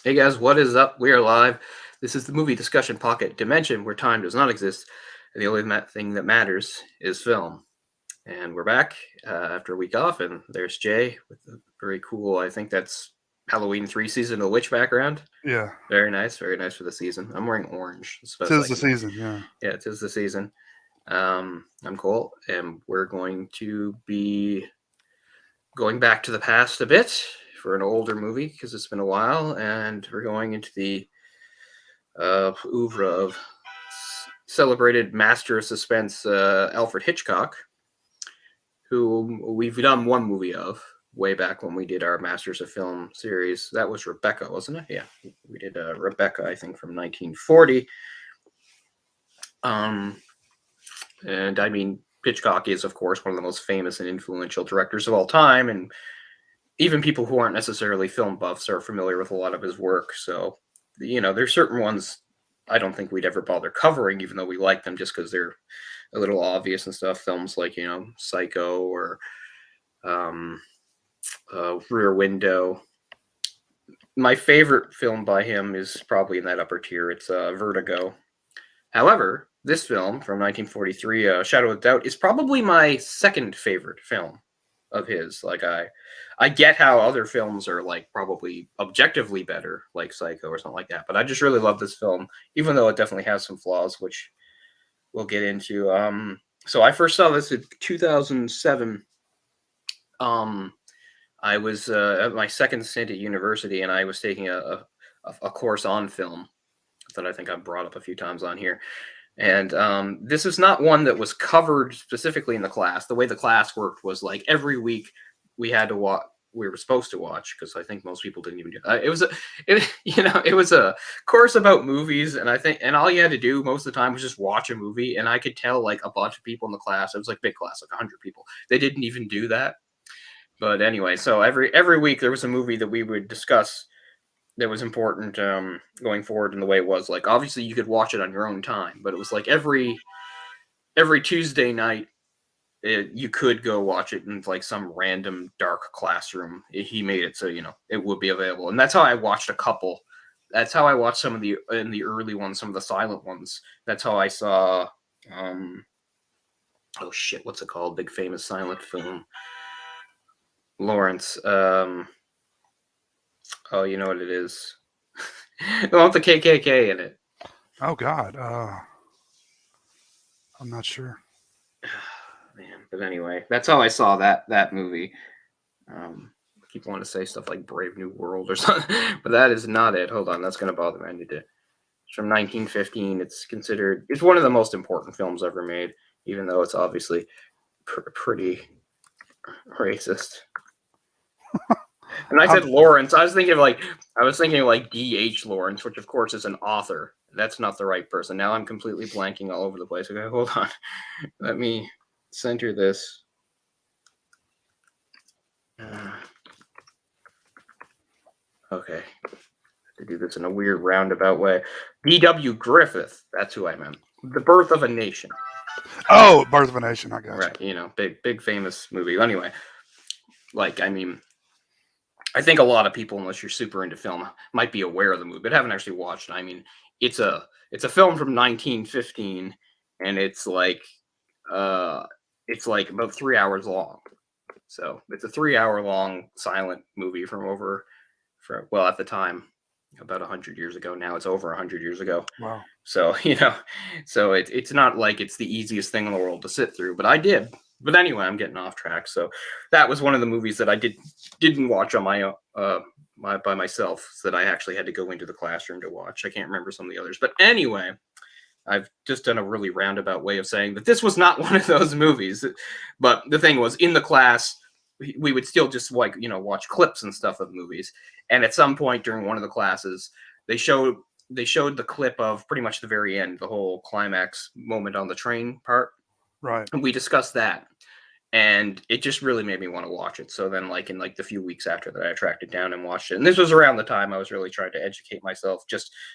Hey guys, what is up? We are live. This is the movie discussion pocket dimension where time does not exist, and the only thing that matters is film. And we're back after a week off, and there's Jay with a very cool, I think that's Halloween 3 season of the witch background. Yeah, Very nice for the season. I'm wearing orange. It's best I tis the can do. season. Yeah. Yeah, it is the season. I'm Cole, and we're going to be going back to the past a bit for an older movie because it's been a while, and we're going into the oeuvre of celebrated master of suspense Alfred Hitchcock, who we've done one movie of way back when we did our Masters of Film series. That was Rebecca, wasn't it? Yeah, we did Rebecca, I think, from 1940. And I mean, Hitchcock is, of course, one of the most famous and influential directors of all time, and even people who aren't necessarily film buffs are familiar with a lot of his work. So, there's certain ones I don't think we'd ever bother covering, even though we like them just because they're a little obvious and stuff. Films like, Psycho or Rear Window. My favorite film by him is probably in that upper tier. It's Vertigo. However, this film from 1943, Shadow of Doubt, is probably my second favorite film of his. Like, I get how other films are like probably objectively better, like Psycho or something like that, but I just really love this film, even though it definitely has some flaws, which we'll get into. So I first saw this in 2007. I was at my second stint at university, and I was taking a course on film that I think I've brought up a few times on here. And this is not one that was covered specifically in the class. The way the class worked was like every week we had to watch. We were supposed to watch, because I think most people didn't even do that. It was a course about movies, and all you had to do most of the time was just watch a movie. And I could tell like a bunch of people in the class. It was like big class, like 100 people. They didn't even do that. But anyway, so every week there was a movie that we would discuss that was important going forward in the way it was. Like, obviously you could watch it on your own time, but it was like every Tuesday night you could go watch it in like some random dark classroom. He made it so it would be available, and that's how I watched a couple. That's how I watched some of the in the early ones, some of the silent ones. That's how I saw oh shit, what's it called? Big famous silent film. Lawrence. Oh, you know what it is. The one with the KKK in it. Oh God. I'm not sure. Man, but anyway, that's how I saw that movie. I keep wanting to say stuff like Brave New World or something, but that is not it. Hold on, that's gonna bother me. I need to. It's from 1915. It's one of the most important films ever made, even though it's obviously pretty racist. And I said Lawrence. I was thinking like D.H. Lawrence, which of course is an author. That's not the right person. Now I'm completely blanking all over the place. Okay, hold on. Let me center this. Okay. To do this in a weird roundabout way. D.W. Griffith. That's who I meant. The Birth of a Nation. Oh, Birth of a Nation. I got you. Right. Big famous movie. Anyway, like, I mean, I think a lot of people, unless you're super into film, might be aware of the movie, but haven't actually watched it. I mean, it's a film from 1915, and it's like about 3 hours long. So it's a 3-hour long silent movie at the time, about 100 years ago. Now it's over 100 years ago. Wow. So so it's not like it's the easiest thing in the world to sit through, but I did. But anyway, I'm getting off track. So that was one of the movies that I didn't watch on my by myself, that I actually had to go into the classroom to watch. I can't remember some of the others. But anyway, I've just done a really roundabout way of saying that this was not one of those movies. But the thing was, in the class, we would still just watch clips and stuff of movies. And at some point during one of the classes, they showed the clip of pretty much the very end, the whole climax moment on the train part. Right. And we discussed that, and it just really made me want to watch it. So then, in the few weeks after that, I tracked it down and watched it. And this was around the time I was really trying to educate myself,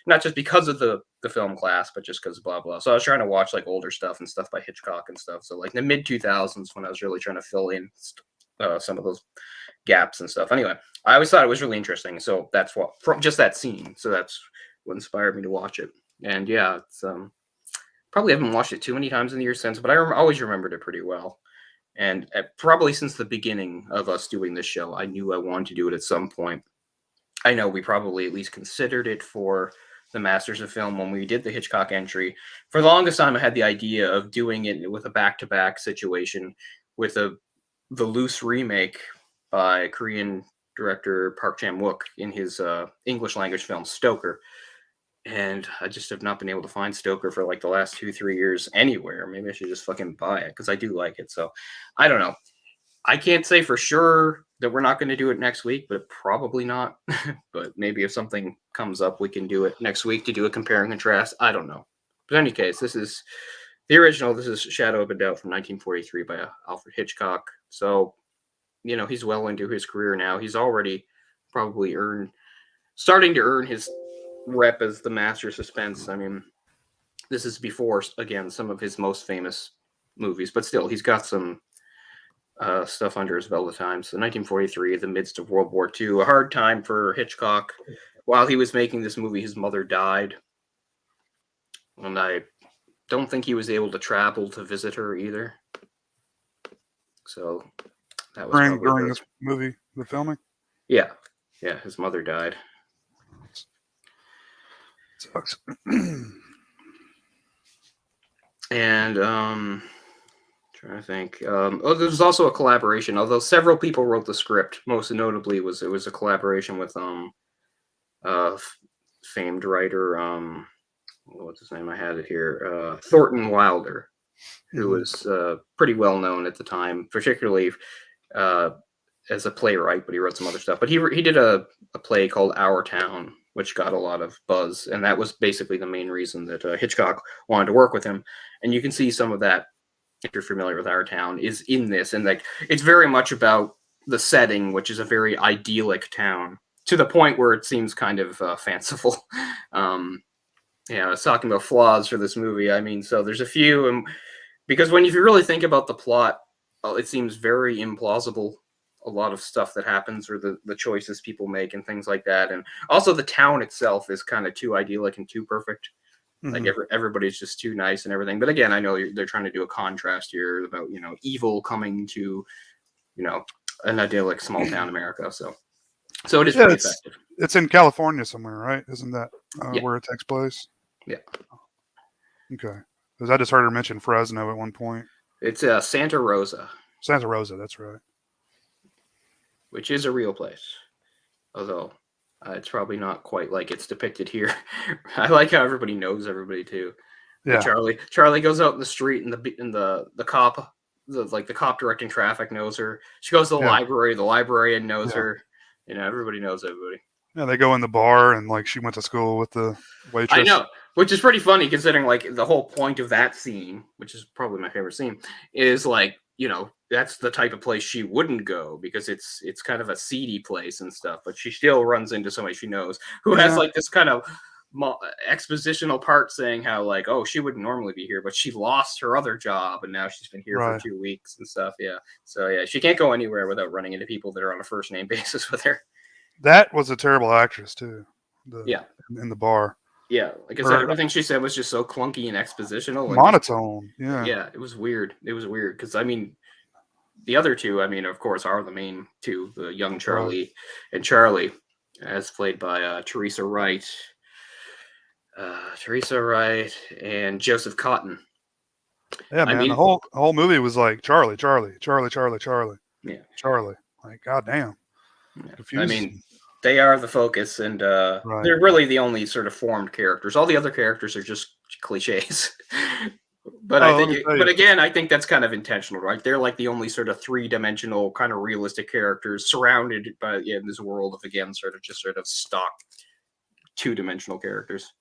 not just because of the film class, but just because blah blah. So I was trying to watch like older stuff and stuff by Hitchcock and stuff. So like the mid 2000s, when I was really trying to fill in some of those gaps and stuff. Anyway, I always thought it was really interesting. So that's what, from just that scene. So that's what inspired me to watch it. And yeah, it's probably haven't watched it too many times in the years since, but I always remembered it pretty well. And probably since the beginning of us doing this show, I knew I wanted to do it at some point. I know we probably at least considered it for the Masters of Film when we did the Hitchcock entry. For the longest time, I had the idea of doing it with a back-to-back situation with the loose remake by Korean director Park Chan-wook in his English language film Stoker. And I just have not been able to find Stoker for like the last 2-3 years anywhere. Maybe I should just fucking buy it because I do like it. So I don't know. I can't say for sure that we're not going to do it next week, but probably not. But maybe if something comes up, we can do it next week to do a compare and contrast. I don't know. But in any case, this is the original. This is Shadow of a Doubt from 1943 by Alfred Hitchcock. So, you know, he's well into his career now. He's already probably starting to earn his rep as the master of suspense. I mean, this is before, again, some of his most famous movies, but still, he's got some stuff under his belt at times. So 1943, the midst of World War II, a hard time for Hitchcock. While he was making this movie, his mother died. And I don't think he was able to travel to visit her either. So that was during this movie, the filming? Yeah. Yeah, his mother died. Sucks. And trying to think. There's also a collaboration. Although several people wrote the script, most notably it was a collaboration with famed writer what's his name? I had it here. Thornton Wilder, who was pretty well known at the time, particularly as a playwright, but he wrote some other stuff. But he did a play called Our Town, which got a lot of buzz, and that was basically the main reason that Hitchcock wanted to work with him. And you can see some of that, if you're familiar with Our Town, is in this, and like it's very much about the setting, which is a very idyllic town, to the point where it seems kind of fanciful. Yeah, I was talking about flaws for this movie. I mean, so there's a few, because when you really think about the plot, it seems very implausible. A lot of stuff that happens, or the choices people make, and things like that. And also the town itself is kind of too idyllic and too perfect. Like everybody's just too nice and everything. But again, I know they're trying to do a contrast here about, you know, evil coming to, you know, an idyllic small town America. So it is pretty effective. It's in California somewhere, right? Isn't that where it takes place? Yeah. Okay. Because I just heard her mention Fresno at one point. It's Santa Rosa. Santa Rosa, that's right. Which is a real place. Although it's probably not quite like it's depicted here. I like how everybody knows everybody too. Yeah. Charlie goes out in the street, and the cop, the cop directing traffic knows her. She goes to the library. The librarian knows her. You know, everybody knows everybody. Yeah, they go in the bar, and like she went to school with the waitress. I know, which is pretty funny considering like the whole point of that scene, which is probably my favorite scene, is like, you know, that's the type of place she wouldn't go because it's kind of a seedy place and stuff. But she still runs into somebody she knows who has like this kind of expositional part saying how like, oh, she wouldn't normally be here, but she lost her other job and now she's been here for 2 weeks and stuff. Yeah. So yeah, she can't go anywhere without running into people that are on a first name basis with her. That was a terrible actress too. In the bar. Yeah, like I said, everything she said was just so clunky and expositional. And monotone. Yeah, it was weird. It was weird because, I mean, the other two, I mean, of course, are the main two, the young Charlie and Charlie, as played by Teresa Wright. Teresa Wright and Joseph Cotton. Yeah, man, the whole movie was like Charlie. Yeah. Charlie. Like, goddamn. Yeah. I mean, they are the focus, and they're really the only sort of formed characters. All the other characters are just cliches. But again, I think that's kind of intentional, right? They're like the only sort of three-dimensional, kind of realistic characters surrounded by in this world of, again, sort of stock two-dimensional characters.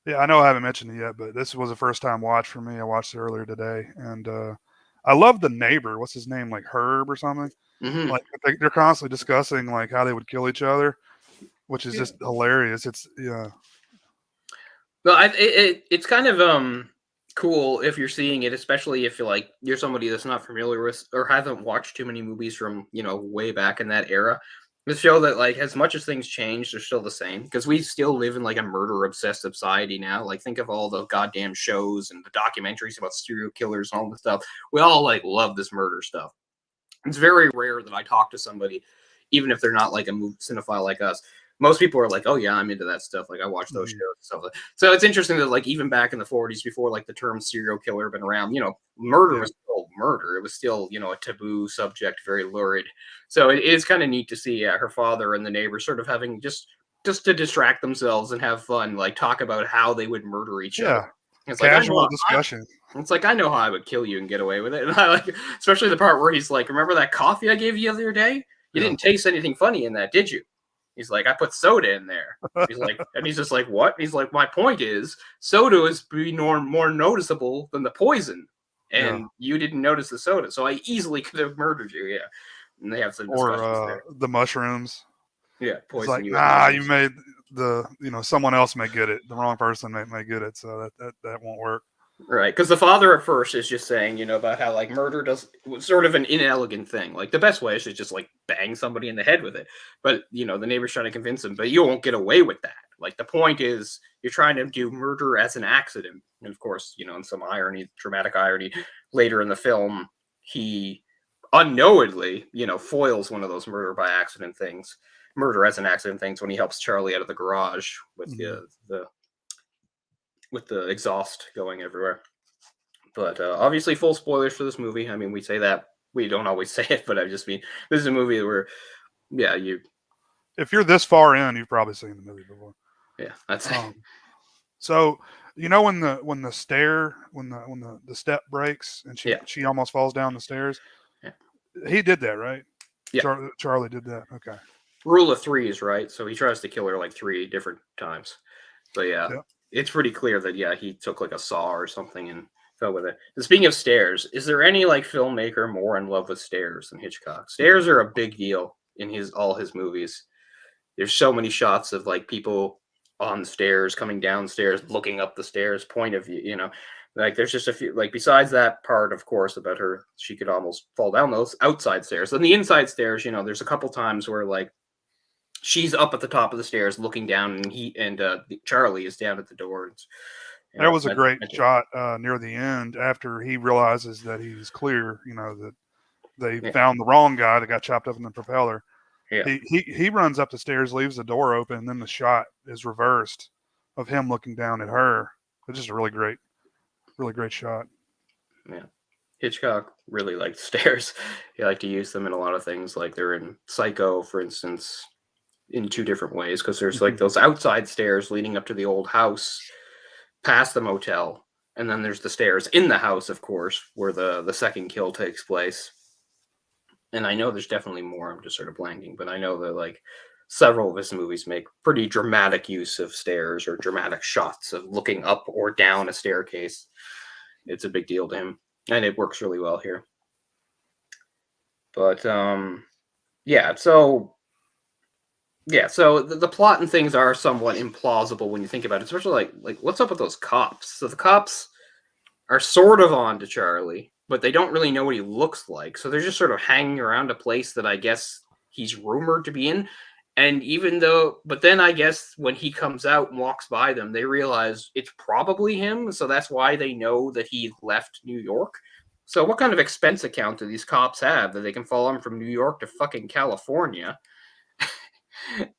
Yeah, I know I haven't mentioned it yet, but this was a first-time watch for me. I watched it earlier today, and I love the neighbor. What's his name? Like Herb or something? Mm-hmm. Like they're constantly discussing like how they would kill each other, which is just hilarious. It's Well, it's kind of cool if you're seeing it, especially if you're somebody that's not familiar with or haven't watched too many movies from way back in that era. The show that, like, as much as things change, they're still the same, because we still live in like a murder obsessed society now. Like, think of all the goddamn shows and the documentaries about serial killers and all this stuff. We all like love this murder stuff. It's very rare that I talk to somebody, even if they're not like a cinephile like us. Most people are like, "Oh yeah, I'm into that stuff. Like, I watch those shows and stuff." So it's interesting that, like, even back in the '40s, before like the term serial killer had been around, murder was still murder. It was still, a taboo subject, very lurid. So it is kind of neat to see, her father and the neighbors sort of having just to distract themselves and have fun, like talk about how they would murder each other. It's casual discussion. It's like, I know how I would kill you and get away with it. And I like, especially the part where he's like, "Remember that coffee I gave you the other day? You didn't taste anything funny in that, did you?" He's like, "I put soda in there." He's like, and he's just like, "What?" He's like, "My point is, soda is more noticeable than the poison, and you didn't notice the soda, so I easily could have murdered you." Yeah, and they have some discussions there. The mushrooms. Yeah, poison. It's like, nah, you made someone else may get it. The wrong person may get it, so that won't work. Right, because the father at first is just saying, about how like murder does sort of an inelegant thing. Like, the best way is to just like bang somebody in the head with it. But the neighbor's trying to convince him, but you won't get away with that. Like, the point is, you're trying to do murder as an accident. And of course, in some irony, dramatic irony, later in the film, he unknowingly, foils one of those murder as an accident things when he helps Charlie out of the garage with the exhaust going everywhere. But obviously, full spoilers for this movie. I mean, we say that. We don't always say it, but I just mean, this is a movie where, if you're this far in, you've probably seen the movie before. Yeah, that's it. So, when the step breaks and she almost falls down the stairs, he did that, right? Yeah. Charlie did that. Okay. Rule of threes, right? So he tries to kill her like 3 different times. But it's pretty clear that he took like a saw or something and fell with it. And speaking of stairs, is there any like filmmaker more in love with stairs than Hitchcock? Stairs are a big deal in all his movies. There's so many shots of like people on stairs, coming downstairs, looking up the stairs, point of view, like there's just a few, like, besides that part, of course, about her, she could almost fall down those outside stairs. And the inside stairs, there's a couple times where like she's up at the top of the stairs looking down, and Charlie is down at the door. There was a great shot near the end after he realizes that he's clear, that they found the wrong guy that got chopped up in the propeller. Yeah. He runs up the stairs, leaves the door open, and then the shot is reversed of him looking down at her. It's just a really great shot. Yeah. Hitchcock really liked stairs. He liked to use them in a lot of things, like they're in Psycho, for instance, in 2 different ways, because there's like those outside stairs leading up to the old house past the motel, and then there's the stairs in the house, of course, where the second kill takes place. And I know there's definitely more, I'm just sort of blanking, but I know that like several of his movies make pretty dramatic use of stairs or dramatic shots of looking up or down a staircase. It's a big deal to him, and it works really well here. But so the plot and things are somewhat implausible when you think about it, especially like what's up with those cops? So the cops are sort of on to Charlie, but they don't really know what he looks like. So they're just sort of hanging around a place that I guess he's rumored to be in. And but then I guess when he comes out and walks by them, they realize it's probably him. So that's why they know that he left New York. So what kind of expense account do these cops have that they can follow him from New York to fucking California?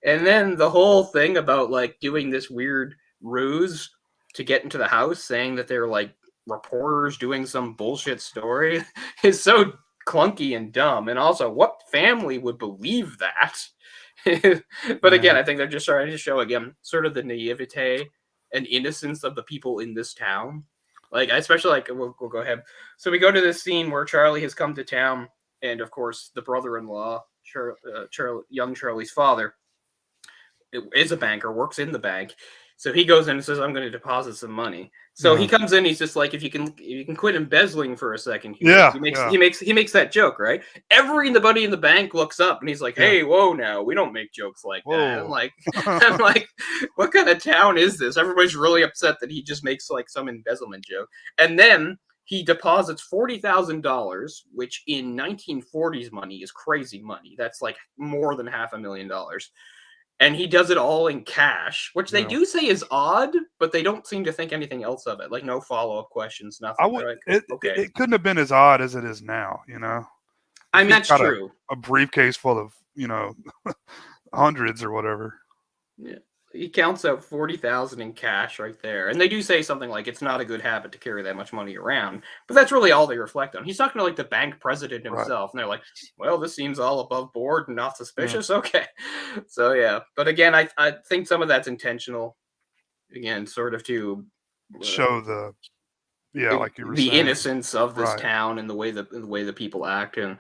And then the whole thing about like doing this weird ruse to get into the house, saying that they're like reporters doing some bullshit story, is so clunky and dumb. And also, what family would believe that? But again, I think they're just trying to show again sort of the naivete and innocence of the people in this town. Like, especially like we'll go ahead. So we go to this scene where Charlie has come to town, and of course the brother-in-law, young Charlie's father, is a banker, works in the bank. So he goes in and says, "I'm going to deposit some money." So he comes in, he's just like, if you can quit embezzling for a second. He makes that joke, right? Everybody in the bank looks up and he's like, "Hey, whoa, now we don't make jokes like that." I'm like, what kind of town is this? Everybody's really upset that he just makes like some embezzlement joke. And then he deposits $40,000, which in 1940s money is crazy money. That's like more than $500,000. And he does it all in cash, which they do say is odd, but they don't seem to think anything else of it. Like no follow-up questions, nothing. Like, okay. It couldn't have been as odd as it is now, you know. I mean, that's true. A briefcase full of, you know, hundreds or whatever. Yeah. He counts out 40,000 in cash right there. And they do say something like it's not a good habit to carry that much money around. But that's really all they reflect on. He's talking to like the bank president himself. And they're like, well, this seems all above board and not suspicious. Yeah. Okay. So, yeah. But again, I think some of that's intentional. Again, sort of to show the, like you were the saying, innocence of this town and the way the people act and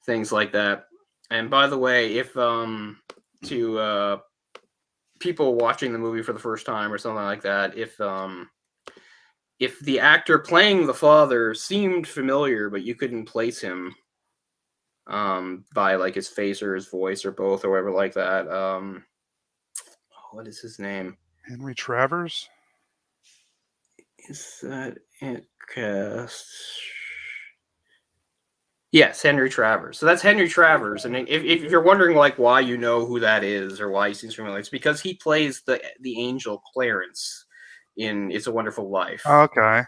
things like that. And by the way, if people watching the movie for the first time or something like that, if the actor playing the father seemed familiar but you couldn't place him by like his face or his voice or both or whatever like that, what is his name? Henry Travers? Is that it? Cast? Yes, Henry Travers. So that's Henry Travers, and if you're wondering like why you know who that is or why he seems familiar, it's because he plays the angel Clarence in It's a Wonderful Life. Okay.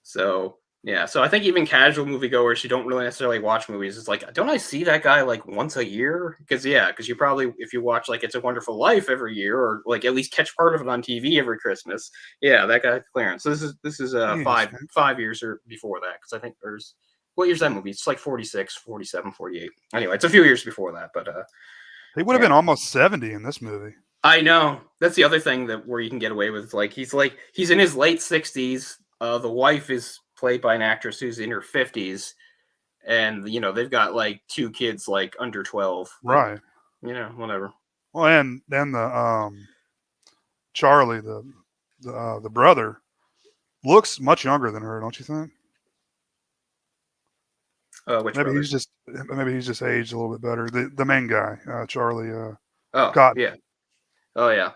So yeah, so I think even casual moviegoers who don't really necessarily watch movies, it's like, don't I see that guy like once a year? Because you probably, if you watch like It's a Wonderful Life every year, or like at least catch part of it on TV every Christmas, yeah, that guy Clarence. So this is 5 years or before that, because I think there's. What year's that movie? It's like 46, 47, 48. Anyway, it's a few years before that, but he would have been almost 70 in this movie. I know. That's the other thing where you can get away with. He's in his late 60s. The wife is played by an actress who's in her 50s, and you know they've got like 2 kids like under 12. Right. You know, whatever. Well, and then the Charlie, the brother, looks much younger than her, don't you think? Maybe he's just aged a little bit better. The main guy, Charlie. Cotton. Yeah. Oh yeah.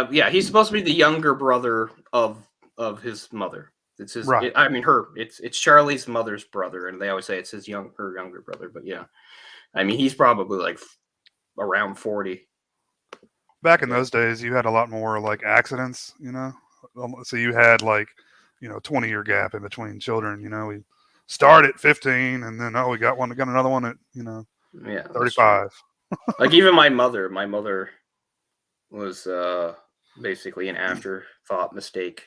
Yeah. He's supposed to be the younger brother of his mother. It's his. Right. It's Charlie's mother's brother, and they always say it's her younger brother. But yeah, I mean he's probably like around 40. Back in those days, you had a lot more like accidents, you know. So you had like, 20-year gap in between children. You know, we start at 15, and then we got another one at 35. Like even my mother was basically an afterthought mistake.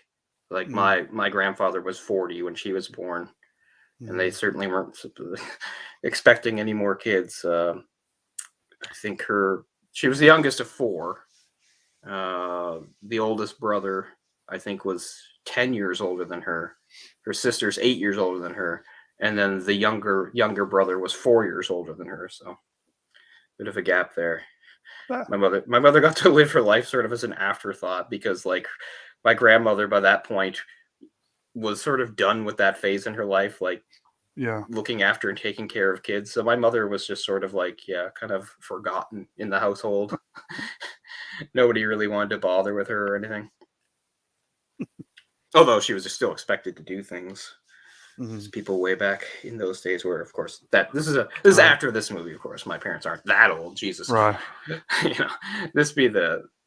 Like my grandfather was 40 when she was born, and they certainly weren't expecting any more kids. I think she was the youngest of 4. The oldest brother, I think, was 10 years older than her. Her sister's 8 years older than her. And then the younger brother was 4 years older than her. So bit of a gap there. My mother got to live her life sort of as an afterthought, because like my grandmother by that point was sort of done with that phase in her life, like looking after and taking care of kids. So my mother was just sort of like, kind of forgotten in the household. Nobody really wanted to bother with her or anything. Although she was still expected to do things. Mm-hmm. People way back in those days were, of course, this is after this movie, of course. My parents aren't that old, Jesus. Right. This would be the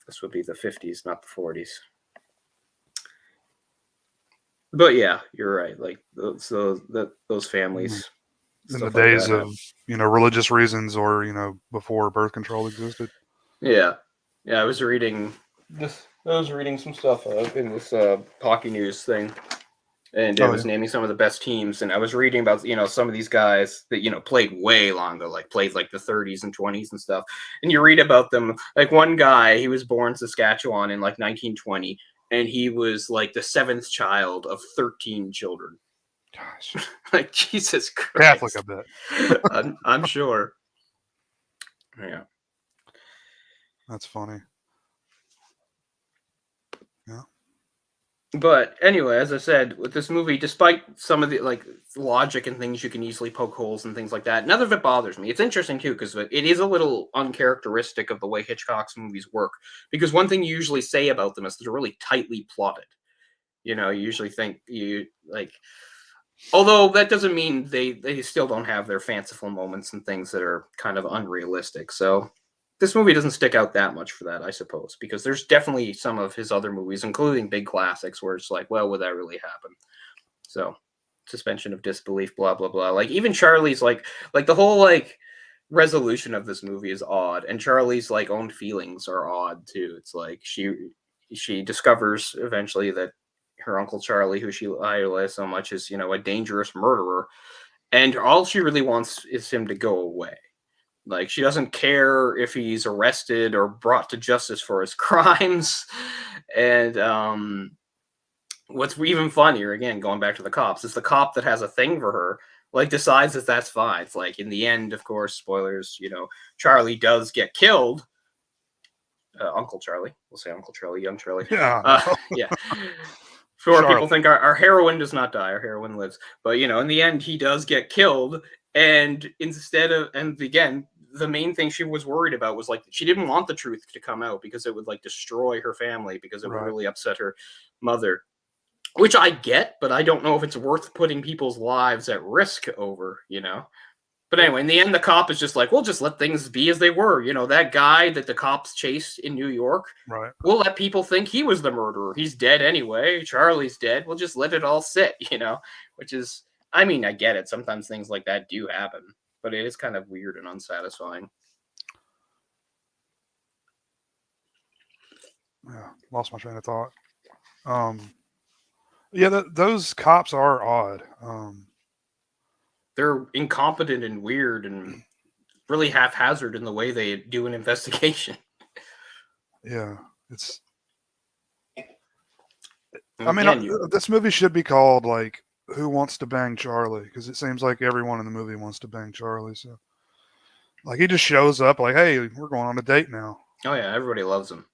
50s, not the 40s. But yeah, you're right. Like those families. In the days of religious reasons, or before birth control existed. Yeah. I was reading some stuff in this Hockey News thing. And it was naming some of the best teams, and I was reading about some of these guys that played way longer, played like the 30s and 20s and stuff. And you read about them, like one guy, he was born in Saskatchewan in like 1920, and he was like the 7th child of 13 children. Gosh, like Jesus Christ, Catholic, I bet. I'm sure. Yeah, that's funny. Yeah. But anyway, as I said, with this movie, despite some of the logic and things you can easily poke holes and things like that, none of it bothers me. It's interesting too, because it is a little uncharacteristic of the way Hitchcock's movies work. Because one thing you usually say about them is they're really tightly plotted. You know, you usually think you like. Although that doesn't mean they still don't have their fanciful moments and things that are kind of unrealistic. So this movie doesn't stick out that much for that, I suppose, because there's definitely some of his other movies, including big classics, where it's like, well, would that really happen? So suspension of disbelief, blah blah blah. Like even Charlie's like the whole like resolution of this movie is odd, and Charlie's like own feelings are odd too. It's like she discovers eventually that her uncle Charlie, who she idolized so much, is, you know, a dangerous murderer, and all she really wants is him to go away. Like she doesn't care if he's arrested or brought to justice for his crimes. And what's even funnier, again, going back to the cops, is the cop that has a thing for her, like decides that that's fine. It's like in the end, of course, spoilers, you know, Charlie does get killed. Uncle Charlie, we'll say Uncle Charlie, young Charlie. Yeah. Yeah. Sure, Charlie. people think our heroine does not die, our heroine lives. But, you know, in the end, he does get killed. And instead of, and again, the main thing she was worried about was like, she didn't want the truth to come out because it would like destroy her family, because it would really upset her mother. Which I get, but I don't know if it's worth putting people's lives at risk over, you know? But anyway, in the end, the cop is just like, we'll just let things be as they were. You know, that guy that the cops chased in New York, we'll let people think he was the murderer. He's dead anyway. Charlie's dead. We'll just let it all sit, you know? Which is, I mean, I get it. Sometimes things like that do happen, but it is kind of weird and unsatisfying. Yeah, lost my train of thought. Yeah, those cops are odd. They're incompetent and weird and really haphazard in the way they do an investigation. Yeah, it's. I mean, this movie should be called like "Who Wants to Bang Charlie?" because it seems like everyone in the movie wants to bang Charlie. So, like, he just shows up like, "Hey, we're going on a date now." Oh yeah, everybody loves him.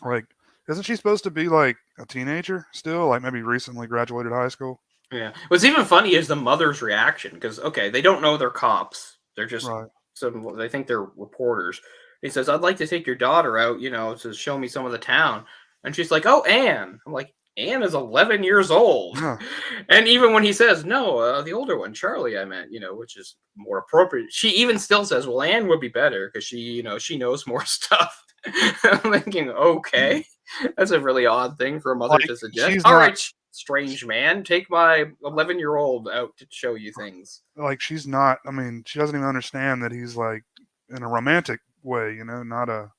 Like, isn't she supposed to be like a teenager still? Like maybe recently graduated high school? Yeah. What's even funny is the mother's reaction, because okay, they don't know they're cops. They're just some. They think they're reporters. He says, "I'd like to take your daughter out, you know, to show me some of the town." And she's like, "Oh, Anne." I'm like, "Anne is 11 years old." Yeah. And even when he says, "No, the older one, Charlie, I meant," you know, which is more appropriate, she even still says, "Well, Anne would be better because she, you know, she knows more stuff." I'm thinking, okay, that's a really odd thing for a mother to suggest. All right, strange man, take my 11-year-old out to show you things. Like, she's not, I mean, she doesn't even understand that he's like in a romantic way, you know, not a,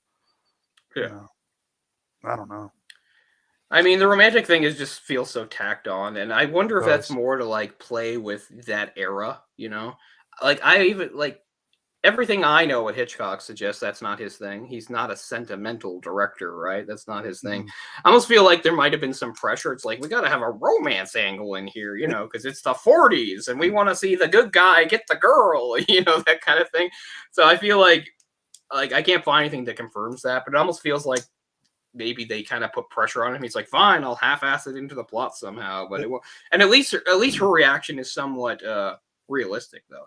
you know, I don't know. I mean, the romantic thing is just feels so tacked on, and I wonder if that's more to like play with that era, you know? Like I even like everything I know at Hitchcock suggests that's not his thing. He's not a sentimental director, right? That's not his thing. I almost feel like there might have been some pressure. It's like, we got to have a romance angle in here, you know, because it's the 40s and we want to see the good guy get the girl, you know, that kind of thing. So I feel like I can't find anything that confirms that, but it almost feels like maybe they kind of put pressure on him. He's like, fine, I'll half-ass it into the plot somehow, but it won't. And at least her reaction is somewhat realistic, though.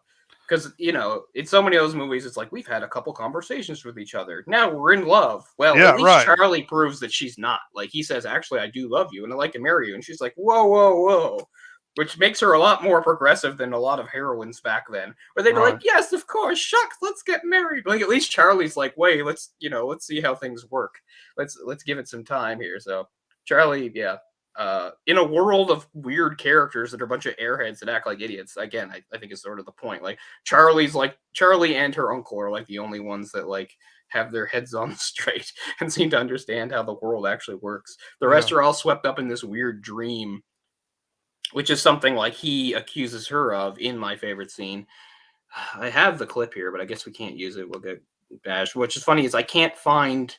Because, you know, in so many of those movies, it's like, we've had a couple conversations with each other. Now we're in love. Well, yeah, at least Charlie proves that she's not. Like, he says, actually, I do love you, and I'd like to marry you. And she's like, whoa, whoa, whoa. Which makes her a lot more progressive than a lot of heroines back then. Where they'd be like, yes, of course, shucks, let's get married. Like, at least Charlie's like, wait, let's see how things work. Let's give it some time here. So, Charlie, yeah. In a world of weird characters that are a bunch of airheads that act like idiots, again, I think is sort of the point. Like Charlie and her uncle are like the only ones that like have their heads on straight and seem to understand how the world actually works. The rest are all swept up in this weird dream, which is something like he accuses her of in my favorite scene. I have the clip here, but I guess we can't use it. We'll get bashed. Which is funny is I can't find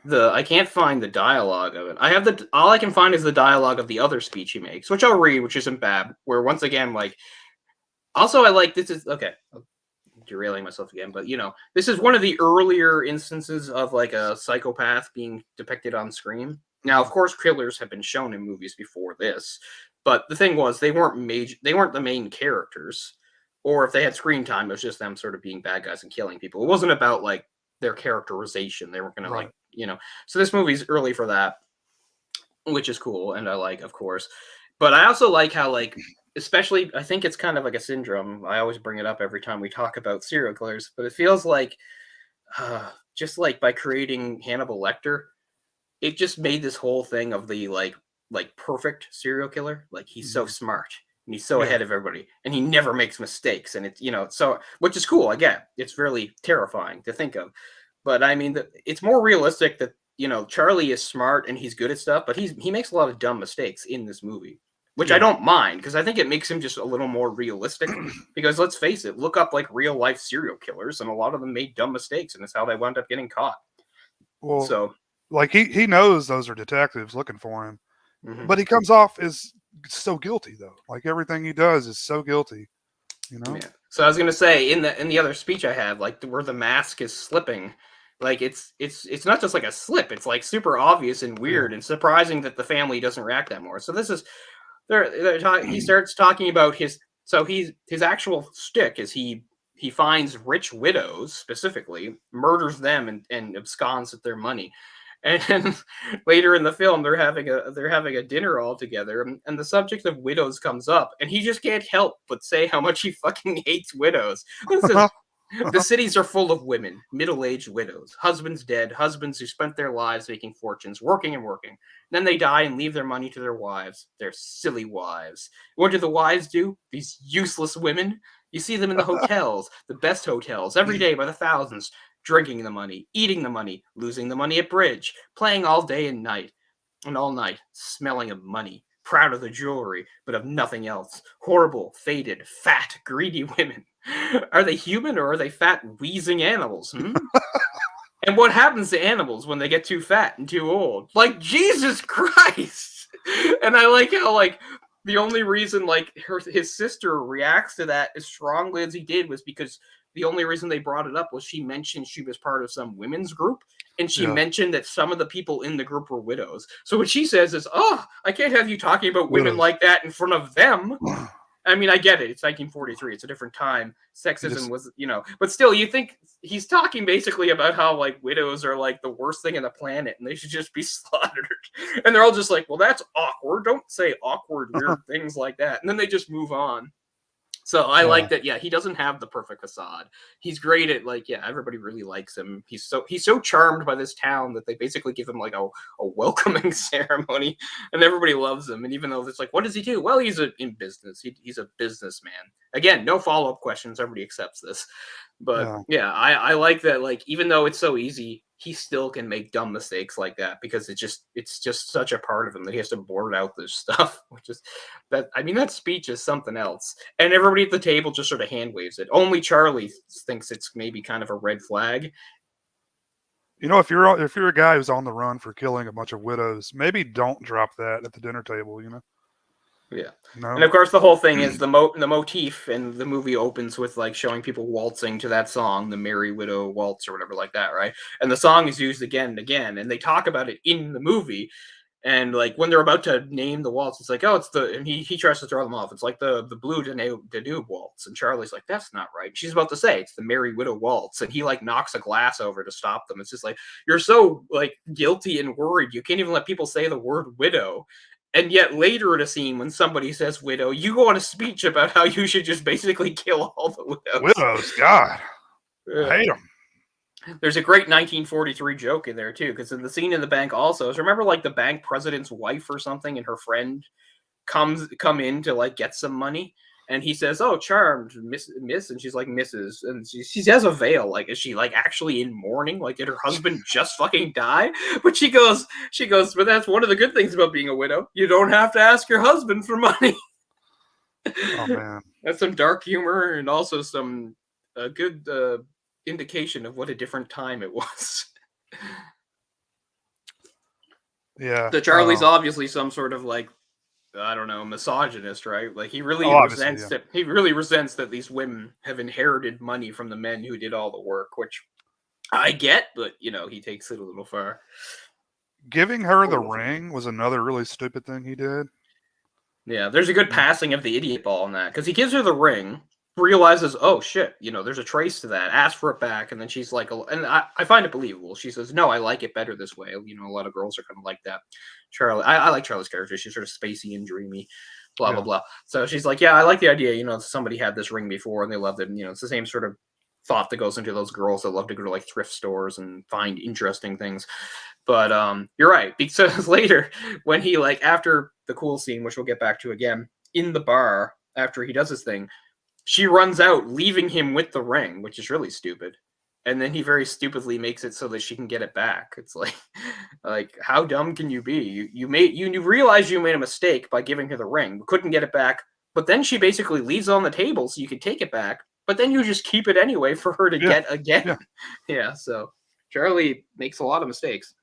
the dialogue of it. All I can find is the dialogue of the other speech he makes, which I'll read, which isn't bad. Where once again, like, also I like this is okay. I'm derailing myself again, but you know, this is one of the earlier instances of like a psychopath being depicted on screen. Now, of course, killers have been shown in movies before this, but the thing was they weren't the main characters, or if they had screen time, it was just them sort of being bad guys and killing people. It wasn't about like their characterization. They weren't going to like, you know. So this movie's early for that. which is cool, and I like, of course. But I also like how, like, especially, I think it's kind of like a syndrome. I always bring it up every time we talk about serial killers, but it feels like, just like by creating Hannibal Lecter, it just made this whole thing of the like perfect serial killer. Like he's so smart and he's so Yeah. ahead of everybody, and he never makes mistakes, and it's so which is cool. Again, it's really terrifying to think of, but I mean, it's more realistic that Charlie is smart and he's good at stuff, but he makes a lot of dumb mistakes in this movie, which I don't mind because I think it makes him just a little more realistic. Because let's face it, look up like real life serial killers, and a lot of them made dumb mistakes, and it's how they wound up getting caught. Well, So, like he knows those are detectives looking for him, mm-hmm. but he comes off as so guilty though. Like everything he does is so guilty, you know. Yeah. So I was gonna say in the other speech I had, like where the mask is slipping, like it's not just like a slip; it's like super obvious and weird and surprising that the family doesn't react that more. So this is he starts talking about his his actual shtick is he finds rich widows specifically, murders them, and absconds with their money. And then later in the film, they're having a dinner all together, and the subject of widows comes up, and he just can't help but say how much he fucking hates widows. The cities are full of women, middle-aged widows, husbands dead, husbands who spent their lives making fortunes, working and working. Then they die and leave their money to their wives, their silly wives. What do the wives do? These useless women. You see them in the hotels, the best hotels, every day by the thousands, drinking the money, eating the money, losing the money at bridge, playing all day and night, and all night, smelling of money, proud of the jewelry, but of nothing else. Horrible, faded, fat, greedy women. Are they human or are they fat, wheezing animals? And what happens to animals when they get too fat and too old? Like, Jesus Christ! And I like how, like, the only reason, like, his sister reacts to that as strongly as he did was because the only reason they brought it up was she mentioned she was part of some women's group, and she mentioned that some of the people in the group were widows. So what she says is, "Oh, I can't have you talking about women like that in front of them." I mean, I get it. It's 1943. It's a different time. Sexism was, but still, you think he's talking basically about how like widows are like the worst thing on the planet and they should just be slaughtered. And they're all just like, well, that's awkward. Don't say awkward, weird things like that. And then they just move on. So I like that. Yeah, he doesn't have the perfect facade. He's great at like, yeah, everybody really likes him. He's so charmed by this town that they basically give him like a welcoming ceremony, and everybody loves him. And even though it's like, what does he do? Well, he's in business. He's a businessman. Again, no follow up questions. Everybody accepts this. But yeah, I like that. Like, even though it's so easy, he still can make dumb mistakes like that because it's just such a part of him that he has to blurt out this stuff. Which is that, I mean, that speech is something else, and everybody at the table just sort of hand waves it. Only Charlie thinks it's maybe kind of a red flag. You know, if you're a guy who's on the run for killing a bunch of widows, maybe don't drop that at the dinner table. You know. Yeah. No. And of course, the whole thing is the motif, and the movie opens with like showing people waltzing to that song, the Merry Widow Waltz or whatever like that, right? And the song is used again and again, and they talk about it in the movie. And like when they're about to name the waltz, it's like, oh, it's and he tries to throw them off. It's like the Blue Danube waltz, and Charlie's like, that's not right. She's about to say it's the Merry Widow Waltz, and he like knocks a glass over to stop them. It's just like, you're so like guilty and worried, you can't even let people say the word widow. And yet later in a scene, when somebody says widow, you go on a speech about how you should just basically kill all the widows. Widows, God, I hate them. There's a great 1943 joke in there too, because in the scene in the bank also, remember like the bank president's wife or something, and her friend come in to like get some money, and he says, "Oh, charmed, miss," and she's like, "Mrs." And she has a veil. Like, is she like actually in mourning? Like, did her husband just fucking die? But she goes, "But that's one of the good things about being a widow. You don't have to ask your husband for money." Oh man, that's some dark humor and also some good indication of what a different time it was. Yeah. So Charlie's obviously some sort of like, I don't know, misogynist, right? Like he really resents that he really resents that these women have inherited money from the men who did all the work, which I get, but he takes it a little far. Giving her the ring was another really stupid thing he did. Yeah, there's a good passing of the idiot ball in that, because he gives her the ring, realizes, oh shit, there's a trace to that. Ask for it back, and then she's like, and I find it believable. She says, no, I like it better this way. A lot of girls are kind of like that. Charlie, I like Charlie's character. She's sort of spacey and dreamy, blah blah blah. So she's like, yeah, I like the idea. Somebody had this ring before and they loved it. It's the same sort of thought that goes into those girls that love to go to like thrift stores and find interesting things. But you're right, because later when he after the cool scene, which we'll get back to again, in the bar after he does his thing, she runs out, leaving him with the ring, which is really stupid. And then he very stupidly makes it so that she can get it back. It's like how dumb can you be? You realize you made a mistake by giving her the ring, couldn't get it back, but then she basically leaves it on the table so you could take it back. But then you just keep it anyway for her to get again. Yeah. So Charlie makes a lot of mistakes.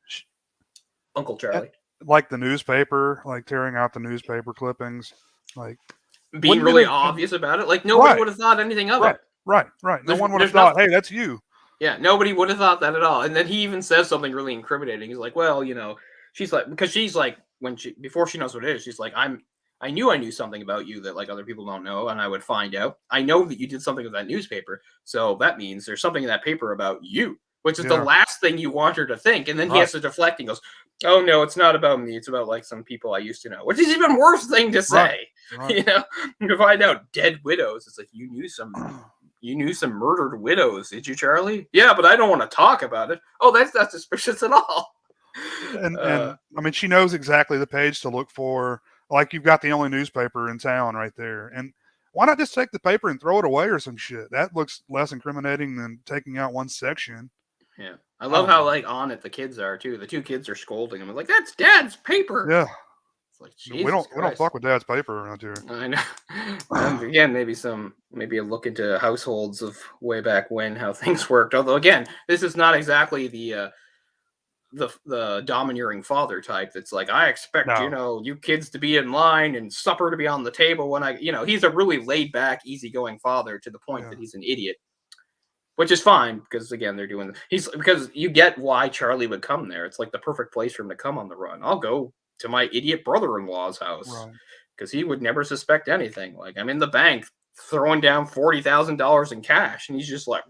Uncle Charlie. Like the newspaper, like tearing out the newspaper clippings, like being really obvious about it. Like nobody would have thought anything of it. Right. No one would have thought, hey, that's you. Yeah, nobody would have thought that at all. And then he even says something really incriminating. He's like, well, she's like, because she's like, before she knows what it is, she's like, I knew something about you that like other people don't know, and I would find out. I know that you did something with that newspaper, so that means there's something in that paper about you, which is the last thing you want her to think. And then he has to deflect and goes, oh no, it's not about me. It's about like some people I used to know, which is even worse thing to say. Right. To find out dead widows. It's like you knew some murdered widows, did you, Charlie? Yeah, but I don't want to talk about it. Oh, that's not suspicious at all. And I mean, she knows exactly the page to look for. Like you've got the only newspaper in town right there. And why not just take the paper and throw it away or some shit? That looks less incriminating than taking out one section. Yeah. I love how like on it the kids are too. The two kids are scolding him. Like, that's Dad's paper. Yeah. It's like, we don't fuck with Dad's paper around here. I know. And again, maybe a look into households of way back when, how things worked. Although again, this is not exactly the domineering father type that's like, I expect you kids to be in line and supper to be on the table when he's a really laid back, easygoing father to the point that he's an idiot, which is fine because again they're doing because you get why Charlie would come there. It's like the perfect place for him to come on the run. I'll go to my idiot brother-in-law's house because he would never suspect anything. Like, I'm in the bank throwing down $40,000 in cash and he's just like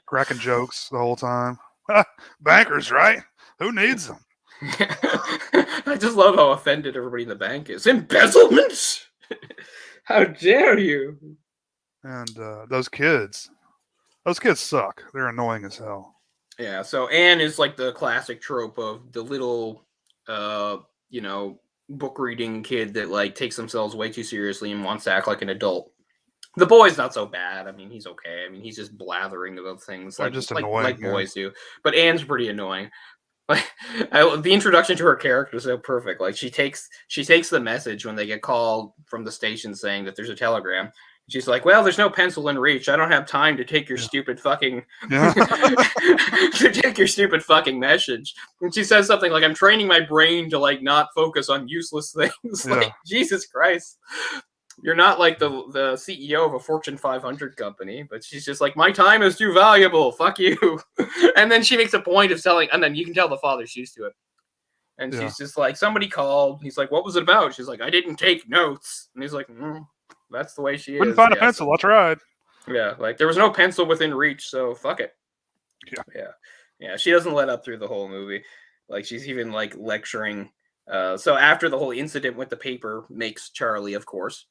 cracking jokes the whole time. Bankers, right? Who needs them? I just love how offended everybody in the bank is. Embezzlement? How dare you? And those kids suck. They're annoying as hell. Yeah, so Anne is like the classic trope of the little book reading kid that like takes themselves way too seriously and wants to act like an adult. The boy's not so bad. I mean, he's okay. I mean, he's just blathering about things like boys do. But Anne's pretty annoying. Like the introduction to her character is so perfect. Like she takes the message when they get called from the station saying that there's a telegram. She's like, well, there's no pencil in reach. I don't have time to take your stupid fucking to take your stupid fucking message. And she says something like, I'm training my brain to like not focus on useless things. Like, Jesus Christ. You're not like the CEO of a Fortune 500 company, but she's just like, my time is too valuable. Fuck you. And then she makes a point of telling, and then you can tell the father's used to it. And she's just like, somebody called. He's like, what was it about? She's like, I didn't take notes. And he's like, that's the way she is. Couldn't find a pencil. I tried. Yeah, like there was no pencil within reach, so fuck it. Yeah. She doesn't let up through the whole movie. Like she's even like lecturing. So after the whole incident with the paper makes Charlie, of course,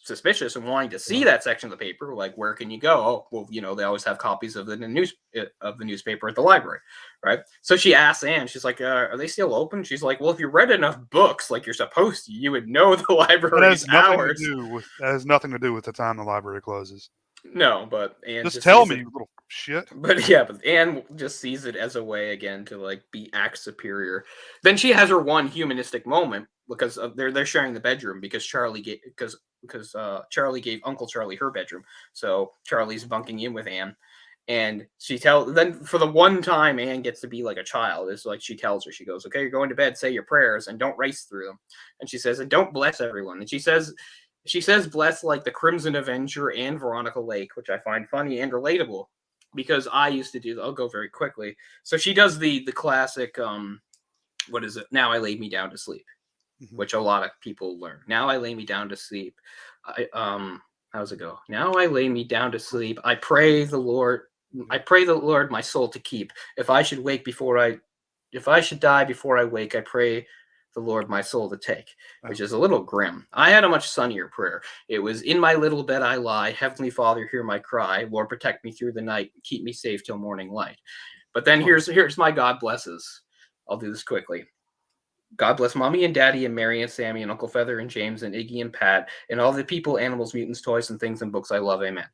suspicious and wanting to see that section of the paper. Like, where can you go? Oh, well, they always have copies of the newspaper at the library, right? So she asks Anne, she's like, are they still open? She's like, well, if you read enough books like you're supposed to, you would know the library's hours. That has nothing to do with the time the library closes. No, but Anne just tell me, you little shit. But Anne just sees it as a way again to like act superior. Then she has her one humanistic moment because they're sharing the bedroom because Charlie gave Uncle Charlie her bedroom, so Charlie's bunking in with Anne, and then for the one time Anne gets to be like a child. It's like she tells her, she goes, okay, you're going to bed, say your prayers and don't race through them. And she says, and don't bless everyone. And she says bless like the Crimson Avenger and Veronica Lake, which I find funny and relatable because I used to do. I'll go very quickly. So she does the classic what is it? Now I lay me down to sleep. Which a lot of people learn. Now I lay me down to sleep. how's it go? Now I lay me down to sleep. I pray the Lord my soul to keep. If I should die before I wake, I pray the Lord my soul to take, which is a little grim. I had a much sunnier prayer. It was, in my little bed I lie, Heavenly Father, hear my cry. Lord, protect me through the night, keep me safe till morning light. But then here's my God blesses. I'll do this quickly. God bless Mommy and Daddy and Mary and Sammy and Uncle Feather and James and Iggy and Pat and all the people, animals, mutants, toys, and things and books I love. Amen.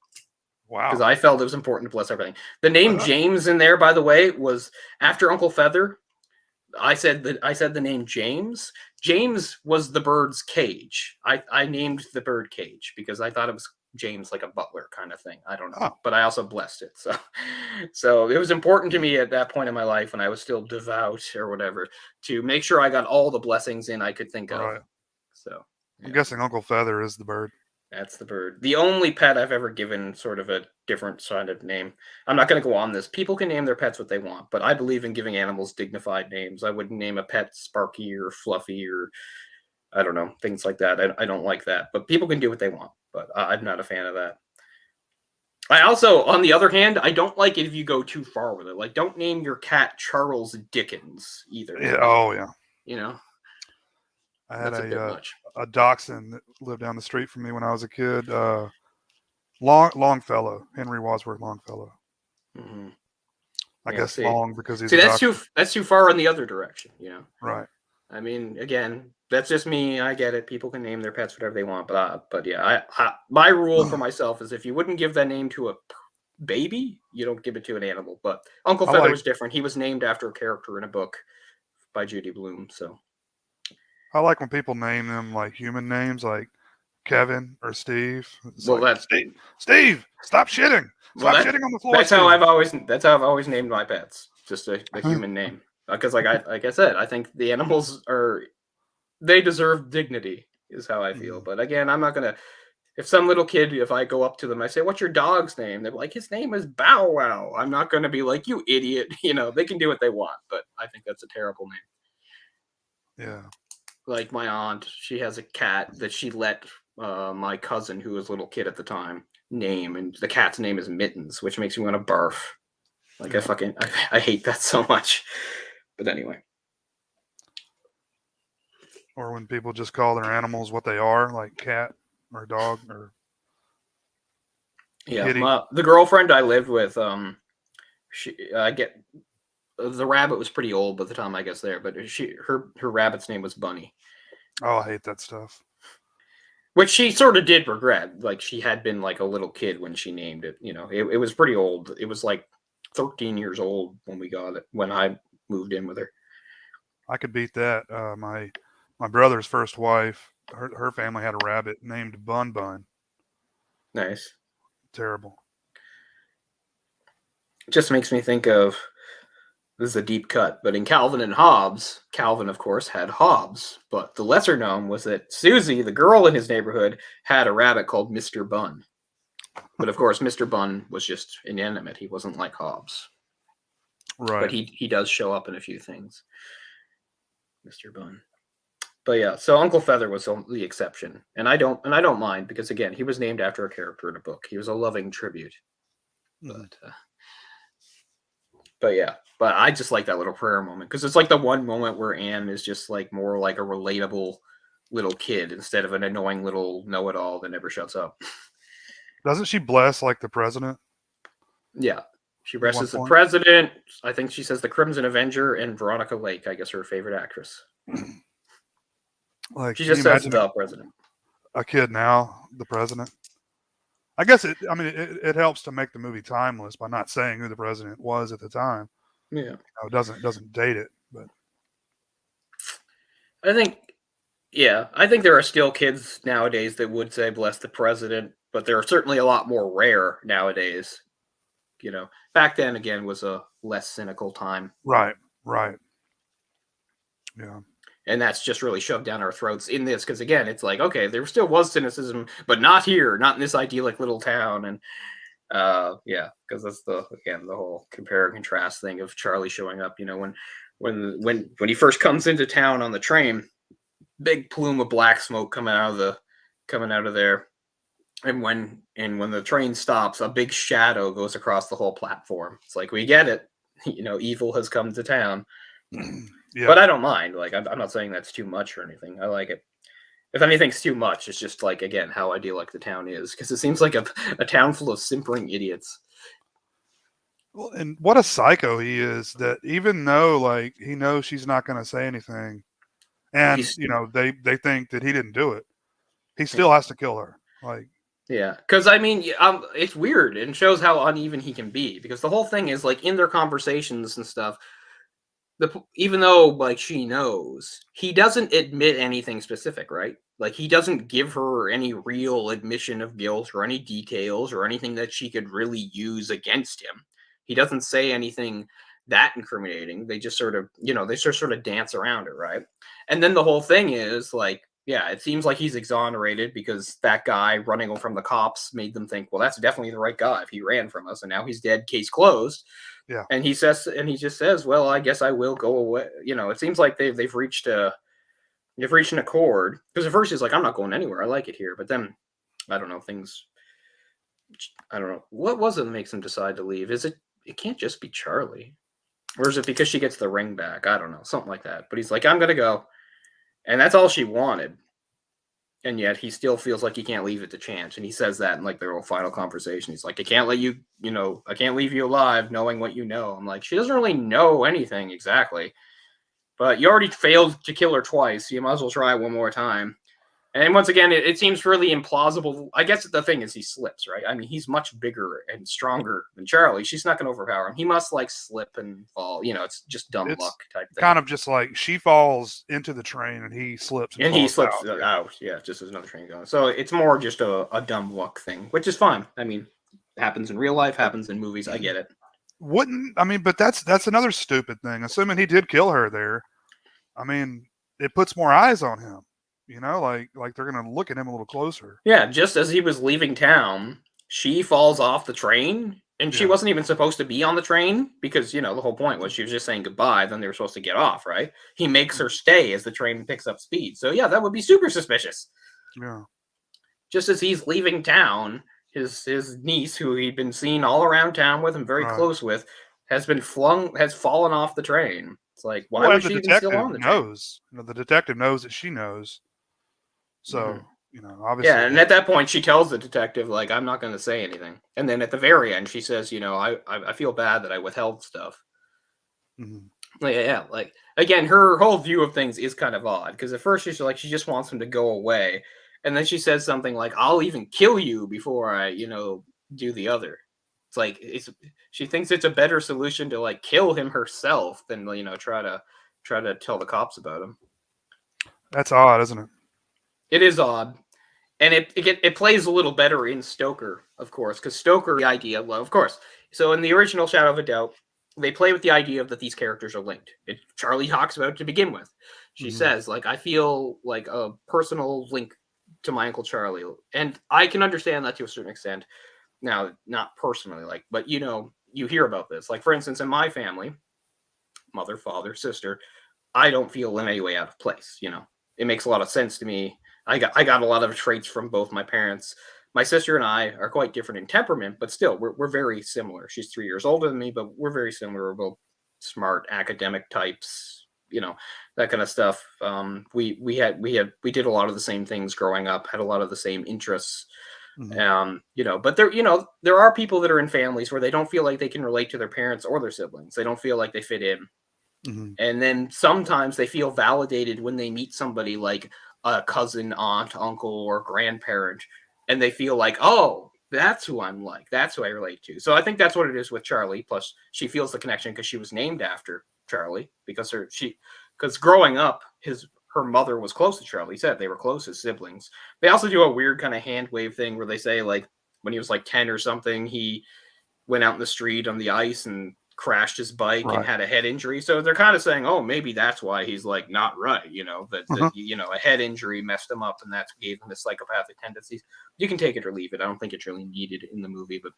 Wow. Because I felt it was important to bless everything. The name James in there, by the way, was after Uncle Feather. I said the name James. James was the bird's cage. I named the bird Cage because I thought it was James, like a butler kind of thing. I don't know, but I also blessed it. So it was important to me at that point in my life when I was still devout or whatever to make sure I got all the blessings in I could think of. Right. So yeah. I'm guessing Uncle Feather is the bird. That's the bird. The only pet I've ever given sort of a different sort of name. I'm not going to go on this. People can name their pets what they want, but I believe in giving animals dignified names. I wouldn't name a pet Sparky or Fluffy or I don't know, things like that. I don't like that, but people can do what they want, but I'm not a fan of that. I also, on the other hand, I don't like it if you go too far with it. Like, don't name your cat Charles Dickens either. Yeah. Oh, yeah. You know? I had a dachshund that lived down the street from me when I was a kid. Longfellow, Henry Wadsworth Longfellow. Mm-hmm. I guess long because he's that's too far in the other direction, you know. Right. I mean, again, that's just me. I get it. People can name their pets whatever they want, but yeah, my rule for myself is if you wouldn't give that name to a baby, you don't give it to an animal. But Uncle Feather was different. He was named after a character in a book by Judy Blume. So I like when people name them like human names, like Kevin or Steve. That's Steve. Stop shitting. Stop shitting on the floor. That's how I've always named my pets. Just a human name. Because like I said, I think the animals they deserve dignity is how I feel. But again, I'm not gonna. If some little kid, if I go up to them, I say, "What's your dog's name?" They're like, "His name is Bow Wow." I'm not gonna be like, "You idiot." You know, they can do what they want, but I think that's a terrible name. Yeah. Like my aunt, she has a cat that she let my cousin, who was a little kid at the time, name, and the cat's name is Mittens, which makes me want to barf. Like I hate that so much. But anyway. Or when people just call their animals what they are, like cat or dog or kitty. The girlfriend I lived with, the rabbit was pretty old by the time I guess there, but her rabbit's name was Bunny. Oh, I hate that stuff. Which she sort of did regret. Like she had been like a little kid when she named it. You know, it was pretty old. It was like 13 years old when we got it, when I moved in with her. I could beat that. My brother's first wife, her family had a rabbit named Bun Bun. Nice. Terrible. It just makes me think of, this is a deep cut, but in Calvin and Hobbes, Calvin, of course, had Hobbes, but the lesser known was that Susie, the girl in his neighborhood, had a rabbit called Mr. Bun. But of course, Mr. Bun was just inanimate. He wasn't like Hobbes. Right. But he does show up in a few things. Mr. Bun. But yeah, so Uncle Feather was the exception. And I don't mind because again, he was named after a character in a book. He was a loving tribute. But yeah, but I just like that little prayer moment because it's like the one moment where Anne is just like more like a relatable little kid instead of an annoying little know-it-all that never shuts up. Doesn't she bless like the president? Yeah, she blesses the president. I think she says the Crimson Avenger and Veronica Lake, I guess her favorite actress. Like she just says the president. A kid now, the president. I guess it helps to make the movie timeless by not saying who the president was at the time. Yeah, you know, it doesn't date it, but I think there are still kids nowadays that would say bless the president, but they're certainly a lot more rare nowadays. You know, back then again was a less cynical time. Right. Yeah. And that's just really shoved down our throats in this because again, it's like, okay, there still was cynicism, but not here, not in this idyllic little town. And because that's the whole compare and contrast thing of Charlie showing up. You know, when he first comes into town on the train, big plume of black smoke coming out of there. And when the train stops, a big shadow goes across the whole platform. It's like, we get it, evil has come to town. Yeah. But I don't mind. Like, I'm not saying that's too much or anything. I like it. If anything's too much, it's just like, again, how idyllic the town is, because it seems like a town full of simpering idiots. Well, and what a psycho he is, that even though like he knows she's not going to say anything, and He's they think that he didn't do it, he still has to kill her. Like, Yeah, because I mean, it's weird and shows how uneven he can be. Because the whole thing is like in their conversations and stuff, even though like she knows, he doesn't admit anything specific, right? Like he doesn't give her any real admission of guilt or any details or anything that she could really use against him. He doesn't say anything that incriminating. They just sort of, they just sort of dance around it, right? And then the whole thing is like, yeah, it seems like he's exonerated because that guy running from the cops made them think, well, that's definitely the right guy if he ran from us, and now he's dead, case closed. yeah, And he just says, well, I guess I will go away. It seems like they've reached an accord, because at first he's like, I'm not going anywhere, I like it here. But then I don't know, what was it that makes him decide to leave. It can't just be Charlie, or is it because she gets the ring back? I don't know, something like that. But he's like, I'm gonna go, and that's all she wanted. And yet he still feels like he can't leave it to chance. And he says that in like their whole final conversation. He's like, I can't let you, I can't leave you alive knowing what you know. I'm like, she doesn't really know anything exactly, but you already failed to kill her twice. You might as well try one more time. And once again, it seems really implausible. I guess the thing is he slips, right? I mean, he's much bigger and stronger than Charlie. She's not going to overpower him. He must like slip and fall. It's just dumb it's luck type thing. kind of just like she falls into the train and he slips And he falls slips out. out. Yeah, just as another train going. So it's more just a dumb luck thing, which is fine. I mean, happens in real life, happens in movies. I get it. But that's another stupid thing. Assuming he did kill her there, I mean, it puts more eyes on him. Like they're gonna look at him a little closer. Yeah, just as he was leaving town, she falls off the train, and she wasn't even supposed to be on the train because, the whole point was she was just saying goodbye, then they were supposed to get off, right? He makes her stay as the train picks up speed. So yeah, that would be super suspicious. Yeah. Just as he's leaving town, his niece, who he'd been seen all around town with and very close with, has fallen off the train. It's like, why was she even still on the train? Knows. The detective knows that she knows. So, obviously. Yeah, and at that point, she tells the detective, like, I'm not going to say anything. And then at the very end, she says, I feel bad that I withheld stuff. Mm-hmm. Yeah, like, again, her whole view of things is kind of odd, because at first she's like, she just wants him to go away. And then she says something like, I'll even kill you before I, do the other. It's like, she thinks it's a better solution to, like, kill him herself than, try to tell the cops about him. That's odd, isn't it? It is odd. And it plays a little better in Stoker, of course, because Stoker, the idea, well, of course. So in the original Shadow of a Doubt, they play with the idea of that these characters are linked. Charlie talks about it to begin with. She says, like, I feel like a personal link to my Uncle Charlie. And I can understand that to a certain extent. Now, not personally, like, but, you hear about this. Like, for instance, in my family, mother, father, sister, I don't feel in any way out of place, It makes a lot of sense to me. I got a lot of traits from both my parents. My sister and I are quite different in temperament, but still, we're very similar. She's 3 years older than me, but we're very similar. We're both smart academic types, that kind of stuff. We did a lot of the same things growing up, had a lot of the same interests. But there are people that are in families where they don't feel like they can relate to their parents or their siblings. They don't feel like they fit in. And then sometimes they feel validated when they meet somebody like a cousin, aunt, uncle, or grandparent, and they feel like, oh, that's who I'm like. That's who I relate to. So I think that's what it is with Charlie. Plus, she feels the connection because she was named after Charlie, because growing up, her mother was close to Charlie. He said they were close as siblings. They also do a weird kind of hand wave thing where they say, like, when he was like 10 or something, he went out in the street on the ice and crashed his bike and had a head injury. So they're kind of saying, oh, maybe that's why he's like not right, that a head injury messed him up and that gave him his psychopathic tendencies. You can take it or leave it. I don't think it's really needed in the movie, but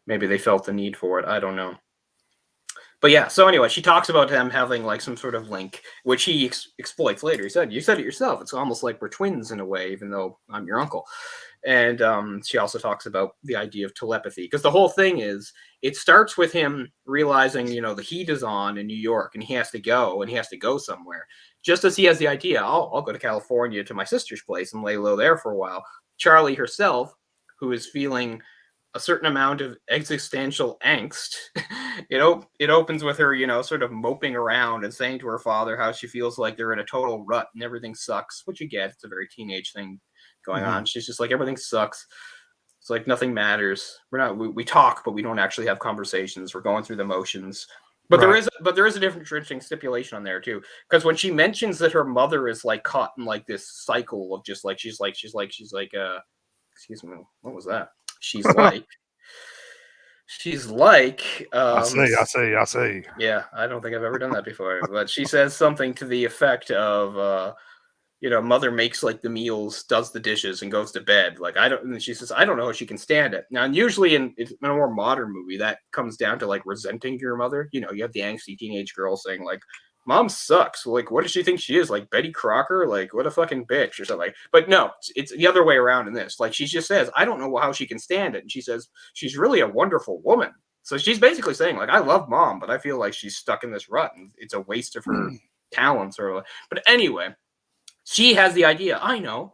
maybe they felt the need for it. I don't know. But yeah, so anyway, she talks about them having like some sort of link, which he exploits later. He said, "You said it yourself. It's almost like we're twins in a way, even though I'm your uncle." And she also talks about the idea of telepathy, because the whole thing is, it starts with him realizing, the heat is on in New York and he has to go, and he has to go somewhere. Just as he has the idea, I'll go to California to my sister's place and lay low there for a while. Charlie herself, who is feeling a certain amount of existential angst. It opens with her, sort of moping around and saying to her father how she feels like they're in a total rut and everything sucks, which you get. It's a very teenage thing going on. She's just like, everything sucks. It's like nothing matters. We talk, but we don't actually have conversations. We're going through the motions. But right. there is a different interesting stipulation on there too, because when she mentions that her mother is like caught in like this cycle of just like she's like excuse me, what was that? She's like I say. Yeah, I don't think I've ever done that before. But she says something to the effect of mother makes like the meals, does the dishes, and goes to bed. Like and she says, I don't know how she can stand it. Now, and usually in a more modern movie, that comes down to like resenting your mother. You have the angsty teenage girl saying like, Mom sucks. Like, what does she think she is? Like Betty Crocker? Like, what a fucking bitch or something. But no, it's the other way around in this. Like, she just says, I don't know how she can stand it. And she says, she's really a wonderful woman. So she's basically saying, like, I love Mom, but I feel like she's stuck in this rut and it's a waste of her talents. But anyway, she has the idea. I know.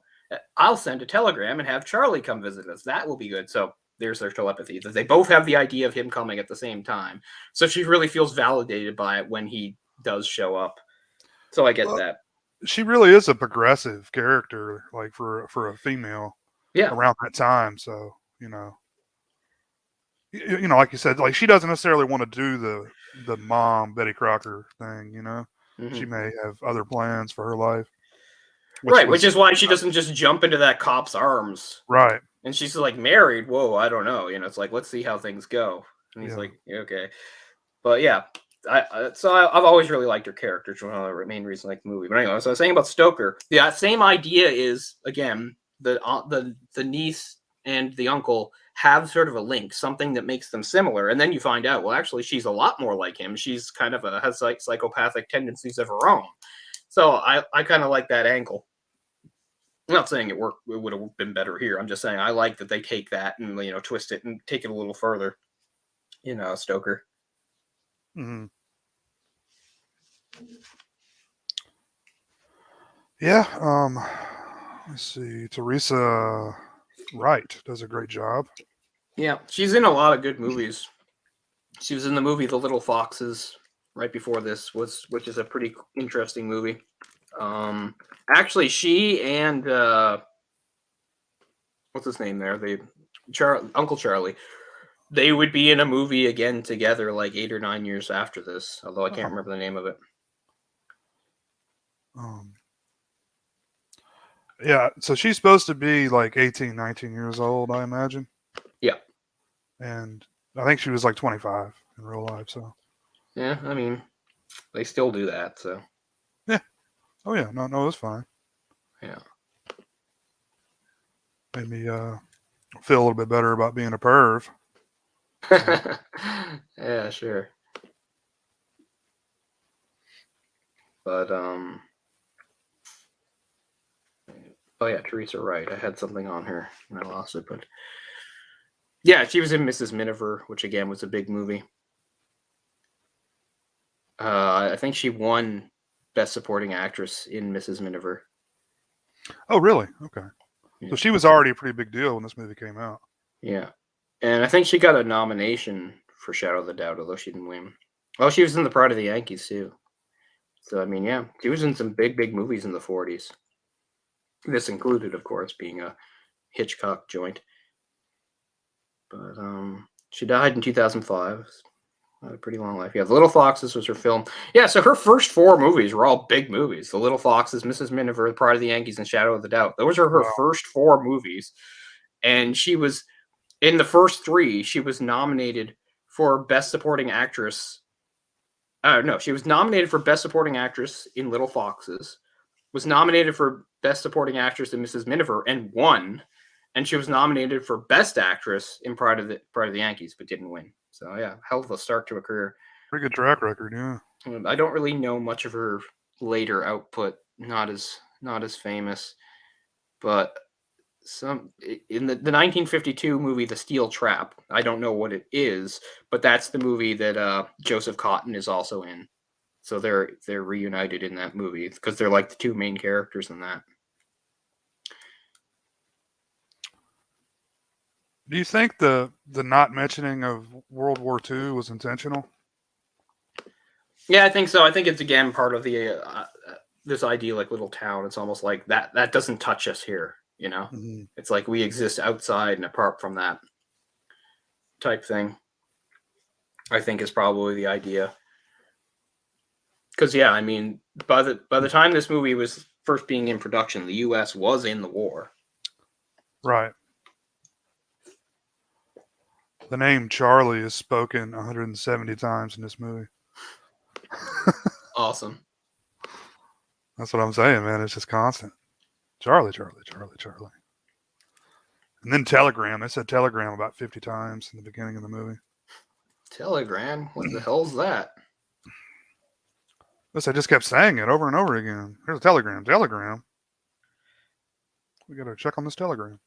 I'll send a telegram and have Charlie come visit us. That will be good. So there's their telepathy. They both have the idea of him coming at the same time. So she really feels validated by it when he does show up. So I get that. She really is a progressive character, like for a female. Yeah. Around that time. So, like you said, like she doesn't necessarily want to do the mom Betty Crocker thing, She may have other plans for her life. Which is why she doesn't just jump into that cop's arms. Right. And she's like, married? Whoa, I don't know. It's like, let's see how things go. And he's like, okay. But yeah, I've always really liked her character. It's one of the main reasons I like the movie. But anyway, so I was saying about Stoker. The same idea is, again, the niece and the uncle have sort of a link, something that makes them similar. And then you find out, well, actually, she's a lot more like him. She's kind of has like psychopathic tendencies of her own. So I kind of like that angle. I'm not saying it would have been better here. I'm just saying I like that they take that and twist it and take it a little further. Stoker. Mm-hmm. Yeah. Let's see. Teresa Wright does a great job. Yeah, she's in a lot of good movies. She was in the movie The Little Foxes right before this, which is a pretty interesting movie. Actually, she and what's his name there? Uncle Charlie. They would be in a movie again together like 8 or 9 years after this, although I can't remember the name of it. Yeah, so she's supposed to be like 18, 19 years old, I imagine. Yeah. And I think she was like 25 in real life, so. Yeah, I mean, they still do that, so. Yeah. Oh, yeah. No, it's fine. Yeah. Made me feel a little bit better about being a perv. Yeah, sure. But oh yeah, Teresa Wright. I had something on her and I lost it, but yeah, she was in Mrs. Minniver, which again was a big movie. I think she won Best Supporting Actress in Mrs. Minniver. Oh, really? Okay. Yeah. So she was already a pretty big deal when this movie came out. Yeah. And I think she got a nomination for Shadow of the Doubt, although she didn't win. Oh, she was in The Pride of the Yankees, too. So, I mean, yeah, she was in some big, big movies in the 40s. This included, of course, being a Hitchcock joint. But she died in 2005. Had a pretty long life. Yeah, The Little Foxes was her film. Yeah, so her first 4 movies were all big movies. The Little Foxes, Mrs. Minniver, The Pride of the Yankees, and Shadow of the Doubt. Those are her first 4 movies. And she was, in the first 3, she was nominated for Best Supporting Actress. No, she was nominated for Best Supporting Actress in Little Foxes, was nominated for Best Supporting Actress in Mrs. Minniver, and won. And she was nominated for Best Actress in Pride of the Yankees, but didn't win. So yeah, hell of a start to a career. Pretty good track record, yeah. I don't really know much of her later output. Not as famous, but some in the 1952 movie The Steel Trap. I don't know what it is, but that's the movie that Joseph Cotten is also in. So they're reunited in that movie because they're like the two main characters in that. Do you think the not mentioning of World War II was intentional? Yeah, I think so. I think it's again part of the this idyllic little town. It's almost like that doesn't touch us here. Mm-hmm. It's like we exist outside and apart from that type thing. I think is probably the idea. Because yeah, I mean, by the time this movie was first being in production, the U.S. was in the war. Right. The name Charlie is spoken 170 times in this movie. Awesome. That's what I'm saying, man. It's just constant. Charlie, Charlie, Charlie, Charlie. And then telegram. They said telegram about 50 times in the beginning of the movie. Telegram? What the hell's that? They just kept saying it over and over again. Here's a telegram. Telegram. We got to check on this telegram.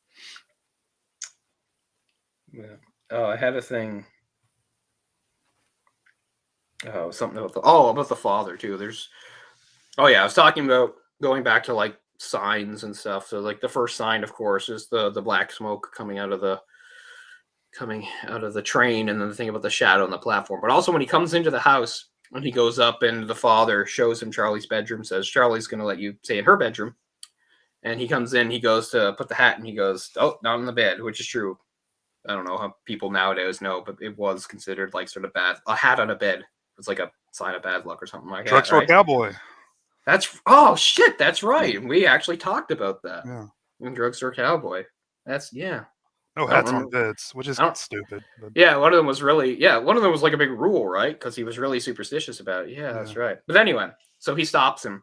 Yeah. Oh, I had a thing. Oh, something about the father too. Oh yeah, I was talking about going back to like signs and stuff. So like the first sign, of course, is the black smoke coming out of the train, and then the thing about the shadow on the platform. But also when he comes into the house and he goes up and the father shows him Charlie's bedroom, says Charlie's going to let you stay in her bedroom. And he comes in, he goes to put the hat, and he goes, "Oh, not in the bed," which is true. I don't know how people nowadays know, but it was considered like sort of bad. A hat on a bed was like a sign of bad luck or something like that. Drugstore Right? cowboy. Oh shit, that's right. We actually talked about that. Yeah. In Drugstore Cowboy. That's yeah. No hats on beds, which is stupid. But... Yeah, one of them was like a big rule, right? Because he was really superstitious about it. Yeah, that's right. But anyway, so he stops him,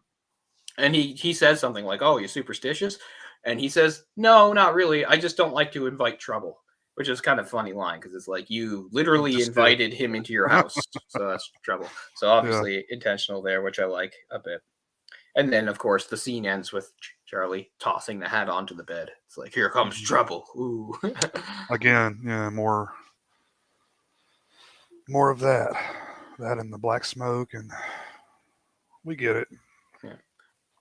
and he says something like, "Oh, you're superstitious," and he says, "No, not really. I just don't like to invite trouble." Which is kind of a funny line because it's like you literally invited him into your house, so that's trouble. So obviously intentional there, which I like a bit. And then, of course, the scene ends with Charlie tossing the hat onto the bed. It's like, here comes trouble. Ooh. Again, yeah, more of that. That and the black smoke, and we get it. Yeah.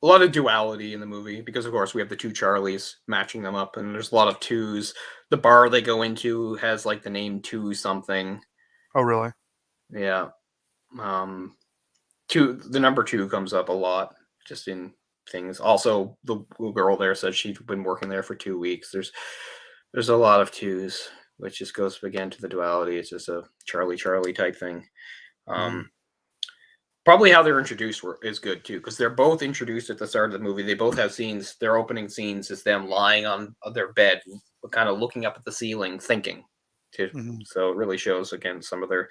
A lot of duality in the movie because, of course, we have the two Charlies matching them up, and there's a lot of twos. The bar they go into has like the name two something. Oh, really? Yeah. The number two comes up a lot just in things. Also, the girl there said she'd been working there for 2 weeks. There's a lot of twos, which just goes again to the duality. It's just a Charlie type thing. Probably how they're introduced is good too, because they're both introduced at the start of the movie. They both have scenes. Their opening scenes is them lying on their bed, kind of looking up at the ceiling, thinking. So it really shows again some of their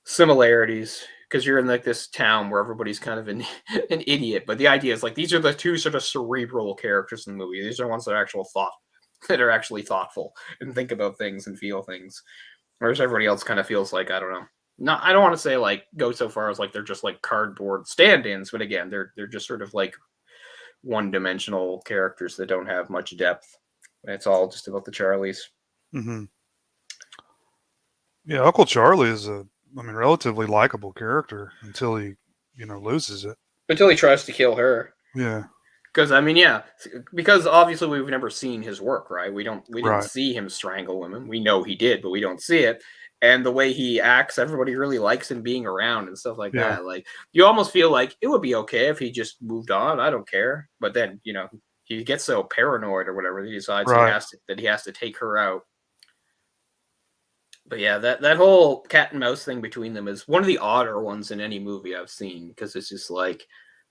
similarities, because you're in like this town where everybody's kind of an idiot. But the idea is like these are the two sort of cerebral characters in the movie. These are ones that are actually thoughtful and think about things and feel things, whereas everybody else kind of feels like, I don't know. No, I don't want to say like go so far as like they're just like cardboard stand-ins, but again, they're just sort of like one-dimensional characters that don't have much depth. It's all just about the Charlies. Mm-hmm. Yeah, Uncle Charlie is relatively likable character until he, loses it. Until he tries to kill her. Yeah. Because obviously we've never seen his work, right? We didn't see him strangle women. We know he did, but we don't see it. And the way he acts, everybody really likes him being around and stuff like that. Like you almost feel like it would be okay if he just moved on. I don't care. But then, he gets so paranoid or whatever, he decides he has to take her out. But yeah, that whole cat and mouse thing between them is one of the odder ones in any movie I've seen, because it's just like,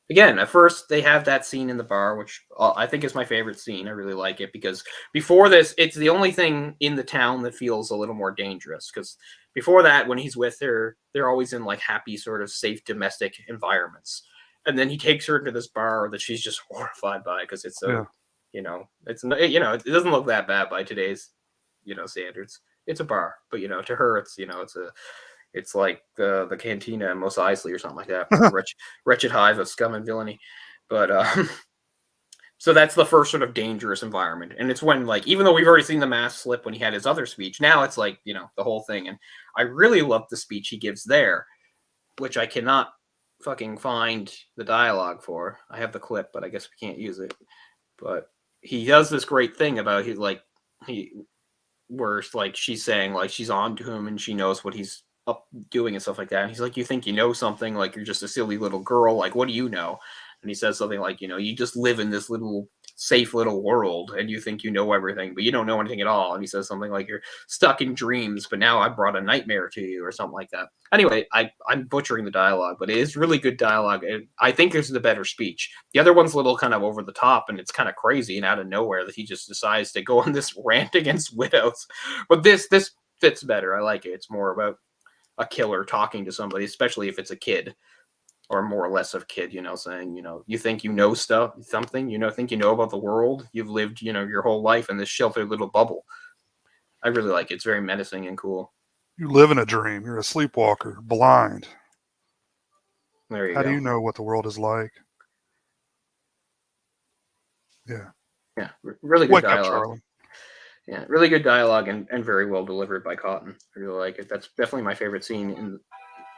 again, at first they have that scene in the bar, which I think is my favorite scene. I really like it because before this, it's the only thing in the town that feels a little more dangerous. Because before that, when he's with her, they're always in like happy, sort of safe domestic environments. And then he takes her into this bar that she's just horrified by because it's so, it doesn't look that bad by today's, standards. It's a bar, but to her, it's It's like the cantina in Mos Eisley or something like that. Wretched hive of scum and villainy. But so that's the first sort of dangerous environment. And it's when, like, even though we've already seen the mask slip when he had his other speech, now it's like, you know, the whole thing. And I really love the speech he gives there, which I cannot fucking find the dialogue for. I have the clip, but I guess we can't use it. But he does this great thing about where like she's saying like she's on to him and she knows what he's up doing and stuff like that. And he's like, you think you know something? Like, you're just a silly little girl. Like, what do you know? And he says something like, you know, you just live in this little safe little world and you think you know everything, but you don't know anything at all. And he says something like, you're stuck in dreams, but now I brought a nightmare to you, or something like that. Anyway, I'm butchering the dialogue, but it is really good dialogue. I think this is the better speech. The other one's a little kind of over the top and it's kind of crazy and out of nowhere that he just decides to go on this rant against widows. But this fits better. I like it. It's more about a killer talking to somebody, especially if it's a kid. Or more or less of kid, you know, saying, you know, you think you know something, you know, think you know about the world. You've lived, you know, your whole life in this sheltered little bubble. I really like it. It's very menacing and cool. You live in a dream. You're a sleepwalker, blind. There you go. How do you know what the world is like? Yeah. Yeah. Really good dialogue. Up, Charlie. Yeah. Really good dialogue and very well delivered by Cotton. I really like it. That's definitely my favorite scene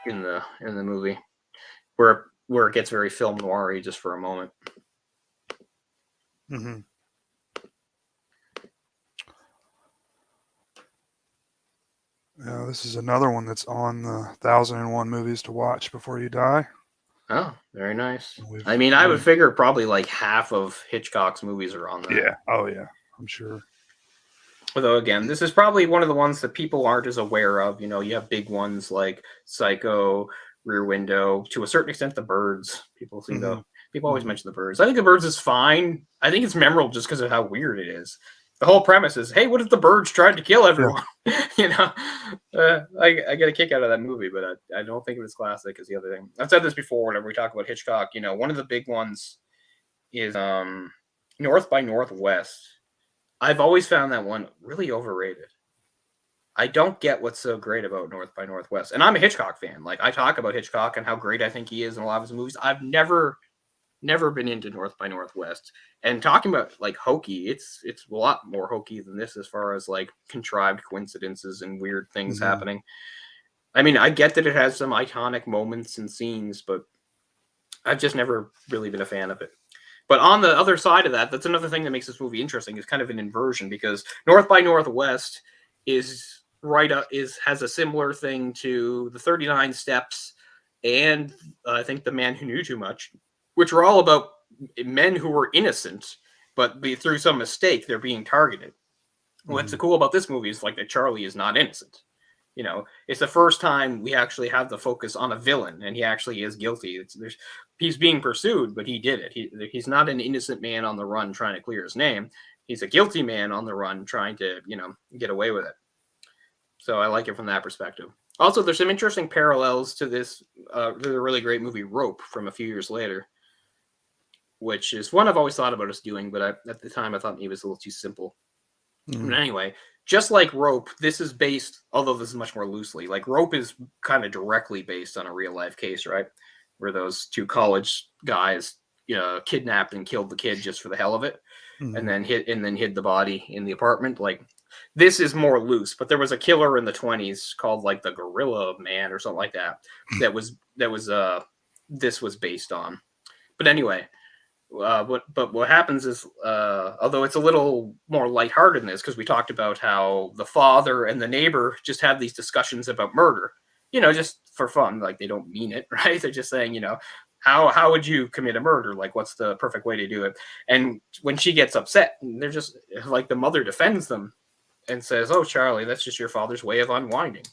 in the movie. Where it gets very film noir-y just for a moment. Mm-hmm. Yeah, this is another one that's on the 1001 movies to watch before you die. Oh, very nice. I mean, I would figure probably like half of Hitchcock's movies are on there. Yeah. Oh, yeah. I'm sure. Although, again, this is probably one of the ones that people aren't as aware of. You know, you have big ones like Psycho, Rear Window, to a certain extent, The Birds. People seem to people always mention The Birds. I think The Birds is fine. I think it's memorable just because of how weird it is. The whole premise is, hey, what if the birds tried to kill everyone? Yeah. You know, I get a kick out of that movie, but I don't think it was classic as the other thing. I've said this before whenever we talk about Hitchcock. You know, one of the big ones is North by Northwest. I've always found that one really overrated. I don't get what's so great about North by Northwest. And I'm a Hitchcock fan. Like, I talk about Hitchcock and how great I think he is in a lot of his movies. I've never been into North by Northwest. And talking about, like, hokey, it's a lot more hokey than this as far as, like, contrived coincidences and weird things happening. I mean, I get that it has some iconic moments and scenes, but I've just never really been a fan of it. But on the other side of that, that's another thing that makes this movie interesting. It's kind of an inversion, because North by Northwest has a similar thing to the 39 Steps and I think The Man Who Knew Too Much, which are all about men who were innocent, but through some mistake they're being targeted. What's cool about this movie is like that Charlie is not innocent. You know, it's the first time we actually have the focus on a villain, and he actually is guilty. He's being pursued, but he did it. He's not an innocent man on the run trying to clear his name. He's a guilty man on the run trying to, you know, get away with it. So I like it from that perspective. Also, there's some interesting parallels to this, the really great movie Rope from a few years later, which is one I've always thought about us doing, but at the time I thought maybe it was a little too simple. But anyway, just like Rope, this is based, although this is much more loosely, like Rope is kind of directly based on a real life case, right? Where those two college guys kidnapped and killed the kid just for the hell of it, and then hid the body in the apartment. Like, this is more loose, but there was a killer in the 1920s called like the Gorilla Man or something like that. This was based on. But anyway, what happens is, although it's a little more lighthearted in this, because we talked about how the father and the neighbor just have these discussions about murder, you know, just for fun. Like, they don't mean it, right? They're just saying, you know, how would you commit a murder? Like, what's the perfect way to do it? And when she gets upset, they're just like, the mother defends them and says, "Oh, Charlie, that's just your father's way of unwinding,"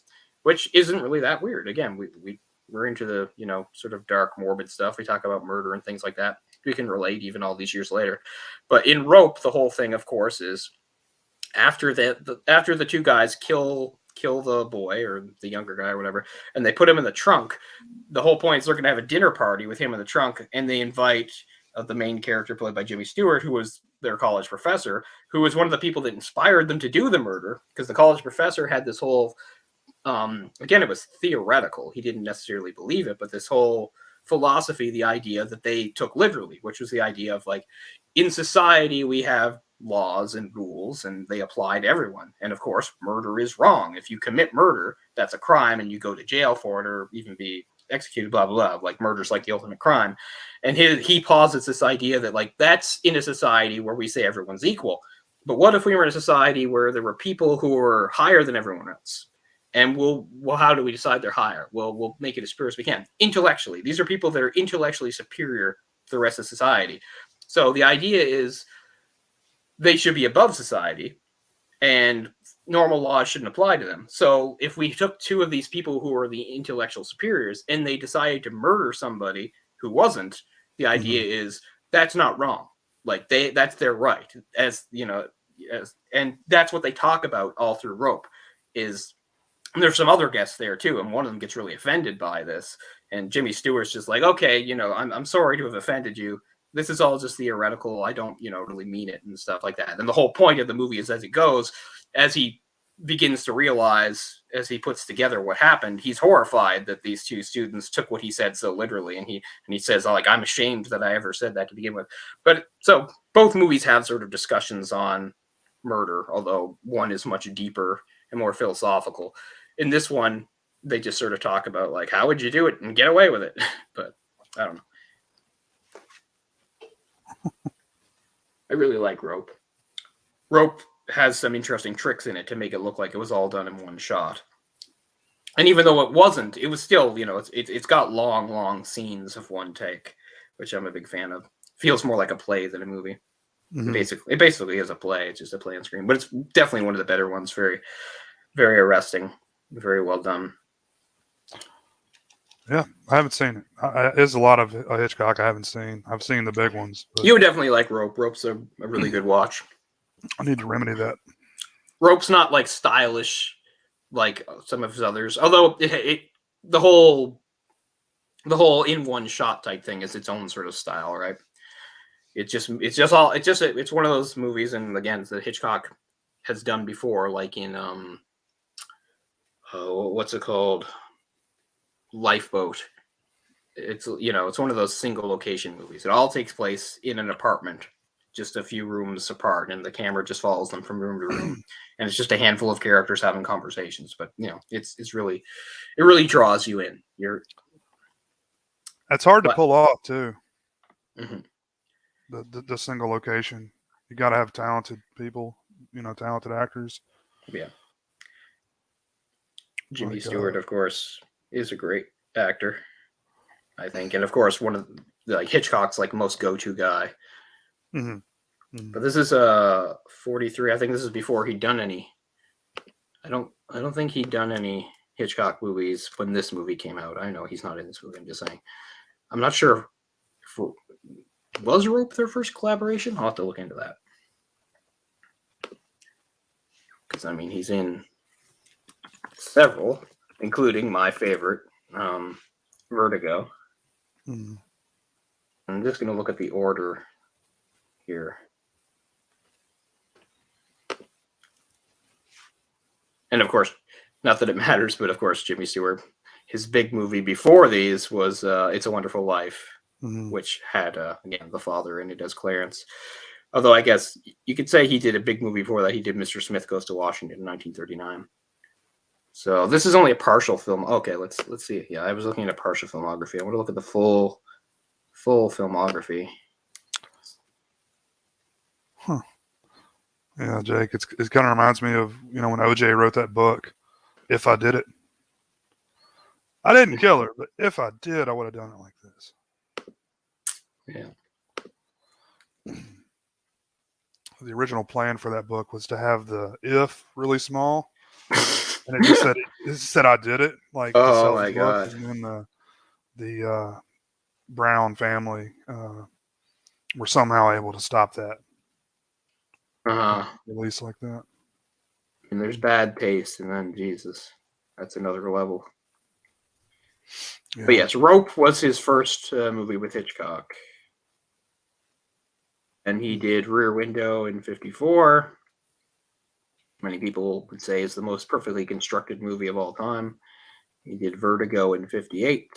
which isn't really that weird. Again, we're into the, you know, sort of dark, morbid stuff. We talk about murder and things like that. We can relate even all these years later. But in Rope, the whole thing, of course, is after the two guys kill the boy or the younger guy or whatever, and they put him in the trunk. The whole point is they're going to have a dinner party with him in the trunk, and they invite the main character played by Jimmy Stewart, who was their college professor, who was one of the people that inspired them to do the murder, because the college professor had this whole again, it was theoretical. He didn't necessarily believe it, but this whole philosophy, the idea that they took literally, which was the idea of like, in society, we have laws and rules and they apply to everyone. And of course, murder is wrong. If you commit murder, that's a crime and you go to jail for it or even be executed, blah, blah, blah. Like murder's like the ultimate crime. And he posits this idea that like, that's in a society where we say everyone's equal. But what if we were in a society where there were people who were higher than everyone else? And well, how do we decide they're higher? Well, we'll make it as pure as we can. Intellectually, these are people that are intellectually superior to the rest of society. So the idea is they should be above society, and normal laws shouldn't apply to them. So if we took two of these people who are the intellectual superiors and they decided to murder somebody who wasn't, the idea is that's not wrong. Like that's their right, as you know, and that's what they talk about all through Rope. Is there's some other guests there too, and one of them gets really offended by this, and Jimmy Stewart's just like, okay, you know, I'm sorry to have offended you. This is all just theoretical. I don't, you know, really mean it and stuff like that. And the whole point of the movie is as it goes, as he begins to realize, as he puts together what happened, he's horrified that these two students took what he said so literally, and he says, like, I'm ashamed that I ever said that to begin with. But so both movies have sort of discussions on murder, although one is much deeper and more philosophical. In this one, they just sort of talk about like, how would you do it and get away with it? But I don't know. I really like Rope. Rope has some interesting tricks in it to make it look like it was all done in one shot. And even though it wasn't, it was still, you know, it's got long scenes of one take, which I'm a big fan of. Feels more like a play than a movie. Mm-hmm. It basically is a play. It's just a play on screen, but it's definitely one of the better ones. Very, very arresting. Very well done. Yeah, I haven't seen it. There's a lot of Hitchcock I haven't seen. I've seen the big ones. You would definitely like Rope. Rope's a really good watch. I need to remedy that. Rope's not like stylish like some of his others, although the whole in one shot type thing is its own sort of style, right? It's one of those movies, and again, that Hitchcock has done before, like in what's it called? Lifeboat. It's, you know, it's one of those single location movies. It all takes place in an apartment, just a few rooms apart, and the camera just follows them from room to room, and it's just a handful of characters having conversations. But you know, it really draws you in. That's hard to pull off too. Mm-hmm. The single location. You got to have talented people, you know, talented actors. Yeah. Jimmy Stewart, of course, is a great actor, I think, and of course one of like Hitchcock's like most go-to guy. Mm-hmm. Mm-hmm. But this is 43. I think this is before he'd done any. I don't think he'd done any Hitchcock movies when this movie came out. I know he's not in this movie. I'm just saying. I'm not sure if was Rope their first collaboration. I'll have to look into that, because I mean he's in several, including my favorite, Vertigo. Mm. I'm just going to look at the order here. And of course, not that it matters, but of course, Jimmy Stewart, his big movie before these was It's a Wonderful Life, which had, again, the father in it as Clarence. Although I guess you could say he did a big movie before that. He did Mr. Smith Goes to Washington in 1939. So this is only a partial film. Okay, let's see. Yeah, I was looking at a partial filmography. I want to look at the full filmography. Huh. Yeah, Jake, it kind of reminds me of, you know, when OJ wrote that book, If I Did It. I didn't kill her, but if I did, I would have done it like this. Yeah. The original plan for that book was to have the if really small. And it just said I did it, like, to sell the book. And then the Brown family were somehow able to stop that release like that. And there's bad taste, and then Jesus, that's another level. Yeah. But yes, Rope was his first movie with Hitchcock, and he did Rear Window in 1954. Many people would say is the most perfectly constructed movie of all time. He did Vertigo in 58.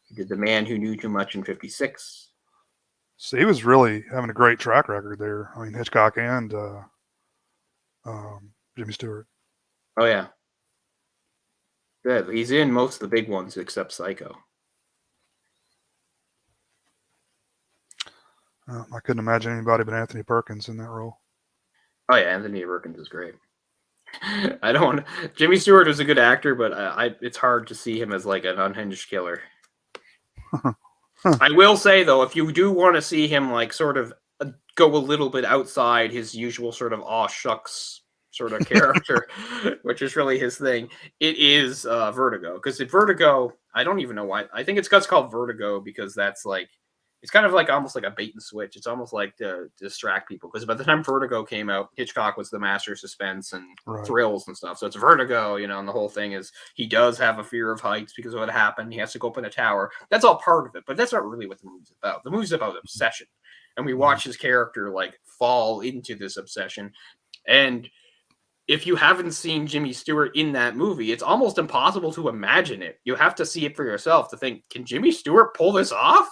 He did The Man Who Knew Too Much in 56. So he was really having a great track record there. I mean, Hitchcock and Jimmy Stewart. Oh, yeah. Yeah, he's in most of the big ones except Psycho. I couldn't imagine anybody but Anthony Perkins in that role. Oh, yeah, Anthony Perkins is great. I don't. Jimmy Stewart is a good actor, but it's hard to see him as like an unhinged killer. I will say though, if you do want to see him like sort of go a little bit outside his usual sort of aw shucks sort of character, which is really his thing, it is Vertigo. Because Vertigo, I don't even know why. I think it's called Vertigo because that's like, it's kind of like almost like a bait and switch. It's almost like to distract people. Because by the time Vertigo came out, Hitchcock was the master of suspense and thrills and stuff. So it's Vertigo, you know, and the whole thing is he does have a fear of heights because of what happened. He has to go up in a tower. That's all part of it. But that's not really what the movie's about. The movie's about obsession. And we watch his character like fall into this obsession. And if you haven't seen Jimmy Stewart in that movie, it's almost impossible to imagine it. You have to see it for yourself to think, can Jimmy Stewart pull this off?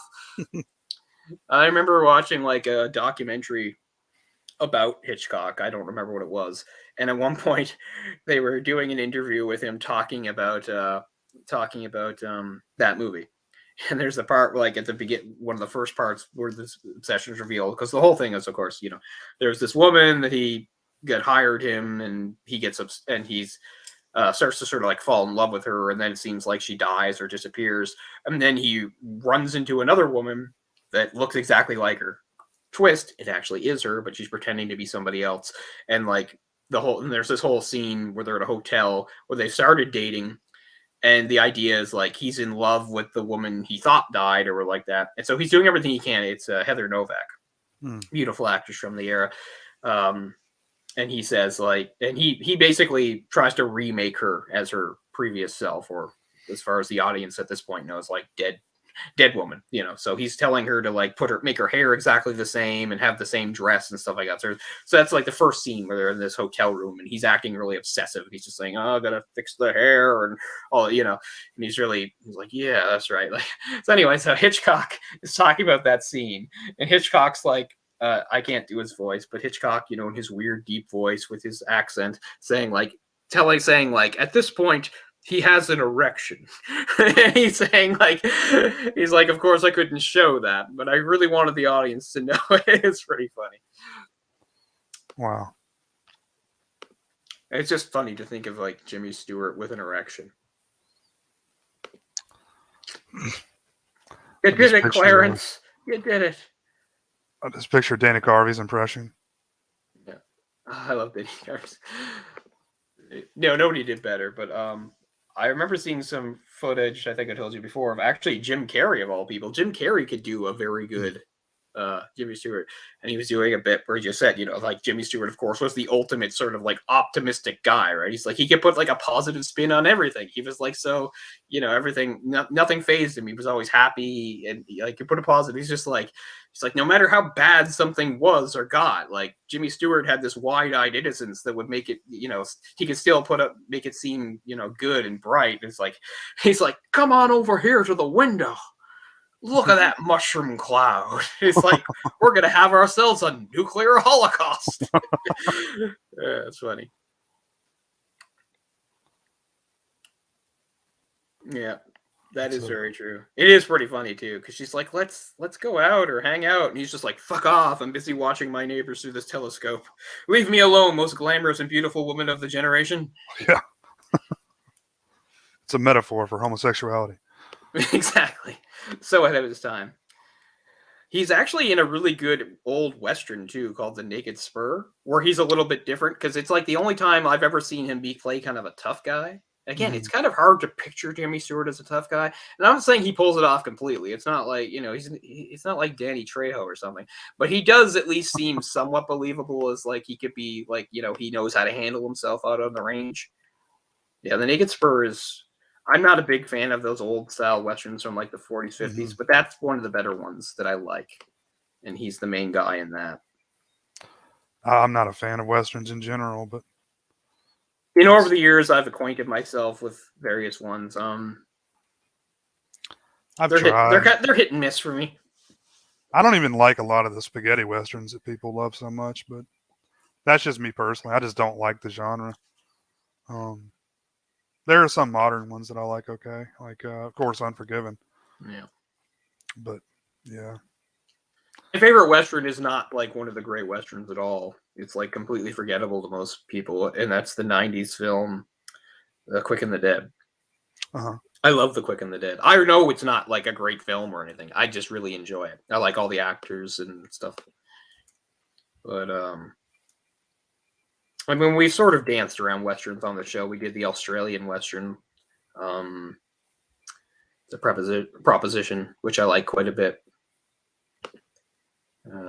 I remember watching like a documentary about Hitchcock. I don't remember what it was. And at one point they were doing an interview with him talking about that movie. And there's the part like at the beginning, one of the first parts where this obsession is revealed, because the whole thing is, of course, you know, there's this woman that he got hired him, and he gets and he's starts to sort of like fall in love with her, and then it seems like she dies or disappears, and then he runs into another woman that looks exactly like her. Twist, it actually is her, but she's pretending to be somebody else. And like and there's this whole scene where they're at a hotel where they started dating, and the idea is like he's in love with the woman he thought died or like that, and so he's doing everything he can. It's Heather Novak, beautiful actress from the era. And he says like, and he basically tries to remake her as her previous self, or as far as the audience at this point knows, like dead woman, you know. So he's telling her to like make her hair exactly the same and have the same dress and stuff like that. So that's like the first scene where they're in this hotel room and he's acting really obsessive. He's just saying, "Oh, I gotta fix the hair," and all, you know. And he's like, "Yeah, that's right." Like, so anyway, so Hitchcock is talking about that scene, and Hitchcock's like, I can't do his voice, but Hitchcock, you know, in his weird deep voice with his accent, saying like, at this point he has an erection. And he's like, of course I couldn't show that, but I really wanted the audience to know. It's pretty funny. Wow. It's just funny to think of like Jimmy Stewart with an erection. You did it, Clarence. You did it. I just picture Dana Carvey's impression. Yeah. I love Dana Carvey's. No, nobody did better, but I remember seeing some footage, I think I told you before, of actually Jim Carrey, of all people. Jim Carrey could do a very good Jimmy Stewart. And he was doing a bit where he just said, you know, like Jimmy Stewart, of course, was the ultimate sort of like optimistic guy, right? He's like, he could put like a positive spin on everything. He was like, so, you know, everything, nothing fazed him. He was always happy, and he put a positive. He's like, no matter how bad something was or got, like Jimmy Stewart had this wide-eyed innocence that would make it, you know, he could still make it seem, you know, good and bright. It's like, he's like, come on over here to the window. Look at that mushroom cloud. It's like, we're going to have ourselves a nuclear holocaust. Yeah, it's funny. Yeah, that is very true. It is pretty funny too, because she's like, let's go out or hang out, and he's just like, fuck off, I'm busy watching my neighbors through this telescope. Leave me alone, most glamorous and beautiful woman of the generation. Yeah. It's a metaphor for homosexuality. Exactly. So ahead of his time. He's actually in a really good old Western too, called The Naked Spur, where he's a little bit different, because it's like the only time I've ever seen him play kind of a tough guy. Again, it's kind of hard to picture Jimmy Stewart as a tough guy. And I'm not saying he pulls it off completely. It's not like, you know, it's not like Danny Trejo or something. But he does at least seem somewhat believable, as like he could be like, you know, he knows how to handle himself out on the range. Yeah, The Naked Spur is... I'm not a big fan of those old style Westerns from like the 40s, 50s, but that's one of the better ones that I like. And he's the main guy in that. I'm not a fan of westerns in general, but over the years, I've acquainted myself with various ones. I've They're tried. they're hit and miss for me. I don't even like a lot of the spaghetti westerns that people love so much, but that's just me personally. I just don't like the genre. Um, there are some modern ones that I like. Okay, like of course Unforgiven. Yeah. But yeah, My favorite Western is not like one of the great Westerns at all. It's like completely forgettable to most people, and that's the 90s film, The Quick and the Dead. uh-huh. I love The Quick and the Dead. I know it's not like a great film or anything. I just really enjoy it. I like all the actors and stuff. But I mean, we sort of danced around westerns on the show. We did the Australian Western, the Proposition, which I like quite a bit.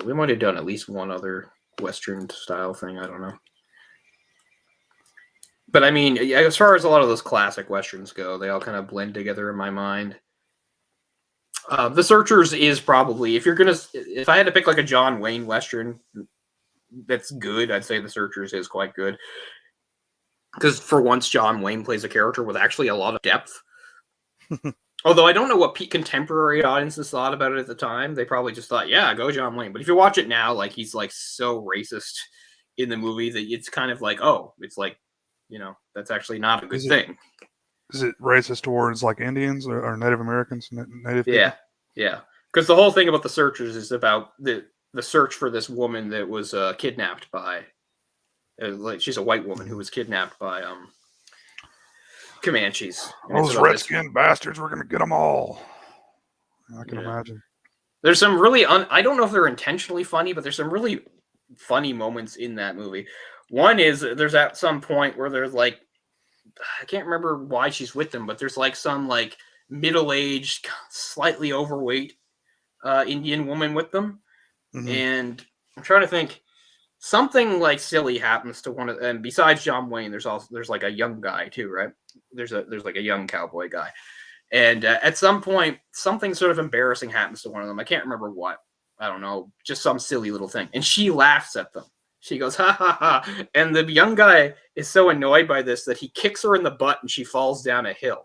We might have done at least one other Western style thing. I don't know. But I mean, as far as a lot of those classic Westerns go, they all kind of blend together in my mind. The Searchers is probably, if I had to pick like a John Wayne Western that's good, I'd say The Searchers is quite good. Because for once, John Wayne plays a character with actually a lot of depth. Although I don't know what contemporary audiences thought about it at the time. They probably just thought, yeah, go John Wayne. But if you watch it now, like he's like so racist in the movie that it's kind of like, oh, it's like, that's actually not a good thing. Is it racist towards like Indians or Native Americans, Native people? Yeah. Because the whole thing about The Searchers is about the search for this woman that was kidnapped by, she's a white woman who was kidnapped by Comanches. Those redskin bastards, we're going to get them all. I can imagine. There's some really, I don't know if they're intentionally funny, but there's some really funny moments in that movie. One is there's at some point where there's like, I can't remember why she's with them, but there's like some like middle-aged, slightly overweight Indian woman with them. Mm-hmm. And I'm trying to think, something like silly happens to one of them. Besides John Wayne, there's like a young guy too, right? There's like a young cowboy guy. And at some point, something sort of embarrassing happens to one of them. I can't remember what. I don't know, just some silly little thing. And she laughs at them. She goes, ha, ha, ha. And the young guy is so annoyed by this that he kicks her in the butt and she falls down a hill.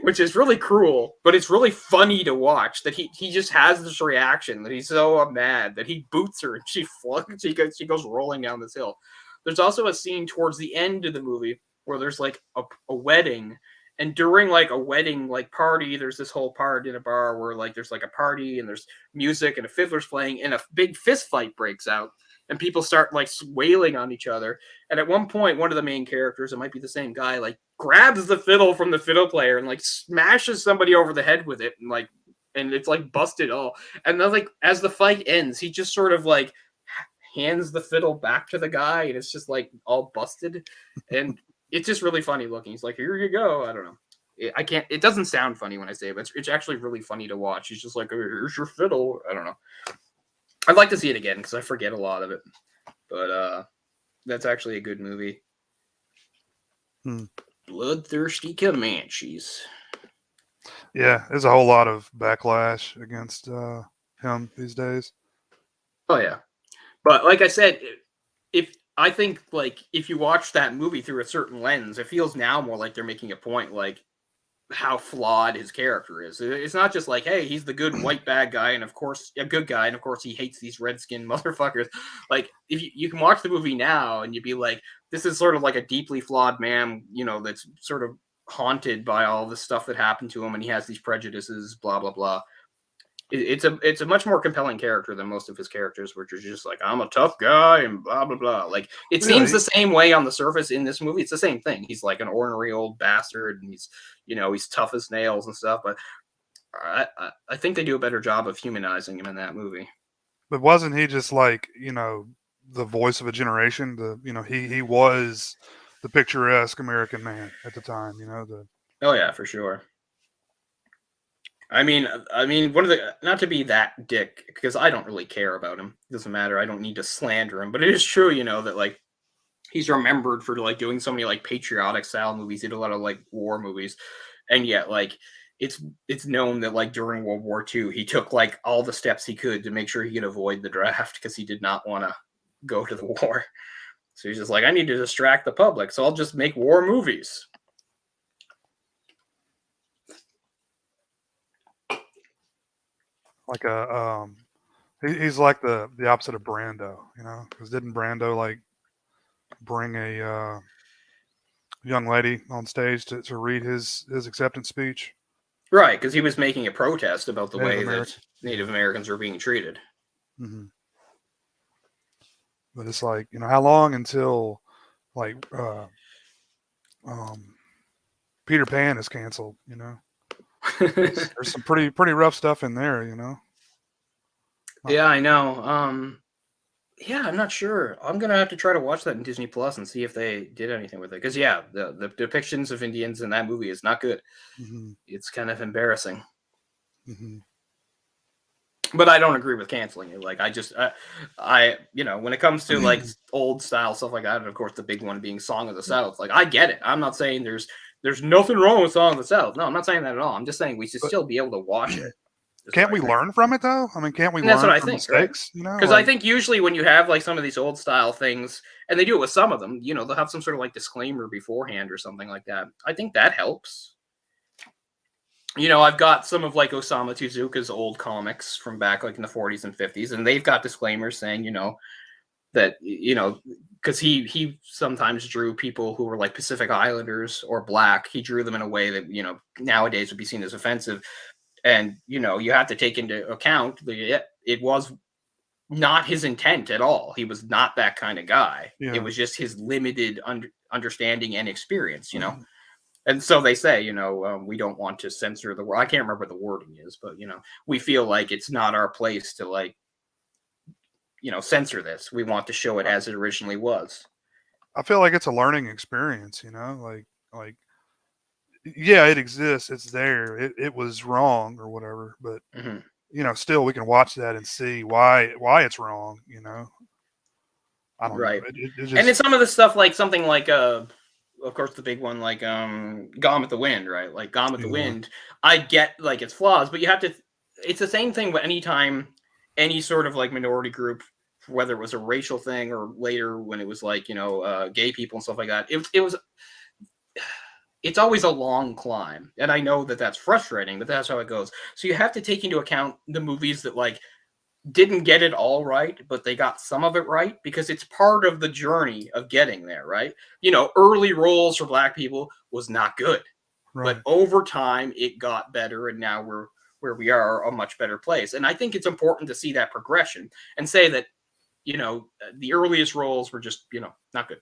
Which is really cruel, but it's really funny to watch that he just has this reaction that he's so mad that he boots her and she goes rolling down this hill. There's also a scene towards the end of the movie where there's like a wedding, and during like a wedding like party, there's this whole part in a bar where like there's like a party and there's music and a fiddler's playing and a big fist fight breaks out. And people start like wailing on each other. And at one point, one of the main characters, it might be the same guy, like grabs the fiddle from the fiddle player and like smashes somebody over the head with it. And it's like busted all. And then like, as the fight ends, he just sort of like hands the fiddle back to the guy. And it's just like all busted. And it's just really funny looking. He's like, here you go. I don't know. It doesn't sound funny when I say it, but it's actually really funny to watch. He's just like, here's your fiddle. I don't know. I'd like to see it again because I forget a lot of it, but that's actually a good movie. Bloodthirsty Comanches. Yeah, there's a whole lot of backlash against him these days. Oh yeah, but like I said, if you watch that movie through a certain lens, it feels now more like they're making a point, like how flawed his character is. It's not just like, hey, he's the good white bad guy, and of course a good guy, and of course he hates these redskin motherfuckers. Like, if you can watch the movie now and you'd be like, this is sort of like a deeply flawed man, that's sort of haunted by all the stuff that happened to him, and he has these prejudices, blah blah blah. It's a much more compelling character than most of his characters, which are just like, I'm a tough guy and blah blah blah. Like, it seems the same way on the surface in this movie. It's the same thing. He's like an ornery old bastard, and he's tough as nails and stuff. But I think they do a better job of humanizing him in that movie. But wasn't he just like, the voice of a generation? He was the picturesque American man at the time. Oh yeah, for sure. I mean, one of the, not to be that dick, because I don't really care about him. It doesn't matter. I don't need to slander him. But it is true, that like he's remembered for like doing so many like patriotic style movies. He did a lot of like war movies, and yet like it's known that like during World War II, he took like all the steps he could to make sure he could avoid the draft because he did not want to go to the war. So he's just like, I need to distract the public, so I'll just make war movies. Like he's like the opposite of Brando, you know? Because didn't Brando like bring a young lady on stage to read his acceptance speech? Right, because he was making a protest about the Native way American. that Native Americans were being treated. Mm-hmm. But it's like, you know, how long until like Peter Pan is canceled, you know? There's some pretty rough stuff in there, you know? Yeah, I know. Yeah, I'm not sure. I'm gonna have to try to watch that in Disney Plus and see if they did anything with it. Because yeah, the depictions of Indians in that movie is not good. Mm-hmm. It's kind of embarrassing. Mm-hmm. But I don't agree with canceling it. Like I you know, when it comes to like old style stuff like that, and of course the big one being Song of the South, like I get it. I'm not saying there's nothing wrong with Song of the South. No, I'm not saying that at all. I'm just saying we should still be able to watch it. Can't we learn from it though? I mean, can't we And that's learn what I from think, mistakes? Right? You know, because I think usually when you have like some of these old style things, and they do it with some of them, you know, they'll have some sort of like disclaimer beforehand or something like that. I think that helps. You know, I've got some of like Osamu Tezuka's old comics from back like in the 40s and 50s, and they've got disclaimers saying, you know, that, you know, because he sometimes drew people who were like Pacific Islanders or black. He drew them in a way that, you know, nowadays would be seen as offensive. And, you know, you have to take into account it was not his intent at all. He was not that kind of guy. Yeah. It was just his limited understanding and experience, you know? Mm-hmm. And so they say, you know, we don't want to censor the word. I can't remember what the wording is, but, you know, we feel like it's not our place to like, you know, censor this. We want to show it as it originally was. I feel like it's a learning experience, you know, like, yeah, it exists. It's there. It was wrong or whatever, but mm-hmm. you know, still we can watch that and see why it's wrong. You know, I don't know. It just... And it's some of the stuff like something like of course the big one like Gone with the Wind, right? Like Gone with the Wind. I get like its flaws, but you have to. It's the same thing with anytime any sort of like minority group, whether it was a racial thing or later when it was like, you know, gay people and stuff like that. It was. It's always a long climb, and I know that that's frustrating, but that's how it goes. So you have to take into account the movies that like didn't get it all right, but they got some of it right, because it's part of the journey of getting there, right? You know, early roles for black people was not good, right. But over time it got better, and now we're where we are, a much better place. And I think it's important to see that progression and say that, you know, the earliest roles were just, you know, not good.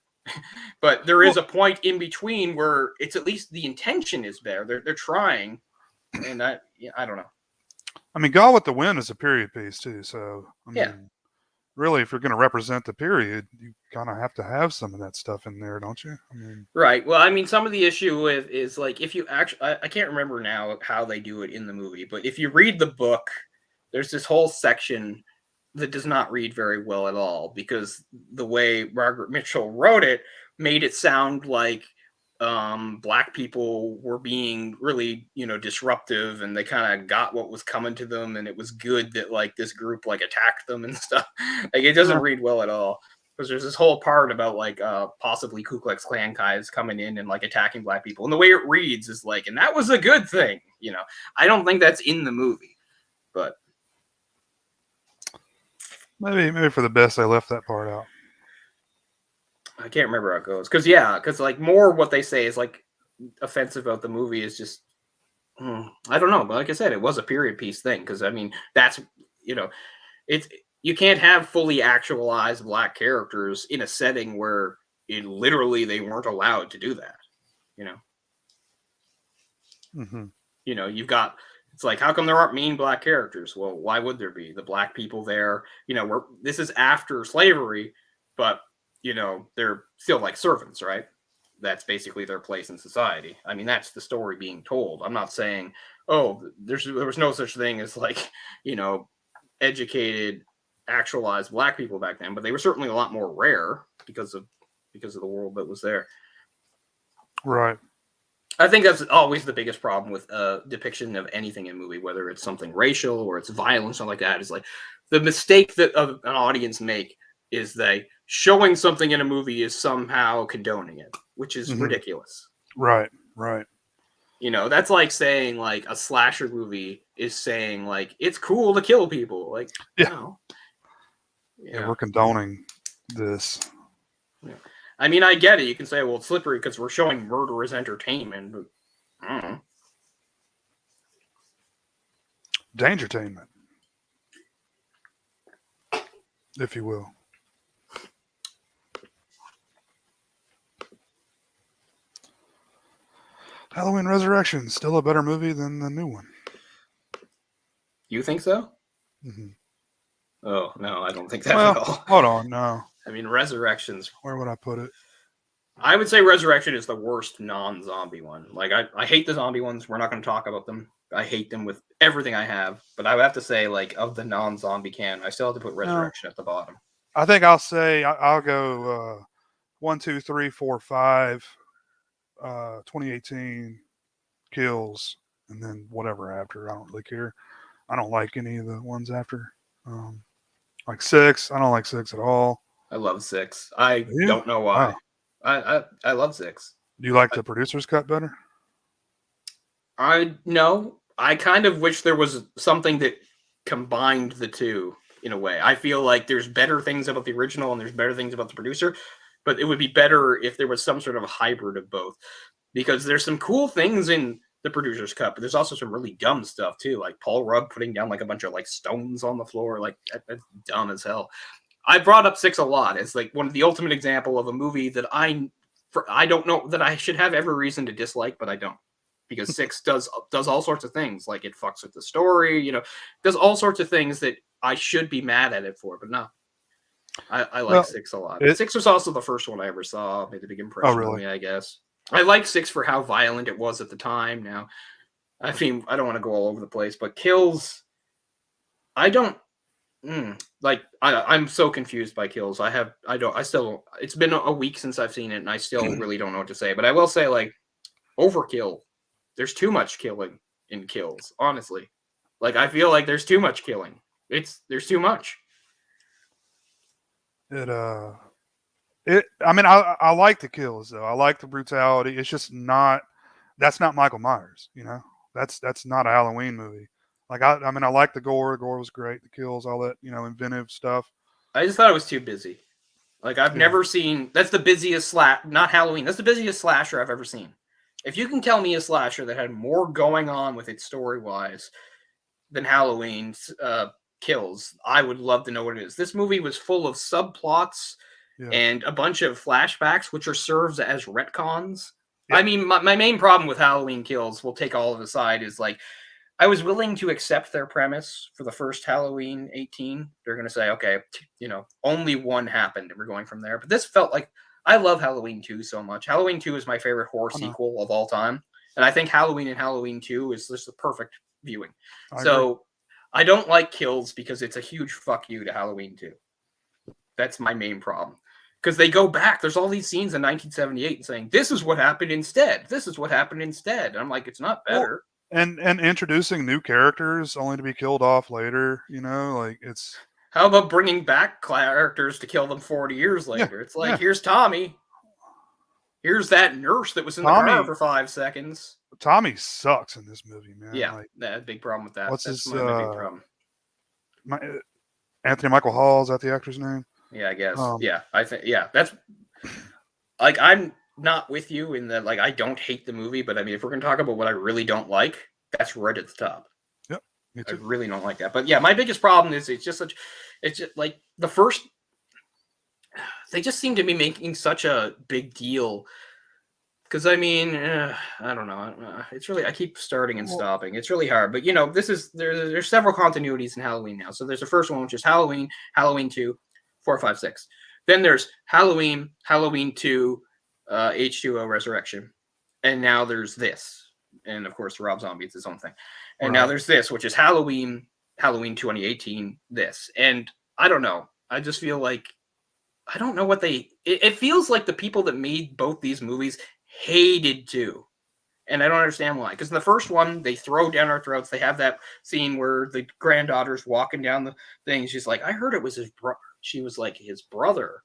But there is a point in between where it's at least the intention is there. They're trying, and I don't know. I mean, Gone with the Wind is a period piece too. So I mean, really, if you're going to represent the period, you kind of have to have some of that stuff in there, don't you? I mean, right. Well, I mean, some of the issue with is like if you actually, I can't remember now how they do it in the movie, but if you read the book, there's this whole section that does not read very well at all, because the way Margaret Mitchell wrote it made it sound like black people were being really, you know, disruptive, and they kind of got what was coming to them, and it was good that like this group like attacked them and stuff. Like it doesn't read well at all, because there's this whole part about like possibly Ku Klux Klan guys coming in and like attacking black people, and the way it reads is like, and that was a good thing, you know. I don't think that's in the movie, but maybe for the best they left that part out. I can't remember how it goes. Because like more what they say is like offensive about the movie is just, I don't know. But like I said, it was a period piece thing. Because I mean, that's, you know, you can't have fully actualized black characters in a setting where literally they weren't allowed to do that. You know. Mm-hmm. You know, you've got. It's like, how come there aren't mean black characters? Well, why would there be? The black people there, you know, this is after slavery, but, you know, they're still like servants, right? That's basically their place in society. I mean, that's the story being told. I'm not saying, oh, there was no such thing as like, you know, educated, actualized black people back then, but they were certainly a lot more rare because of the world that was there. Right. I think that's always the biggest problem with depiction of anything in a movie, whether it's something racial or it's violence, something like that, is like the mistake that an audience make is they showing something in a movie is somehow condoning it, which is ridiculous. Right, right. You know, that's like saying like a slasher movie is saying like it's cool to kill people. Like, no. Yeah, we're condoning this. Yeah. I mean, I get it. You can say, well, it's slippery because we're showing murder as entertainment. But, I don't know. Dangertainment, if you will. Halloween Resurrection, still a better movie than the new one. You think so? Mm-hmm. Oh, no, I don't think that at all. Hold on, no. I mean, Resurrection's... Where would I put it? I would say Resurrection is the worst non-zombie one. Like, I hate the zombie ones. We're not going to talk about them. I hate them with everything I have. But I would have to say, like, of the non-zombie canon, I still have to put Resurrection at the bottom. I think I'll say, I'll go 1, 2, 3, 4, 5, 2018, Kills, and then whatever after. I don't really care. I don't like any of the ones after. Like 6, I don't like 6 at all. I love 6. I don't know why. Wow. I love 6. Do you like the producer's cut better? No. I kind of wish there was something that combined the two in a way. I feel like there's better things about the original and there's better things about the producer, but it would be better if there was some sort of a hybrid of both. Because there's some cool things in the producer's cut, but there's also some really dumb stuff too, like Paul Rudd putting down like a bunch of like stones on the floor. Like that's dumb as hell. I brought up 6 a lot. It's like one of the ultimate example of a movie that I don't know that I should have every reason to dislike, but I don't. Because 6 does all sorts of things, like it fucks with the story, you know, does all sorts of things that I should be mad at it for, but no. I like 6 a lot. 6 was also the first one I ever saw, made a big impression on me, I guess. I like 6 for how violent it was at the time. Now, I mean, I don't want to go all over the place, but Kills, I don't like. I'm so confused by Kills. It's been a week since I've seen it, and I still really don't know what to say. But I will say, like, overkill. There's too much killing in Kills, honestly. Like, I feel like there's too much killing. There's too much. I mean, I like the kills though. I like the brutality. It's just not. That's not Michael Myers. You know, that's not a Halloween movie. Like I mean, I like the gore. The gore was great. The kills, all that, you know, inventive stuff. I just thought it was too busy. Like I've never seen. That's the busiest not Halloween. That's the busiest slasher I've ever seen. If you can tell me a slasher that had more going on with it story-wise than Halloween's Kills, I would love to know what it is. This movie was full of subplots and a bunch of flashbacks, which are served as retcons. Yeah. I mean, my main problem with Halloween Kills, we'll take all of it aside, is like, I was willing to accept their premise for the first Halloween 18. They're going to say, okay, you know, only one happened and we're going from there. But this felt like, I love Halloween 2 so much. Halloween 2 is my favorite horror sequel of all time. And I think Halloween and Halloween 2 is just the perfect viewing. I don't like Kills because it's a huge fuck you to Halloween 2. That's my main problem. Because they go back. There's all these scenes in 1978 saying, this is what happened instead. This is what happened instead. And I'm like, it's not better. Well, and introducing new characters only to be killed off later, you know, like it's... How about bringing back characters to kill them 40 years later? It's like, here's Tommy. Here's that nurse that was in the car for 5 seconds. Tommy sucks in this movie, man. Yeah, like, big problem with that. That's my big problem. Anthony Michael Hall, is that the actor's name? Yeah, I guess. I think. Yeah, that's like I'm not with you in that. Like, I don't hate the movie, but I mean, if we're gonna talk about what I really don't like, that's right at the top. Yep, me too. I really don't like that. But yeah, my biggest problem is it's just like the first. They just seem to be making such a big deal. Because, I mean, I don't know. It's really, I keep starting and stopping. It's really hard. But, you know, there's several continuities in Halloween now. So there's the first one, which is Halloween, Halloween 2, 4, 5, 6. Then there's Halloween, Halloween 2, H2O Resurrection. And now there's this. And, of course, Rob Zombie is his own thing. And now there's this, which is Halloween, Halloween 2018, this. And I don't know. I just feel like, I don't know what it feels like the people that made both these movies hated to, and I don't understand why. Because in the first one, they throw down our throats. They have that scene where the granddaughter's walking down the thing. She's like, "I heard it was his brother." she was like his brother,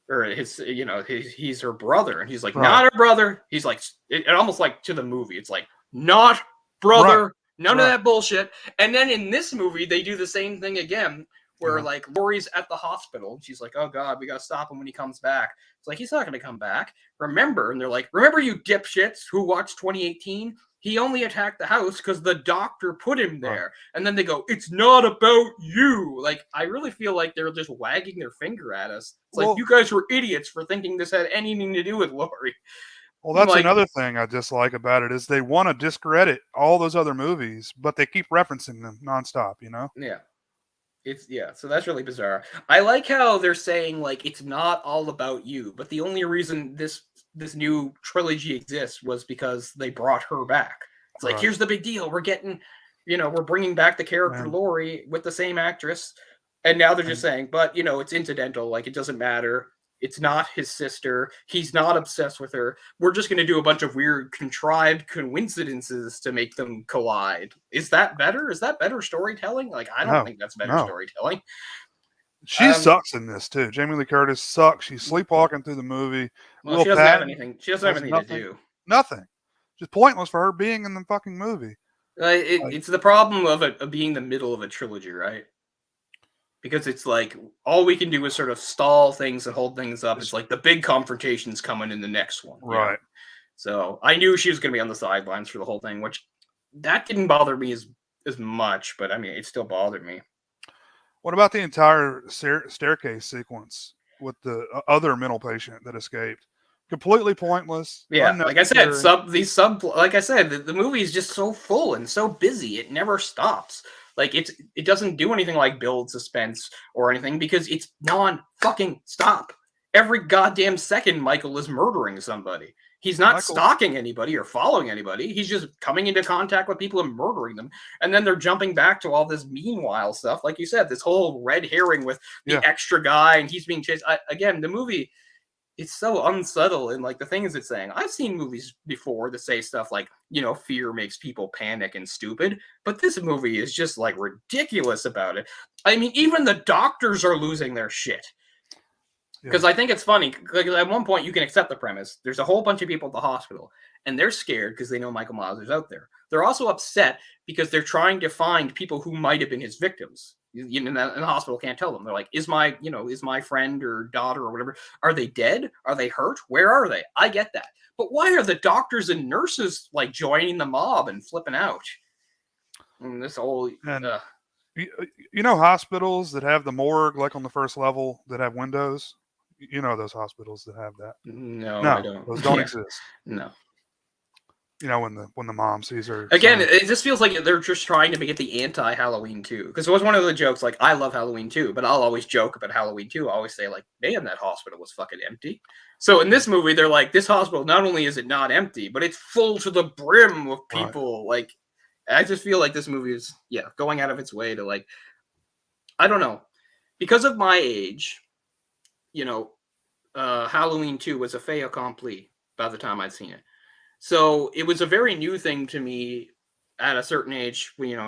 or his, you know, he's her brother, and he's like, Right. not her brother. He's like, it almost like to the movie, it's like, not brother, Right. none of that bullshit. And then in this movie, they do the same thing again, where like Laurie's at the hospital. She's like, oh God, we got to stop him when he comes back. It's like, he's not going to come back. Remember? And they're like, remember, you dipshits who watched 2018? He only attacked the house because the doctor put him there. Right. And then they go, it's not about you. Like, I really feel like they're just wagging their finger at us. It's like, you guys were idiots for thinking this had anything to do with Laurie. Well, that's like, another thing I dislike about it is they want to discredit all those other movies, but they keep referencing them nonstop, you know? Yeah. So that's really bizarre. I like how they're saying, like, it's not all about you, but the only reason this new trilogy exists was because they brought her back. It's like, here's the big deal. We're getting, we're bringing back the character Laurie with the same actress. And now they're just saying, but, it's incidental. Like, it doesn't matter. It's not his sister. He's not obsessed with her. We're just going to do a bunch of weird, contrived coincidences to make them collide. Is that better? Is that better storytelling? Like, I don't think that's better storytelling. She sucks in this, too. Jamie Lee Curtis sucks. She's sleepwalking through the movie. Well, she doesn't have anything. She doesn't have anything to do. Nothing. Just pointless for her being in the fucking movie. It's the problem of being the middle of a trilogy, right? Because it's like, all we can do is sort of stall things and hold things up. It's like the big confrontation's coming in the next one. Right. So I knew she was going to be on the sidelines for the whole thing, which that didn't bother me as much, but I mean, it still bothered me. What about the entire staircase sequence with the other mental patient that escaped? Completely pointless. Yeah, like I said, like I said, the movie is just so full and so busy. It never stops. Like, it doesn't do anything like build suspense or anything, because it's non-fucking stop. Every goddamn second, Michael is murdering somebody. He's not stalking anybody or following anybody. He's just coming into contact with people and murdering them. And then they're jumping back to all this meanwhile stuff. Like you said, this whole red herring with the extra guy, and he's being chased. Again, the movie, it's so unsubtle in like the things it's saying. I've seen movies before that say stuff like, fear makes people panic and stupid, but this movie is just like ridiculous about it. I mean, even the doctors are losing their shit. Because I think it's funny, like at one point you can accept the premise. There's a whole bunch of people at the hospital, and they're scared because they know Michael Myers is out there. They're also upset because they're trying to find people who might have been his victims. And the hospital can't tell them. They're like, is my friend or daughter or whatever, are they dead? Are they hurt? Where are they? I get that. But why are the doctors and nurses like joining the mob and flipping out? And this whole... hospitals that have the morgue like on the first level that have windows? Those hospitals that have that. No, I don't. Those don't exist. No. When the mom sees her. Again, it just feels like they're just trying to make it the anti-Halloween 2. Because it was one of the jokes, like, I love Halloween 2, but I'll always joke about Halloween 2. I always say, like, man, that hospital was fucking empty. So in this movie, they're like, this hospital, not only is it not empty, but it's full to the brim with people. Right. Like, I just feel like this movie is, going out of its way to, like, I don't know. Because of my age, Halloween 2 was a fait accompli by the time I'd seen it. So it was a very new thing to me at a certain age, reading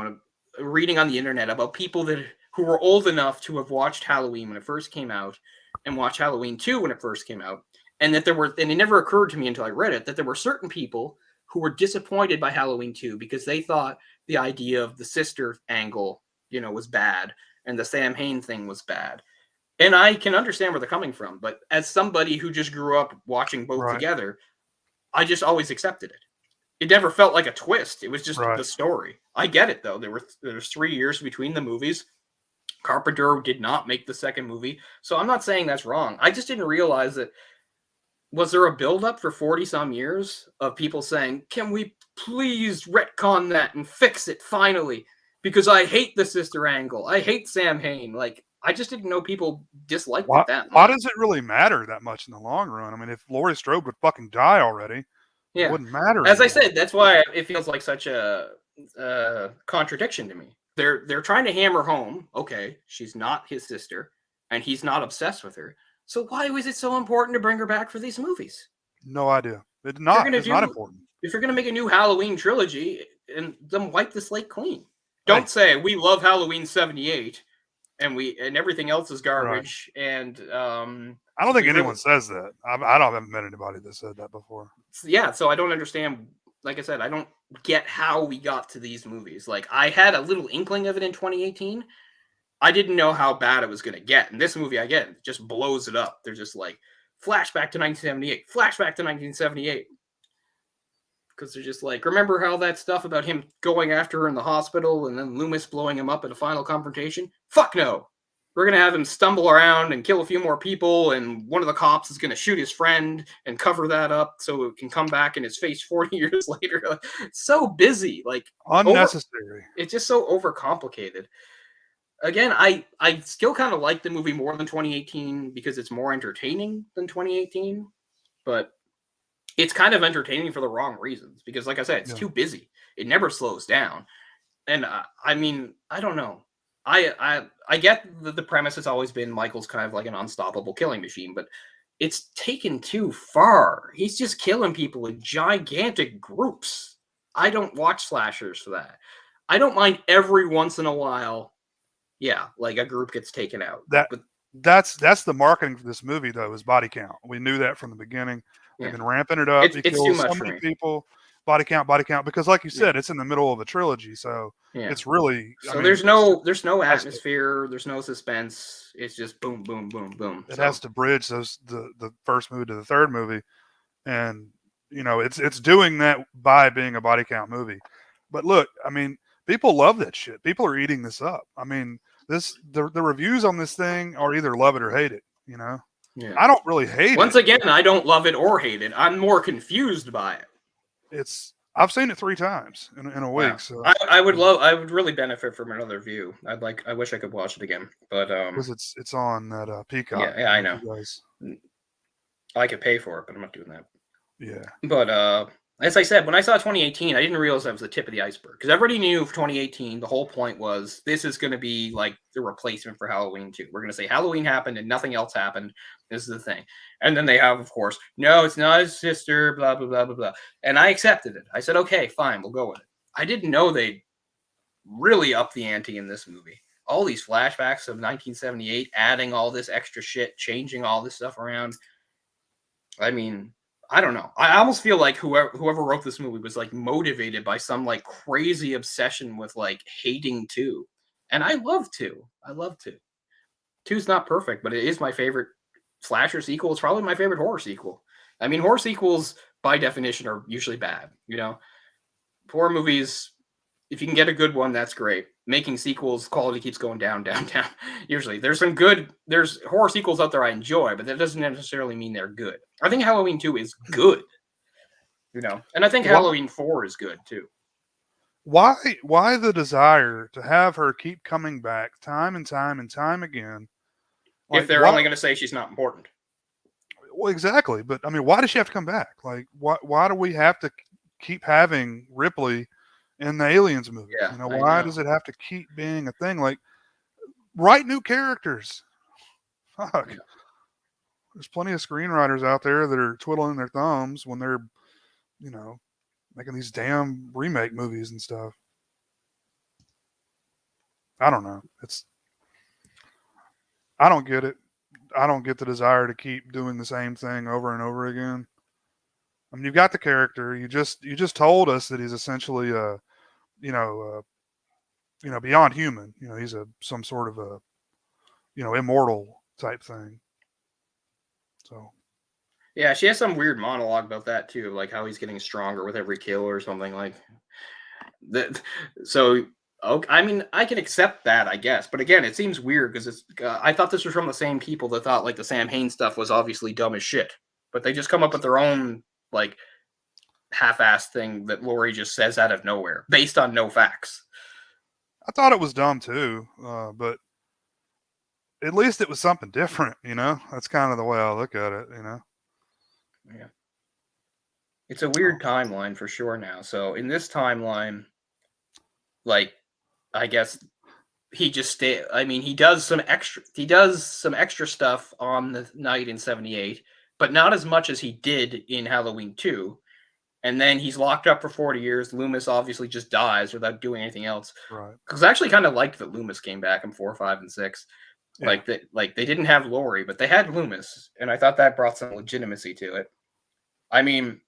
on the internet about people who were old enough to have watched Halloween when it first came out and watched Halloween 2 when it first came out. And that and it never occurred to me until I read it, that there were certain people who were disappointed by Halloween 2 because they thought the idea of the sister angle, was bad, and the Sam Hain thing was bad. And I can understand where they're coming from, but as somebody who just grew up watching both together, I just always accepted it. It never felt like a twist. It was just the story. I get it, though. There was 3 years between the movies. Carpenter did not make the second movie, so I'm not saying that's wrong. I just didn't realize that. Was there a buildup for 40-some years of people saying, can we please retcon that and fix it finally? Because I hate the sister angle. I hate Sam Hain. Like, I just didn't know people disliked it that much. Why does it really matter that much in the long run? I mean, if Laurie Strode would fucking die already, it wouldn't matter. As I said, that's why it feels like such a contradiction to me. They're trying to hammer home, okay, she's not his sister, and he's not obsessed with her. So why was it so important to bring her back for these movies? No idea. It's not important. If you're going to make a new Halloween trilogy, and then wipe the slate clean. Don't say, we love Halloween 78, and everything else is garbage. Right. And I don't think anyone says that. I haven't met anybody that said that before. Yeah, so I don't understand. Like I said, I don't get how we got to these movies. Like, I had a little inkling of it in 2018. I didn't know how bad it was going to get. And this movie, I get, just blows it up. They're just like, flashback to 1978, flashback to 1978. Because they're just like, remember how that stuff about him going after her in the hospital and then Loomis blowing him up at a final confrontation? Fuck no. We're going to have him stumble around and kill a few more people, and one of the cops is going to shoot his friend and cover that up so it can come back in his face 40 years later. It's so busy. Like, unnecessary. It's just so overcomplicated. Again, I still kind of like the movie more than 2018 because it's more entertaining than 2018, but it's kind of entertaining for the wrong reasons because, like I said, it's too busy. It never slows down. And I mean, I don't know. I get that the premise has always been Michael's kind of like an unstoppable killing machine, but it's taken too far. He's just killing people in gigantic groups. I don't watch slashers for that. I don't mind every once in a while, yeah, like a group gets taken out. That's the marketing for this movie, though, is body count. We knew that from the beginning. They've been ramping it up. It's too much for me. People. Body count, because, like you said, it's in the middle of a trilogy, so it's really. So there's no atmosphere, there's no suspense. It's just boom, boom, boom, boom. It has to bridge the first movie to the third movie, and it's doing that by being a body count movie. But look, I mean, people love that shit. People are eating this up. I mean, the reviews on this thing are either love it or hate it. Yeah. I don't really hate it. Once again, I don't love it or hate it. I'm more confused by it. I've seen it 3 times in a week. Wow. So I would really benefit from another view. I wish I could watch it again, but because it's on that Peacock. Yeah, I know. I could pay for it, but I'm not doing that. Yeah. But as I said, when I saw 2018, I didn't realize that was the tip of the iceberg because everybody knew 2018. The whole point was this is going to be like the replacement for Halloween 2. We're going to say Halloween happened and nothing else happened. This is the thing. And then they have, of course, no, it's not his sister, blah, blah, blah, blah, blah. And I accepted it. I said, okay, fine, we'll go with it. I didn't know they'd really up the ante in this movie. All these flashbacks of 1978, adding all this extra shit, changing all this stuff around. I mean, I don't know. I almost feel like whoever wrote this movie was like motivated by some like crazy obsession with like hating 2. And I love 2. I love 2. 2's not perfect, but it is my favorite slasher sequel. It's probably my favorite horror sequel. I mean, horror sequels by definition are usually bad, Horror movies, if you can get a good one, that's great. Making sequels, quality keeps going down, down, down. Usually there's horror sequels out there I enjoy, but that doesn't necessarily mean they're good. I think Halloween 2 is good, and I think Halloween 4 is good too. Why the desire to have her keep coming back time and time and time again? If they're only going to say she's not important. Well, exactly. But I mean, why does she have to come back? Like, why do we have to keep having Ripley in the Aliens movie? Yeah, why does it have to keep being a thing? Like, write new characters. Fuck. Yeah. There's plenty of screenwriters out there that are twiddling their thumbs when they're, making these damn remake movies and stuff. I don't know. I don't get it. I don't get the desire to keep doing the same thing over and over again. I mean, you've got the character. You just told us that he's essentially beyond human. He's some sort of a, immortal type thing. So. Yeah, she has some weird monologue about that too, like how he's getting stronger with every kill or something like that. So, okay, I mean, I can accept that, I guess. But again, it seems weird because I thought this was from the same people that thought like the Sam Hain stuff was obviously dumb as shit. But they just come up with their own like half-assed thing that Laurie just says out of nowhere based on no facts. I thought it was dumb too, but at least it was something different, That's kind of the way I look at it, Yeah. It's a weird timeline for sure now. So in this timeline, like, I guess he just he does some extra stuff on the night in 78, but not as much as he did in Halloween 2. And then he's locked up for 40 years. Loomis obviously just dies without doing anything else. Right. Because I actually kind of liked that Loomis came back in 4, 5, and 6. Yeah. Like they didn't have Laurie, but they had Loomis, and I thought that brought some legitimacy to it. I mean,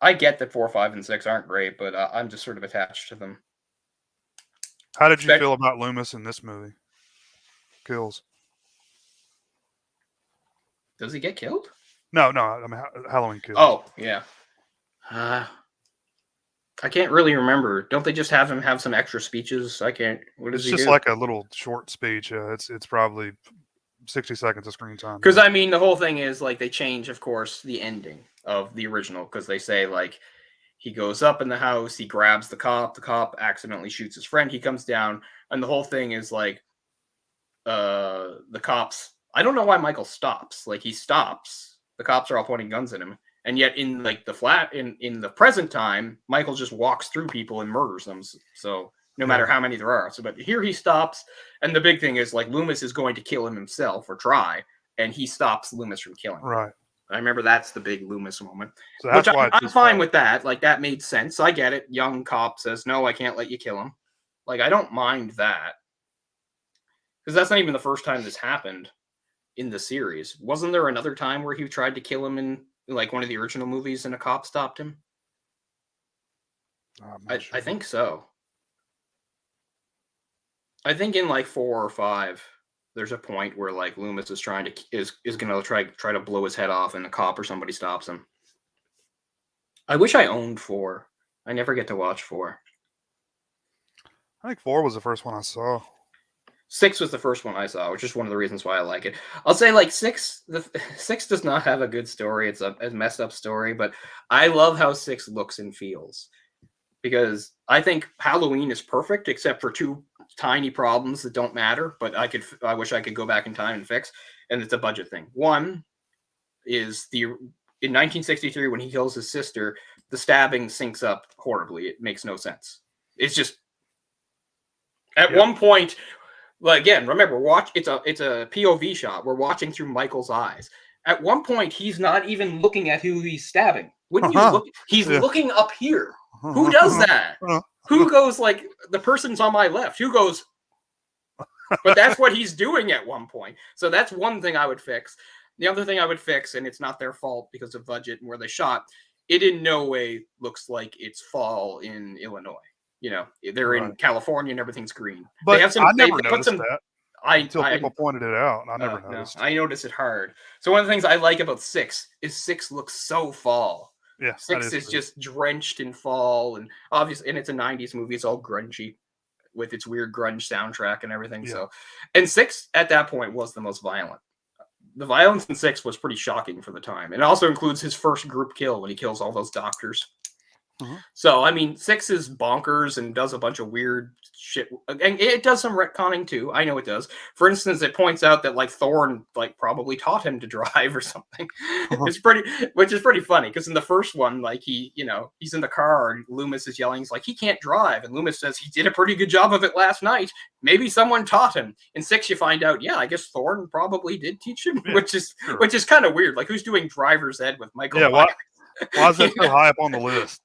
I get that 4, 5, and 6 aren't great, but I'm just sort of attached to them. How did you feel about Loomis in this movie? Kills. Does he get killed? No. I mean, Halloween Kills. Oh, yeah. I can't really remember. Don't they just have him have some extra speeches? I can't. What does he do? It's just like a little short speech. It's probably 60 seconds of screen time. Because, I mean, the whole thing is, like, they change, of course, the ending of the original. Because they say, like, he goes up in the house, he grabs the cop accidentally shoots his friend, he comes down, and the whole thing is, like, the cops... I don't know why Michael stops. Like, he stops. The cops are all pointing guns at him. And yet, in, like, in the present time, Michael just walks through people and murders them. So... no matter how many there are. So, but here he stops, and the big thing is, like, Loomis is going to kill him himself, or try, and he stops Loomis from killing him. Right. I remember that's the big Loomis moment. So that's why I'm fine with that. Like, that made sense. I get it. Young cop says, no, I can't let you kill him. Like, I don't mind that. Because that's not even the first time this happened in the series. Wasn't there another time where he tried to kill him in, like, one of the original movies, and a cop stopped him? I think so. I think in like 4 or 5, there's a point where like Loomis is trying to is gonna try to blow his head off, and a cop or somebody stops him. I wish I owned 4. I never get to watch 4. I think 4 was the first one I saw. 6 was the first one I saw, which is one of the reasons why I like it. I'll say like 6 does not have a good story. It's a messed up story, but I love how 6 looks and feels. Because I think Halloween is perfect, except for 2 tiny problems that don't matter, but I wish I could go back in time and fix, and it's a budget thing. One is in 1963, when he kills his sister, the stabbing syncs up horribly. It makes no sense. It's just at one point, like, again, remember, it's a POV shot. We're watching through Michael's eyes. At one point, he's not even looking at who he's stabbing. Wouldn't you look? He's looking up here. Who does that? Who goes like, the person's on my left? Who goes? But that's what he's doing at one point. So that's one thing I would fix. The other thing I would fix, and it's not their fault because of budget and where they shot, it in no way looks like it's fall in Illinois. You know, they're in California and everything's green. But they have some, I never noticed that until people pointed it out. I never noticed. No, I noticed it hard. So one of the things I like about 6 is 6 looks so fall. Yeah, 6 is just drenched in fall, and obviously, and it's a 90s movie. It's all grungy with its weird grunge soundtrack and everything. Yeah. So, and 6 at that point was the most violent. The violence in 6 was pretty shocking for the time. It also includes his first group kill when he kills all those doctors. So, I mean, 6 is bonkers and does a bunch of weird shit. And it does some retconning, too. I know it does. For instance, it points out that, like, Thorne, like, probably taught him to drive or something. Which is pretty funny, because in the first one, like, he's in the car, and Loomis is yelling, he's like, he can't drive. And Loomis says, he did a pretty good job of it last night. Maybe someone taught him. In 6, you find out, yeah, I guess Thorne probably did teach him, which is kind of weird. Like, who's doing driver's ed with Michael? Yeah, why is that so high up on the list?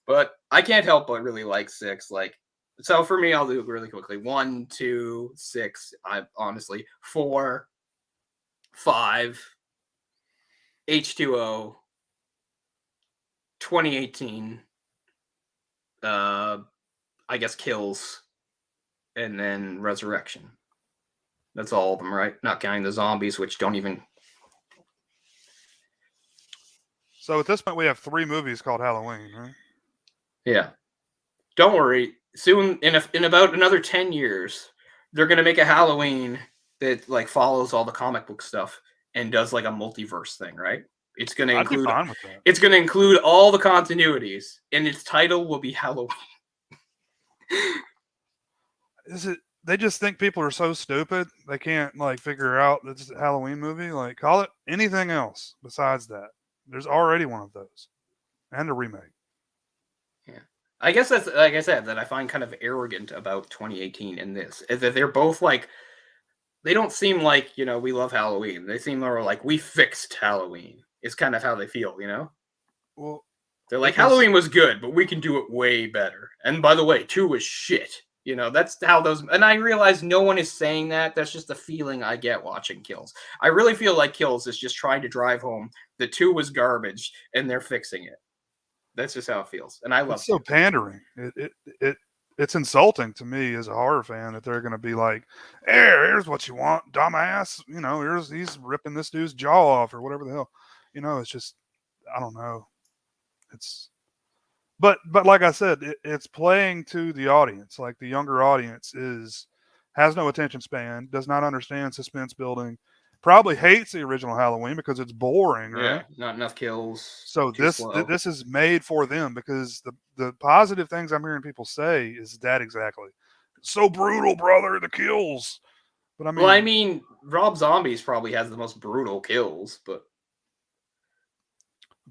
But I can't help but really like 6. Like, so for me, I'll do it really quickly. 1, 2, 6. I honestly 4, 5, H2O, 2018. I guess Kills, and then Resurrection. That's all of them, right? Not counting the zombies, which don't even. So at this point, we have 3 movies called Halloween, right? Yeah. Don't worry. Soon, in about another 10 years, they're going to make a Halloween that like follows all the comic book stuff and does like a multiverse thing, right? It's going to include. It's going to include all the continuities, and its title will be Halloween. They just think people are so stupid they can't like figure out that it's a Halloween movie? Like, call it anything else besides that. There's already one of those, and a remake. Yeah, I guess that's, like I said, that I find kind of arrogant about 2018 in this, is that they're both like, they don't seem like, we love Halloween. They seem more like, we fixed Halloween. It's kind of how they feel, Well, They're like, Halloween was good, but we can do it way better. And by the way, 2 was shit. You know, that's how those. And I realize no one is saying that. That's just the feeling I get watching Kills. I really feel like Kills is just trying to drive home the 2 was garbage, and they're fixing it. That's just how it feels, and I love. It's so pandering. It's insulting to me as a horror fan that they're going to be like, here's what you want, dumbass. You know, he's ripping this dude's jaw off or whatever the hell. You know, it's just, I don't know. But like I said, it's playing to the audience. Like the younger audience has no attention span, does not understand suspense building, probably hates the original Halloween because it's boring, right? Yeah, not enough kills. So this is made for them, because the positive things I'm hearing people say is that exactly. So brutal, brother, the kills. But I mean, Rob Zombies probably has the most brutal kills, but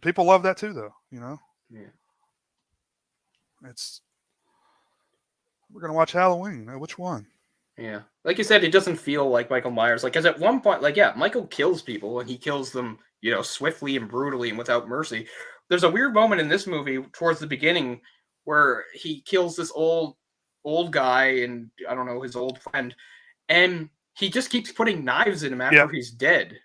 people love that too, though. You know. Yeah. We're gonna watch Halloween. Which one? Yeah, like you said, it doesn't feel like Michael Myers. Like, because at one point, like, yeah, Michael kills people, and he kills them, you know, swiftly and brutally and without mercy. There's a weird moment in this movie towards the beginning where he kills this old guy and I don't know, his old friend, and he just keeps putting knives in him after he's dead.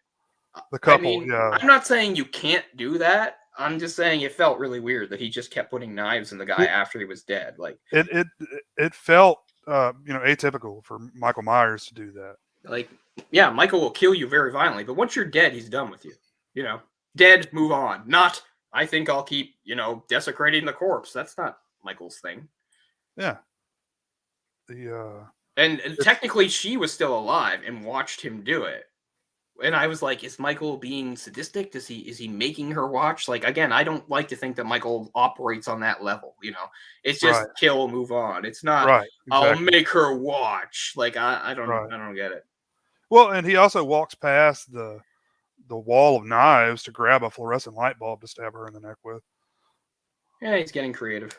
The couple, yeah. I'm not saying you can't do that. I'm just saying it felt really weird that he just kept putting knives in the guy after he was dead. Like it felt atypical for Michael Myers to do that. Like, yeah, Michael will kill you very violently, but once you're dead, he's done with you. You know, dead, move on. Not, I think I'll keep, desecrating the corpse. That's not Michael's thing. Yeah. And technically, she was still alive and watched him do it. And I was like, is Michael being sadistic? Is he making her watch? Like, again, I don't like to think that Michael operates on that level. It's just kill, move on. It's not. Right. Exactly. I'll make her watch. Like, I don't get it. Well, and he also walks past the wall of knives to grab a fluorescent light bulb to stab her in the neck with. Yeah, he's getting creative.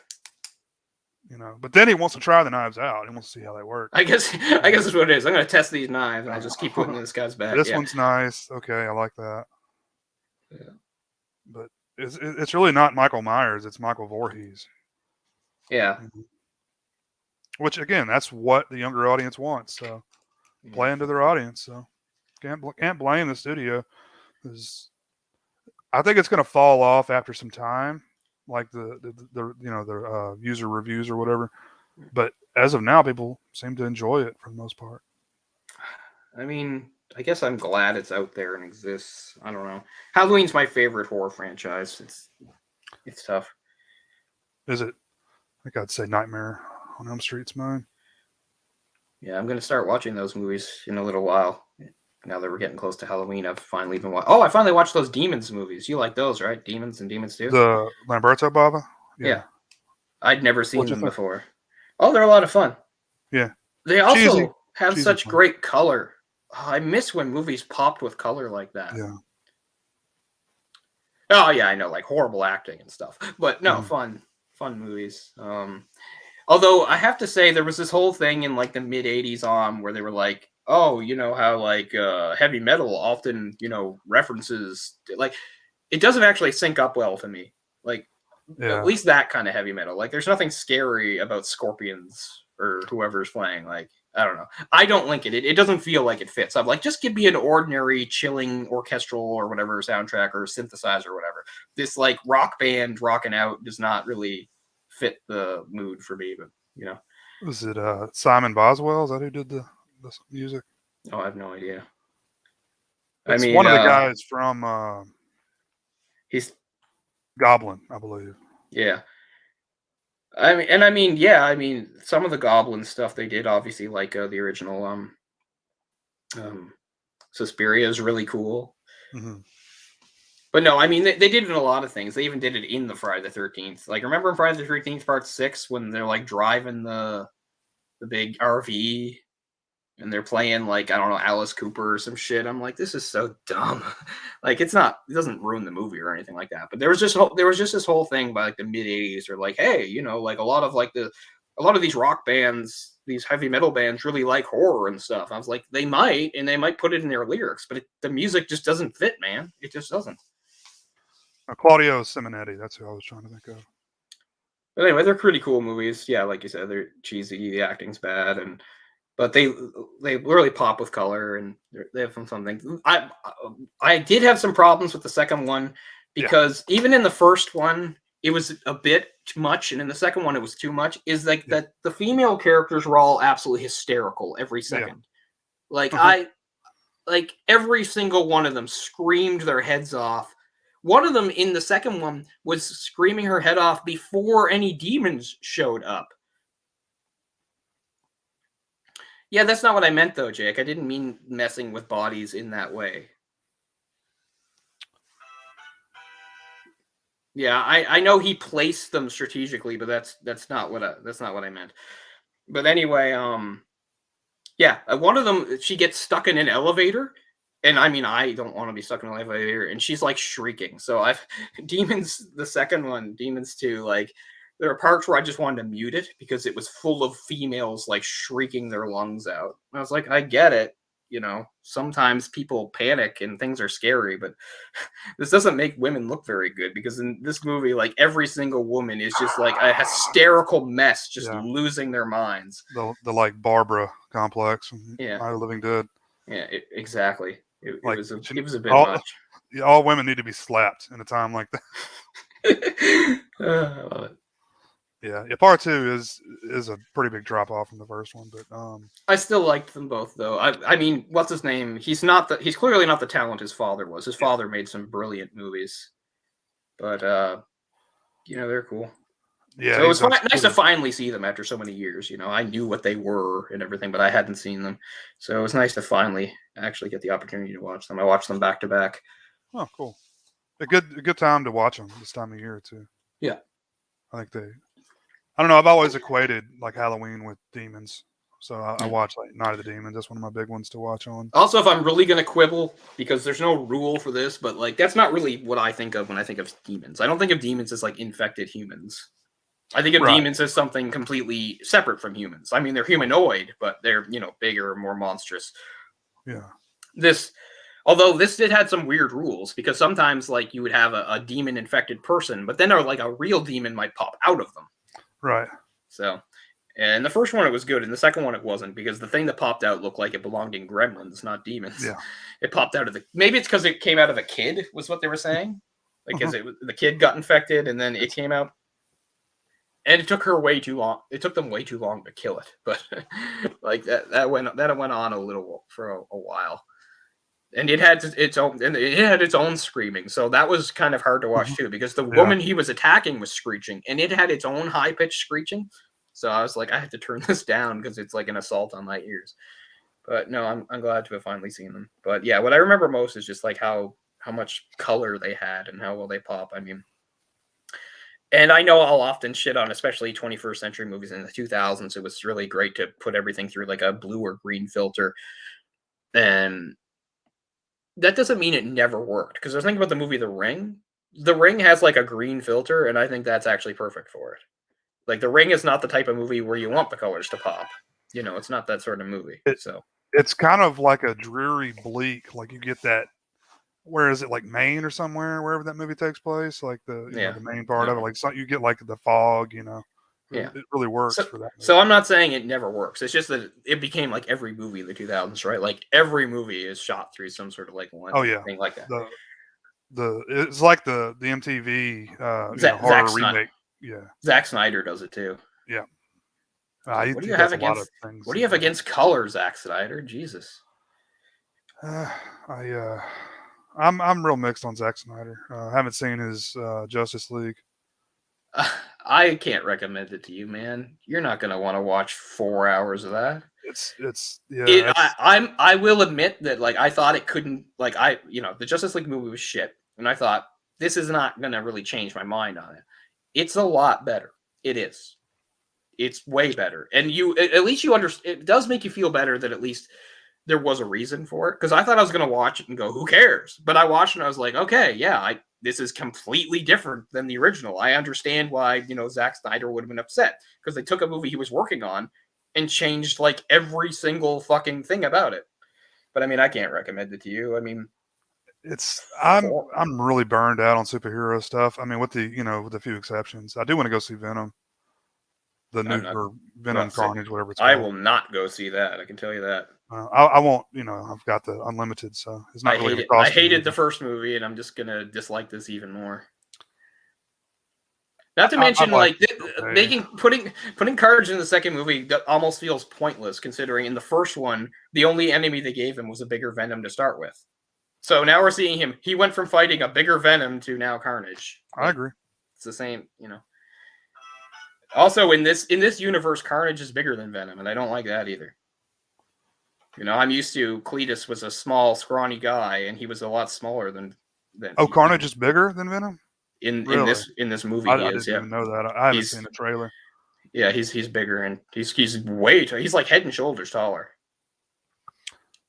But then he wants to try the knives out. He wants to see how they work. I guess that's what it is. I'm going to test these knives, and I'll just keep putting them in this guy's back. This one's nice. Okay, I like that. Yeah. But it's really not Michael Myers. It's Michael Voorhees. Yeah. Which, again, that's what the younger audience wants. So play into their audience. So can't blame the studio. I think it's going to fall off after some time, like the user reviews or whatever. But as of now, people seem to enjoy it for the most part. I mean, I guess I'm glad it's out there and exists. I don't know. Halloween's my favorite horror franchise. It's tough. Is it? I think I'd say Nightmare on Elm Street's mine. Yeah, I'm going to start watching those movies in a little while. Now that we're getting close to Halloween, I've finally been watching. Oh, I finally watched those Demons movies. You like those, right? Demons and Demons 2? The Lamberto Bava? Yeah. I'd never seen them before. Oh, they're a lot of fun. Yeah. They also have such great color. Oh, I miss when movies popped with color like that. Yeah. Oh, yeah, I know, like horrible acting and stuff. But no, fun movies. Although I have to say there was this whole thing in like the mid 80s on where they were like, oh, you know how like heavy metal often, references like it doesn't actually sync up well to me. Like at least that kind of heavy metal. Like there's nothing scary about Scorpions or whoever's playing. Like I don't know. I don't link it. It doesn't feel like it fits. I'm like, just give me an ordinary chilling orchestral or whatever soundtrack or synthesizer or whatever. This like rock band rocking out does not really fit the mood for me. But was it Simon Boswell? Is that who did the music? Oh, I have no idea. It's one of the guys from he's Goblin, I believe. Yeah. I mean, some of the Goblin stuff they did, obviously, like the original Suspiria is really cool. Mm-hmm. But no, I mean, they did it in a lot of things. They even did it in the Friday the 13th. Like, remember in Friday the 13th Part 6 when they're, like, driving the big RV and they're playing, like, I don't know, Alice Cooper or some shit. I'm like, this is so dumb. Like, it doesn't ruin the movie or anything like that. But there was just this whole thing by, like, the mid-'80s. They're like, hey, like, a lot of these rock bands, these heavy metal bands really like horror and stuff. I was like, they might put it in their lyrics, but the music just doesn't fit, man. It just doesn't. Claudio Simonetti. That's who I was trying to think of. But anyway, they're pretty cool movies. Yeah, like you said, they're cheesy. The acting's bad, but they really pop with color, and they have something. I did have some problems with the second one because even in the first one, it was a bit too much, and in the second one, it was too much. Is like that the female characters were all absolutely hysterical every second. Like like every single one of them screamed their heads off. One of them in the second one was screaming her head off before any demons showed up. Yeah, that's not what I meant, though, Jake. I didn't mean messing with bodies in that way. Yeah, I know he placed them strategically, but that's not what I meant. But anyway, yeah, one of them, she gets stuck in an elevator. And I mean, I don't want to be stuck in an elevator, and she's like shrieking. So Demons, the second one, Demons 2, like there are parts where I just wanted to mute it because it was full of females like shrieking their lungs out. And I was like, I get it. Sometimes people panic and things are scary, but this doesn't make women look very good because in this movie, like every single woman is just like a hysterical mess, just losing their minds. The like Barbara complex from Night of the Living Dead. Yeah, exactly. It was a bit much. All women need to be slapped in a time like that. I love it. Yeah, part 2 is a pretty big drop off from the first one, but I still liked them both, though. I mean, what's his name? He's clearly not the talent his father was. His father made some brilliant movies, but they're cool. Yeah, so it was nice to finally see them after so many years. I knew what they were and everything, but I hadn't seen them. So it was nice to finally actually get the opportunity to watch them. I watched them back to back. Oh, cool. A good time to watch them this time of year, too. Yeah. I don't know. I've always equated like Halloween with demons. So I watch like Night of the Demons. That's one of my big ones to watch on. Also, if I'm really going to quibble, because there's no rule for this, but like that's not really what I think of when I think of demons. I don't think of demons as like infected humans. I think of demons as something completely separate from humans. I mean, they're humanoid, but they're, bigger, more monstrous. Yeah. Although this did had some weird rules, because sometimes like you would have a demon infected person, but then like a real demon might pop out of them. Right. So, and the first one, it was good. And the second one, it wasn't, because the thing that popped out looked like it belonged in Gremlins, not demons. Yeah. It popped out of maybe it's because it came out of a kid, was what they were saying. Like, because the kid got infected and then it came out. And it took her way too long. It took them way too long to kill it, but like that went on a little for a while, and it had its own screaming. So that was kind of hard to watch too, because the woman he was attacking was screeching, and it had its own high pitched screeching. So I was like, I have to turn this down because it's like an assault on my ears. But no, I'm glad to have finally seen them. But yeah, what I remember most is just like how much color they had and how well they pop. I mean. And I know I'll often shit on, especially 21st century movies in the 2000s. It was really great to put everything through like a blue or green filter. And that doesn't mean it never worked. Because I was thinking about the movie The Ring. The Ring has like a green filter, and I think that's actually perfect for it. Like The Ring is not the type of movie where you want the colors to pop. It's not that sort of movie. It's kind of like a dreary bleak. Like you get that. Where is it, like Maine or somewhere, wherever that movie takes place? Like the main part of it, like you get like the fog, Yeah, it really works for that movie. So I'm not saying it never works. It's just that it became like every movie in the 2000s, right? Like every movie is shot through some sort of like one thing like that. It's like the MTV horror remake. Yeah, Zack Snyder does it too. Yeah. What do you have against color, Zack Snyder? Jesus. I'm real mixed on Zack Snyder. Haven't seen his Justice League. I can't recommend it to you, man. You're not gonna want to watch 4 hours of that. I will admit that like I thought it couldn't the Justice League movie was shit, and I thought this is not gonna really change my mind on it. It's a lot better. It is. It's way better, and at least you understand. It does make you feel better that at least there was a reason for it, because I thought I was going to watch it and go, who cares? But I watched it and I was like, okay, yeah, this is completely different than the original. I understand why, Zack Snyder would have been upset, because they took a movie he was working on and changed like every single fucking thing about it. But I mean, I can't recommend it to you. I mean, I'm really burned out on superhero stuff. I mean, with a few exceptions. I do want to go see Venom, Venom Carnage, whatever it's called. I will not go see that. I can tell you that. I won't. I've got the unlimited, so it's not really going to cost me. I hated the first movie, and I'm just gonna dislike this even more. Not to mention, putting Carnage in the second movie almost feels pointless, considering in the first one the only enemy they gave him was a bigger Venom to start with. So now we're seeing him. He went from fighting a bigger Venom to now Carnage. I agree. It's the same, Also, in this universe, Carnage is bigger than Venom, and I don't like that either. I'm used to Cletus was a small, scrawny guy, and he was a lot smaller than. Carnage is bigger than Venom? In this movie, I didn't even know that. I haven't seen the trailer. Yeah, he's bigger, and he's way tall. He's like head and shoulders taller.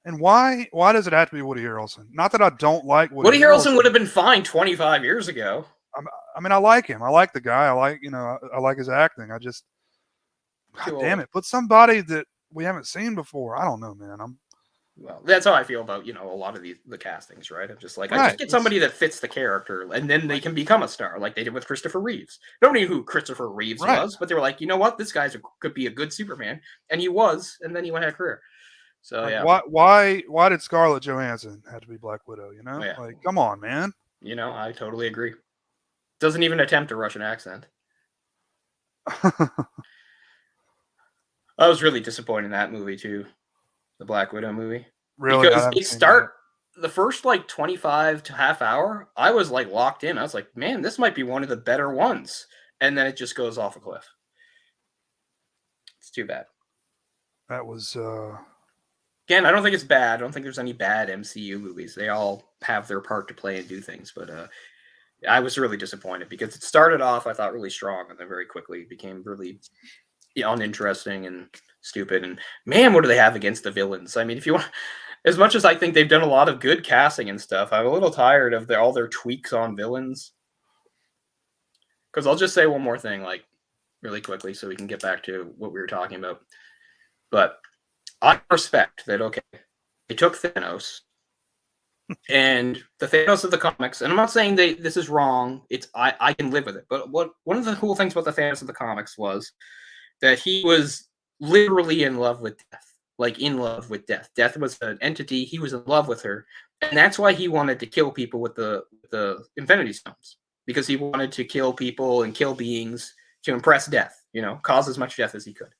And why does it have to be Woody Harrelson? Not that I don't like Woody Harrelson would have been fine 25 years ago. I mean, I like him. I like the guy. I like his acting. I just, God damn it, put somebody that we haven't seen before. I don't know, man. Well, that's how I feel about, a lot of the castings, right? I'm just like, I just get somebody that fits the character, and then they can become a star, like they did with Christopher Reeves. Nobody knew who Christopher Reeves was, but they were like, you know what? This guy could be a good Superman. And he was, and then he went had a career. So, yeah. Why did Scarlett Johansson have to be Black Widow, Yeah. Like, come on, man. I totally agree. Doesn't even attempt a Russian accent. I was really disappointed in that movie, too. The Black Widow movie. Really? Because the first 25 to half hour, I was locked in. I was like, man, this might be one of the better ones. And then it just goes off a cliff. It's too bad. That was again, I don't think it's bad. I don't think there's any bad MCU movies. They all have their part to play and do things, but I was really disappointed because it started off, I thought, really strong, and then very quickly became really uninteresting and stupid. And man, what do they have against the villains? I mean, if you want, as much as I think they've done a lot of good casting and stuff, I'm a little tired of all their tweaks on villains. Because I'll just say one more thing, really quickly, so we can get back to what we were talking about. But I respect that, okay, they took Thanos, and the Thanos of the comics, and I'm not saying this is wrong, I can live with it, but one of the cool things about the Thanos of the comics was that he was literally in love with death. In love with death. Death was an entity, he was in love with her, and that's why he wanted to kill people with the Infinity Stones, because he wanted to kill people and kill beings to impress death, cause as much death as he could.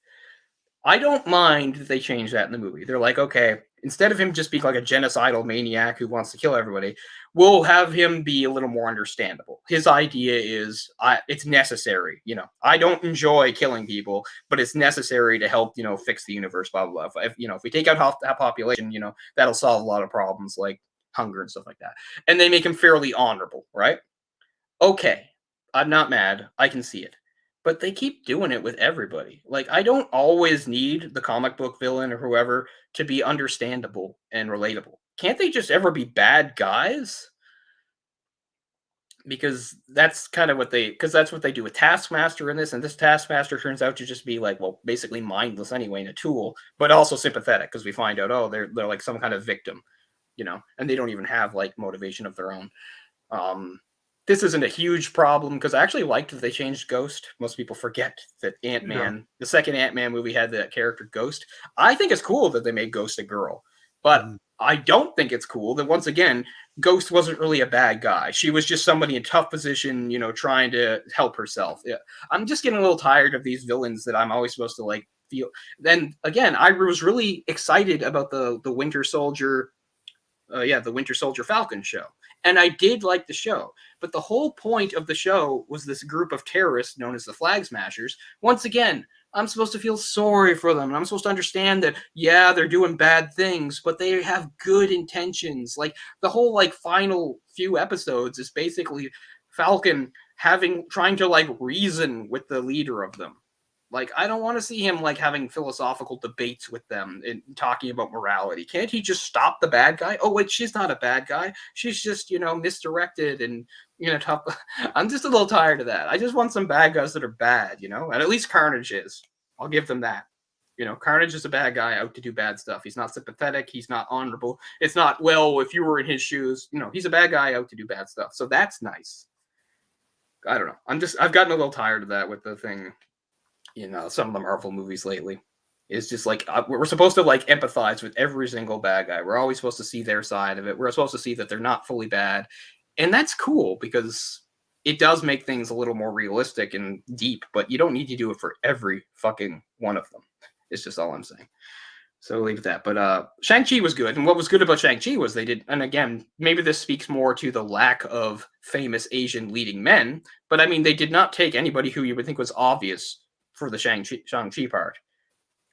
I don't mind that they changed that in the movie. They're like, okay, instead of him just being like a genocidal maniac who wants to kill everybody, we'll have him be a little more understandable. His idea is it's necessary. I don't enjoy killing people, but it's necessary to help, fix the universe, blah, blah, blah. If we take out half that population, that'll solve a lot of problems like hunger and stuff like that. And they make him fairly honorable, right? Okay, I'm not mad. I can see it. But they keep doing it with everybody. I don't always need the comic book villain or whoever to be understandable and relatable. Can't they just ever be bad guys? Because that's kind of that's what they do with Taskmaster in this, and this Taskmaster turns out to just be basically mindless anyway, and a tool, but also sympathetic, because we find out, they're like some kind of victim, and they don't even have motivation of their own. This isn't a huge problem, because I actually liked that they changed Ghost. Most people forget that Ant-Man, the second Ant-Man movie, had that character Ghost. I think it's cool that they made Ghost a girl, but I don't think it's cool that, once again, Ghost wasn't really a bad guy. She was just somebody in a tough position, trying to help herself. Yeah. I'm just getting a little tired of these villains that I'm always supposed to feel. Then again, I was really excited about the Winter Soldier, the Winter Soldier Falcon show. And I did like the show. But the whole point of the show was this group of terrorists known as the Flag Smashers. Once again, I'm supposed to feel sorry for them. And I'm supposed to understand that, yeah, they're doing bad things, but they have good intentions. The whole final few episodes is basically Falcon trying to reason with the leader of them. I don't want to see him having philosophical debates with them and talking about morality. Can't he just stop the bad guy? Oh wait, she's not a bad guy. She's just, misdirected and tough. I'm just a little tired of that. I just want some bad guys that are bad, and at least Carnage is. I'll give them that. Carnage is a bad guy out to do bad stuff. He's not sympathetic. He's not honorable. It's not, well, if you were in his shoes, he's a bad guy out to do bad stuff. So that's nice. I don't know. I've gotten a little tired of that with the thing, some of the Marvel movies lately. It's just like, we're supposed to like empathize with every single bad guy. We're always supposed to see their side of it. We're supposed to see that they're not fully bad. And that's cool because it does make things a little more realistic and deep, but you don't need to do it for every fucking one of them. It's just all I'm saying. So leave that. But Shang-Chi was good. And what was good about Shang-Chi was they did, and again, maybe this speaks more to the lack of famous Asian leading men, but I mean, they did not take anybody who you would think was obvious for the Shang-Chi part.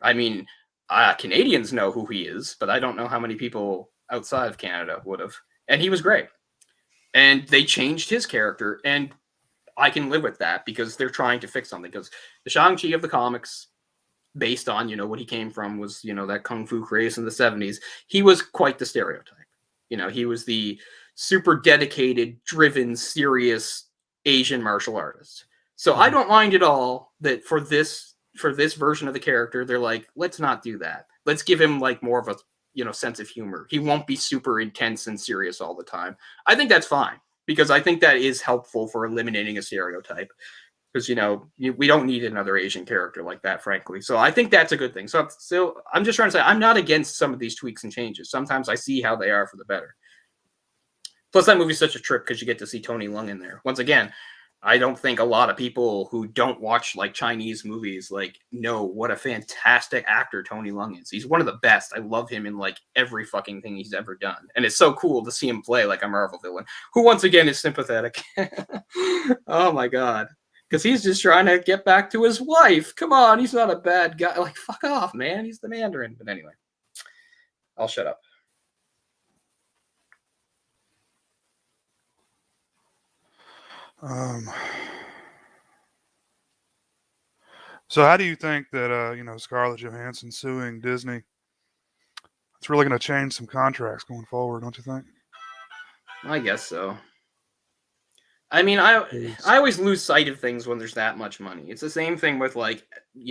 I mean, Canadians know who he is, but I don't know how many people outside of Canada would have. And he was great. And they changed his character, and I can live with that because they're trying to fix something. Because the Shang-Chi of the comics, based on, what he came from was, that kung fu craze in the 70s. He was quite the stereotype. He was the super dedicated, driven, serious Asian martial artist. So I don't mind at all that for this version of the character, they're like, let's not do that. Let's give him like more of a, sense of humor. He won't be super intense and serious all the time. I think that's fine because I think that is helpful for eliminating a stereotype. Because, we don't need another Asian character like that, frankly. So I think that's a good thing. So I'm just trying to say, I'm not against some of these tweaks and changes. Sometimes I see how they are for the better. Plus, that movie's such a trip because you get to see Tony Leung in there. Once again, I don't think a lot of people who don't watch, like, Chinese movies, like, know what a fantastic actor Tony Leung is. He's one of the best. I love him in, like, every fucking thing he's ever done. And it's so cool to see him play like a Marvel villain, who, once again, is sympathetic. Oh, my God. Because he's just trying to get back to his wife. Come on, he's not a bad guy. Like, fuck off, man. He's the Mandarin. But anyway, I'll shut up. So how do you think that, Scarlett Johansson suing Disney, it's really going to change some contracts going forward, don't you think? I guess so. I mean, I always lose sight of things when there's that much money. It's the same thing with, like,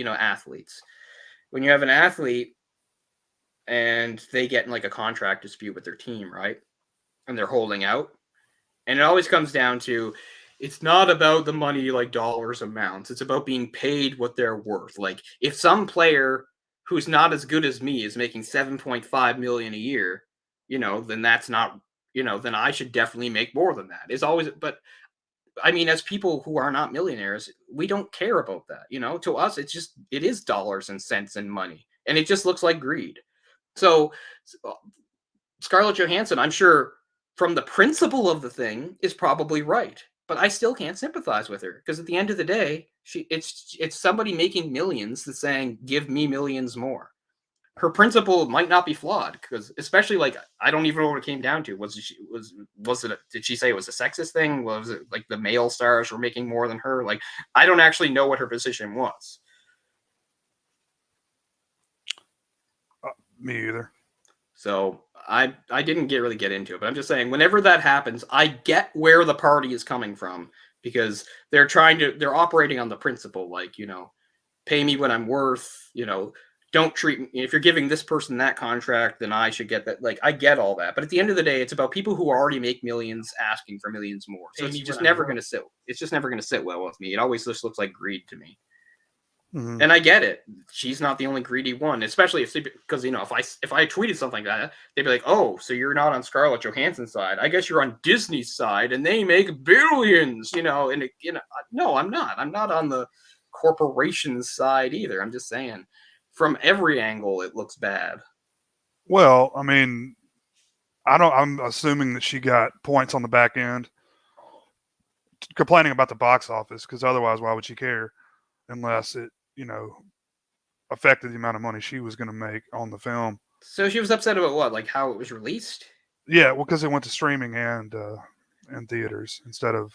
athletes. When you have an athlete and they get in, like, a contract dispute with their team, right? And they're holding out. And it always comes down to, it's not about the money, like dollars amounts. It's about being paid what they're worth. Like, if some player who's not as good as me is making $7.5 million a year, then that's not, then I should definitely make more than that. It's always, but I mean, as people who are not millionaires, we don't care about that. To us, it is dollars and cents and money. And it just looks like greed. So Scarlett Johansson, I'm sure from the principle of the thing, is probably right. But I still can't sympathize with her because at the end of the day, it's somebody making millions that's saying, give me millions more. Her principle might not be flawed because, especially, like, I don't even know what it came down to. Did she say it was a sexist thing? Was it like the male stars were making more than her? Like, I don't actually know what her position was. Me either. So I didn't really get into it, but I'm just saying, whenever that happens, I get where the party is coming from because they're operating on the principle, like, pay me what I'm worth, don't treat me, if you're giving this person that contract, then I should get that. Like, I get all that. But at the end of the day, it's about people who already make millions asking for millions more. So it's just never going to sit. It's just never going to sit well with me. It always just looks like greed to me. Mm-hmm. And I get it. She's not the only greedy one, especially because, if I tweeted something like that, they'd be like, oh, so you're not on Scarlett Johansson's side. I guess you're on Disney's side and they make billions, and no, I'm not. I'm not on the corporation's side either. I'm just saying, from every angle, it looks bad. Well, I mean, I'm assuming that she got points on the back end complaining about the box office because otherwise, why would she care unless it, affected the amount of money she was going to make on the film. So she was upset about what? Like how it was released? Yeah, well, because it went to streaming and theaters instead of.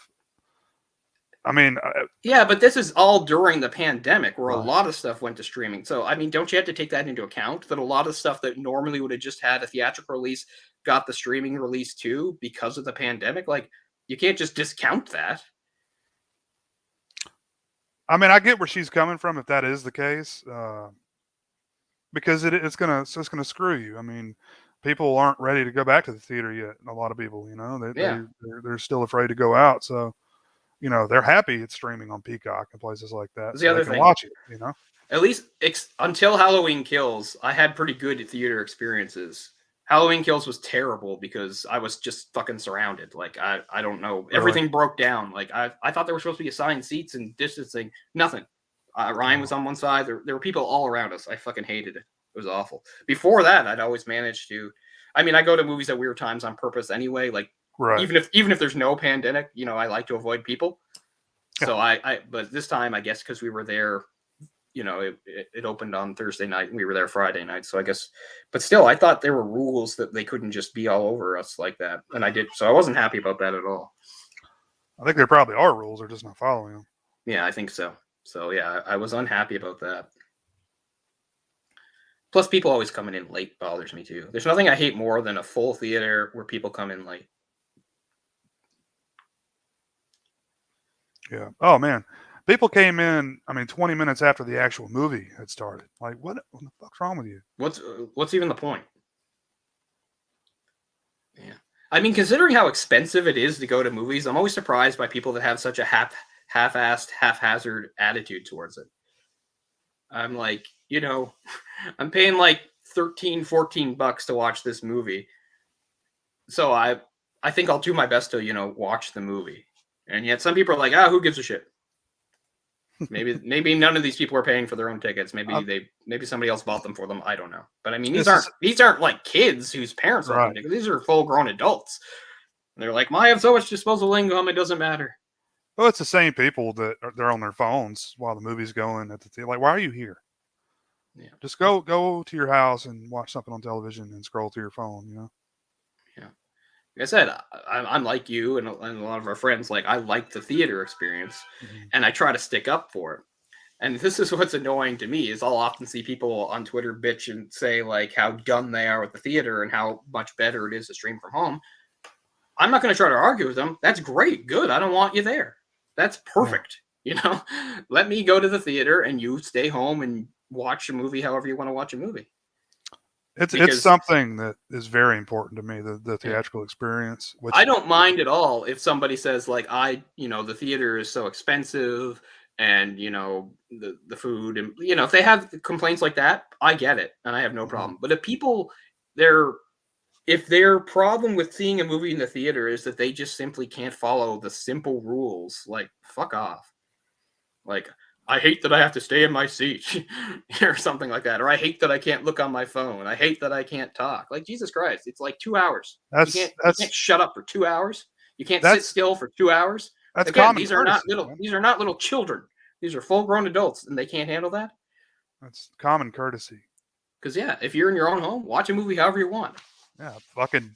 I mean, yeah, but this is all during the pandemic where a lot of stuff went to streaming. So, I mean, don't you have to take that into account that a lot of stuff that normally would have just had a theatrical release got the streaming release too because of the pandemic? Like, you can't just discount that. I mean, I get where she's coming from if that is the case. because it's gonna screw you. I mean, people aren't ready to go back to the theater yet. A lot of people, Yeah. they're still afraid to go out. So they're happy it's streaming on Peacock and places like that, That's the so they other can thing. watch it. At least until Halloween Kills, I had pretty good theater experiences. Halloween Kills was terrible because I was just fucking surrounded. Like I don't know. Really? Everything broke down. Like I thought there were supposed to be assigned seats and distancing. Nothing. Ryan was on one side. There were people all around us. I fucking hated it. It was awful. Before that, I'd always managed to. I mean, I go to movies at weird times on purpose anyway. Like Right. even if there's no pandemic, I like to avoid people. So Yeah. but this time I guess because we were there, it opened on Thursday night and we were there Friday night. So I guess, but still, I thought there were rules that they couldn't just be all over us like that. And I did. So I wasn't happy about that at all. I think there probably are rules. They're just not following them. Yeah, I think so. So yeah, I was unhappy about that. Plus, people always coming in late bothers me too. There's nothing I hate more than a full theater where people come in late. Yeah. Oh man, people came in. I mean, 20 minutes after the actual movie had started. Like, what the fuck's wrong with you? What's even the point? Yeah. I mean, considering how expensive it is to go to movies, I'm always surprised by people that have such a half-assed, haphazard attitude towards it. I'm like, I'm paying like 13, 14 bucks to watch this movie. So I think I'll do my best to, watch the movie. And yet some people are like, who gives a shit? Maybe none of these people are paying for their own tickets. Maybe somebody else bought them for them. I don't know. But I mean, these aren't like kids whose parents bought them tickets. These are full grown adults. And they're like, I have so much disposable income, it doesn't matter. Well, it's the same people that they're on their phones while the movie's going at the theater. Like, why are you here? Yeah. Just go to your house and watch something on television and scroll through your phone. Yeah. Like I said, I'm like you and a lot of our friends. Like, I like the theater experience, and I try to stick up for it. And this is what's annoying to me is I'll often see people on Twitter bitch and say like how done they are with the theater and how much better it is to stream from home. I'm not going to try to argue with them. That's great. Good. I don't want you there. That's perfect. Yeah. Let me go to the theater and you stay home and watch a movie however you want to watch a movie. It's something that is very important to me, the theatrical experience. Which I don't mind at all if somebody says like the theater is so expensive and the food and if they have complaints like that, I get it and I have no problem. But if people if their problem with seeing a movie in the theater is that they just simply can't follow the simple rules, like fuck off. Like, I hate that I have to stay in my seat or something like that. Or I hate that I can't look on my phone. I hate that I can't talk. Like, Jesus Christ, it's like 2 hours. You can't shut up for 2 hours. You can't sit still for 2 hours. That's again, common these are not little children. These are full-grown adults, and they can't handle that. That's common courtesy. Because if you're in your own home, watch a movie however you want. Yeah, fucking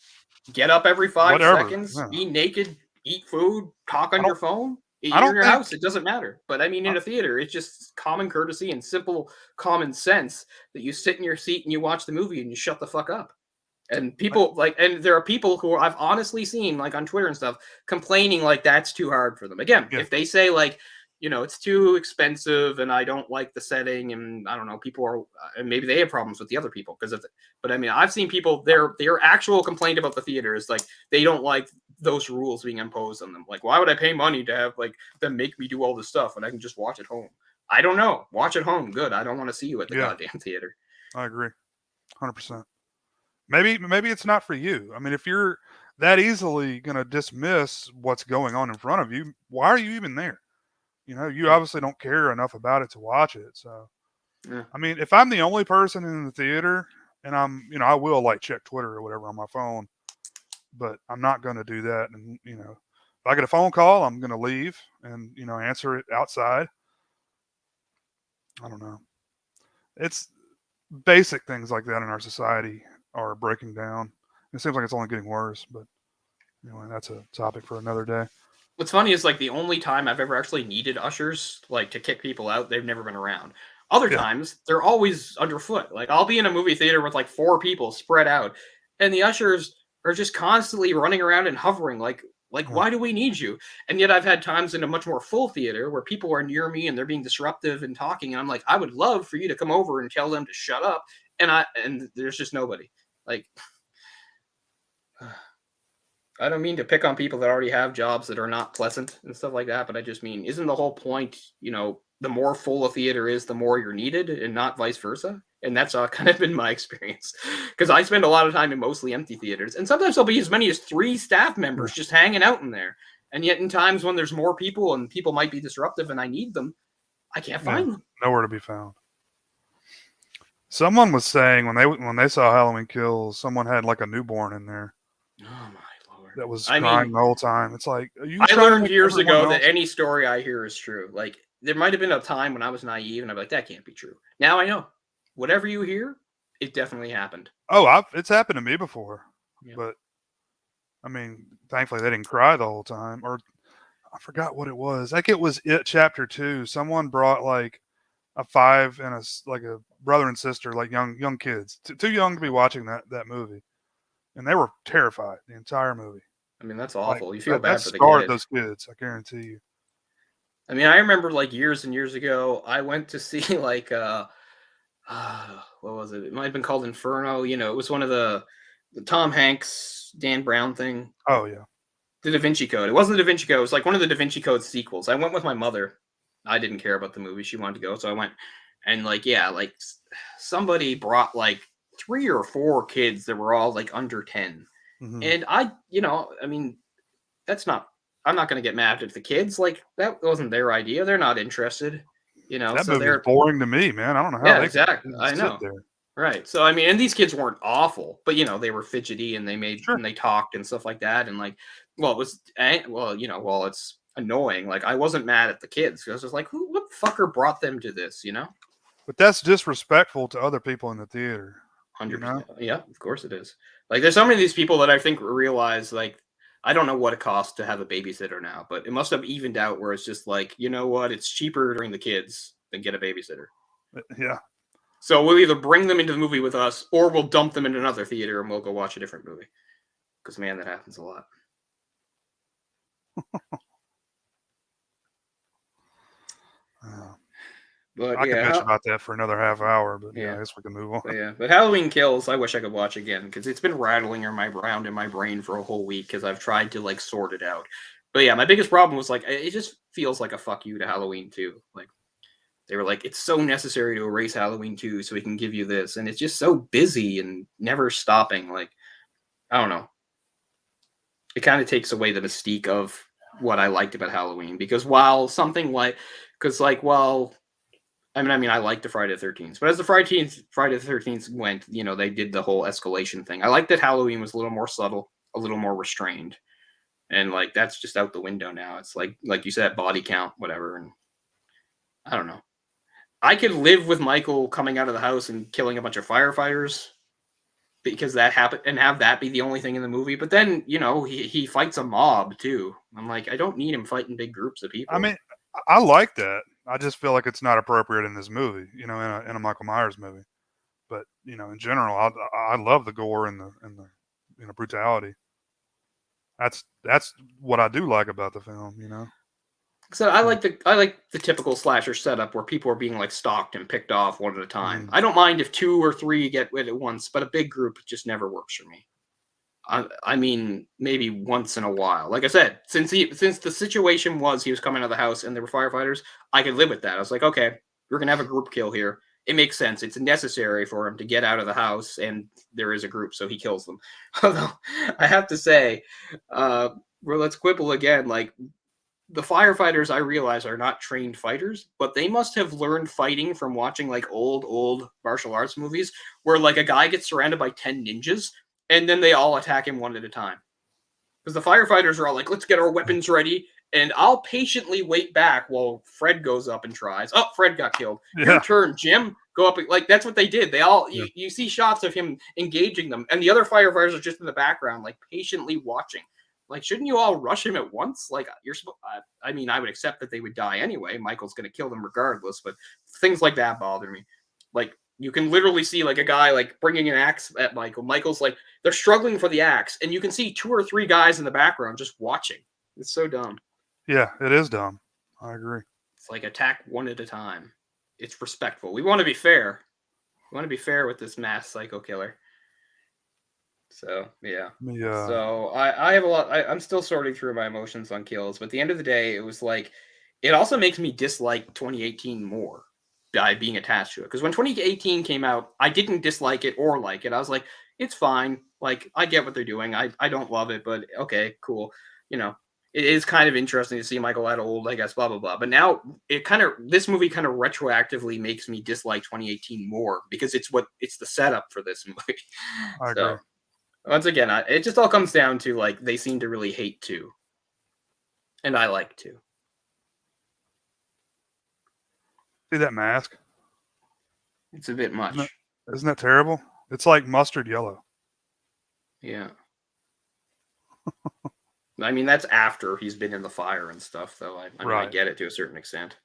get up every 5 seconds, be naked, eat food, talk on your phone. You're in your house, it doesn't matter. But I mean, in a theater, it's just common courtesy and simple common sense that you sit in your seat and you watch the movie and you shut the fuck up. And people and there are people who I've honestly seen like on Twitter and stuff complaining like that's too hard for them. Again, if they say like, it's too expensive and I don't like the setting and I don't know, people are, and maybe they have problems with the other people because of it. But I mean, I've seen people, their actual complaint about the theater is like, they don't like those rules being imposed on them. Like, why would I pay money to have like them make me do all this stuff when I can just watch at home? I don't know. Watch at home. Good. I don't want to see you at the goddamn theater. I agree. 100%. Maybe it's not for you. I mean, if you're that easily going to dismiss what's going on in front of you, why are you even there? You obviously don't care enough about it to watch it. So, I mean, if I'm the only person in the theater and I'm, I will like check Twitter or whatever on my phone, but I'm not going to do that. And, if I get a phone call, I'm going to leave and, answer it outside. I don't know. It's basic things like that in our society are breaking down. It seems like it's only getting worse, but anyway, that's a topic for another day. What's funny is like the only time I've ever actually needed ushers like to kick people out, they've never been around. Other times they're always underfoot. Like I'll be in a movie theater with like 4 people spread out and the ushers are just constantly running around and hovering like why do we need you? And yet I've had times in a much more full theater where people are near me and they're being disruptive and talking and I'm like, I would love for you to come over and tell them to shut up and there's just nobody. Like, I don't mean to pick on people that already have jobs that are not pleasant and stuff like that, but I just mean, isn't the whole point, the more full a theater is, the more you're needed, and not vice versa? And that's kind of been my experience, because I spend a lot of time in mostly empty theaters, and sometimes there'll be as many as 3 staff members just hanging out in there. And yet in times when there's more people and people might be disruptive and I need them, I can't find them. Nowhere to be found. Someone was saying when they saw Halloween Kills, someone had like a newborn in there. Oh my Lord. That was crying the whole time. It's like, I learned years ago that any story I hear is true. Like, there might have been a time when I was naive and I'd be like, that can't be true. Now I know. Whatever you hear, it definitely happened. Oh, it's happened to me before. Yeah. But, I mean, thankfully they didn't cry the whole time. Or, I forgot what it was. Like, it was It Chapter 2. Someone brought, like, a 5 and a brother and sister, like young kids. Too young to be watching that movie. And they were terrified the entire movie. I mean, that's awful. Like, you feel bad for the scarred kid. those kids, I guarantee you. I mean, I remember like years and years ago, I went to see like what was it? It might have been called Inferno. It was one of the Tom Hanks, Dan Brown thing. Oh yeah. The Da Vinci Code. It wasn't the Da Vinci Code. It was like one of the Da Vinci Code sequels. I went with my mother. I didn't care about the movie. She wanted to go, so I went. And like, yeah, like somebody brought like 3 or 4 kids that were all like under 10. Mm-hmm. And I mean, I'm not going to get mad at the kids. Like, that wasn't their idea. They're not interested. That movie is boring to me, man. I don't know how. Yeah, exactly. I know. Right. So I mean, and these kids weren't awful, but they were fidgety and and they talked and stuff like that. And like, it's annoying. Like, I wasn't mad at the kids. I was just like, what fucker brought them to this? But that's disrespectful to other people in the theater. 100%. Yeah, of course it is. Like, there's so many of these people that I think realize, like, I don't know what it costs to have a babysitter now, but it must have evened out where it's just like, you know what? It's cheaper to bring the kids than get a babysitter. Yeah. So we'll either bring them into the movie with us or we'll dump them in another theater and we'll go watch a different movie. Because, man, that happens a lot. But I could bitch about that for another half hour, but yeah, I guess we can move on. But Halloween Kills, I wish I could watch again because it's been rattling around in my brain for a whole week because I've tried to like sort it out. But yeah, my biggest problem was like it just feels like a fuck you to Halloween 2. Like, they were like, it's so necessary to erase Halloween 2 so we can give you this, and it's just so busy and never stopping. Like, I don't know. It kind of takes away the mystique of what I liked about Halloween because I mean, I like the Friday the 13th, but as the Friday the 13th went, they did the whole escalation thing. I like that Halloween was a little more subtle, a little more restrained, and like that's just out the window now. It's like you said, body count, whatever, and I don't know. I could live with Michael coming out of the house and killing a bunch of firefighters because that happened, and have that be the only thing in the movie. But then he fights a mob too. I'm like, I don't need him fighting big groups of people. I mean, I like that. I just feel like it's not appropriate in this movie, in a Michael Myers movie. But in general, I love the gore and the brutality. That's what I do like about the film, So I like the typical slasher setup where people are being like stalked and picked off one at a time. I don't mind if 2 or 3 get hit at once, but a big group just never works for me. I mean, maybe once in a while. Like I said, since the situation was he was coming out of the house and there were firefighters, I could live with that. I was like, okay, we're gonna have a group kill here. It makes sense. It's necessary for him to get out of the house, and there is a group, so he kills them. Although I have to say, let's quibble again. Like, the firefighters, I realize, are not trained fighters, but they must have learned fighting from watching like old martial arts movies where like a guy gets surrounded by 10 ninjas. And then they all attack him one at a time. Because the firefighters are all like, let's get our weapons ready. And I'll patiently wait back while Fred goes up and tries. Oh, Fred got killed. Yeah. Your turn, Jim. Go up. Like, that's what they did. They all, you see shots of him engaging them. And the other firefighters are just in the background, like, patiently watching. Like, shouldn't you all rush him at once? Like, I mean, I would accept that they would die anyway. Michael's going to kill them regardless. But things like that bother me. Like, you can literally see like a guy like bringing an axe at Michael. Michael's like, they're struggling for the axe. And you can see 2 or 3 guys in the background just watching. It's so dumb. Yeah, it is dumb. I agree. It's like attack one at a time. It's respectful. We want to be fair. want to be fair with this mass psycho killer. So yeah. Yeah. So I have a lot. I'm still sorting through my emotions on kills, but at the end of the day, it was like it also makes me dislike 2018 more by being attached to it. Because when 2018 came out, I didn't dislike it or like it. I was like, it's fine. Like I get what they're doing. I don't love it, but okay, cool. You know, it is kind of interesting to see Michael that old, I guess, blah blah blah. But now this movie kind of retroactively makes me dislike 2018 more because it's the setup for this movie. I agree. So once again, it just all comes down to like they seem to really hate 2, and I like 2. See that mask? It's a bit much. Isn't that terrible? It's like mustard yellow. Yeah. I mean, that's after he's been in the fire and stuff, though. I mean, I get it to a certain extent.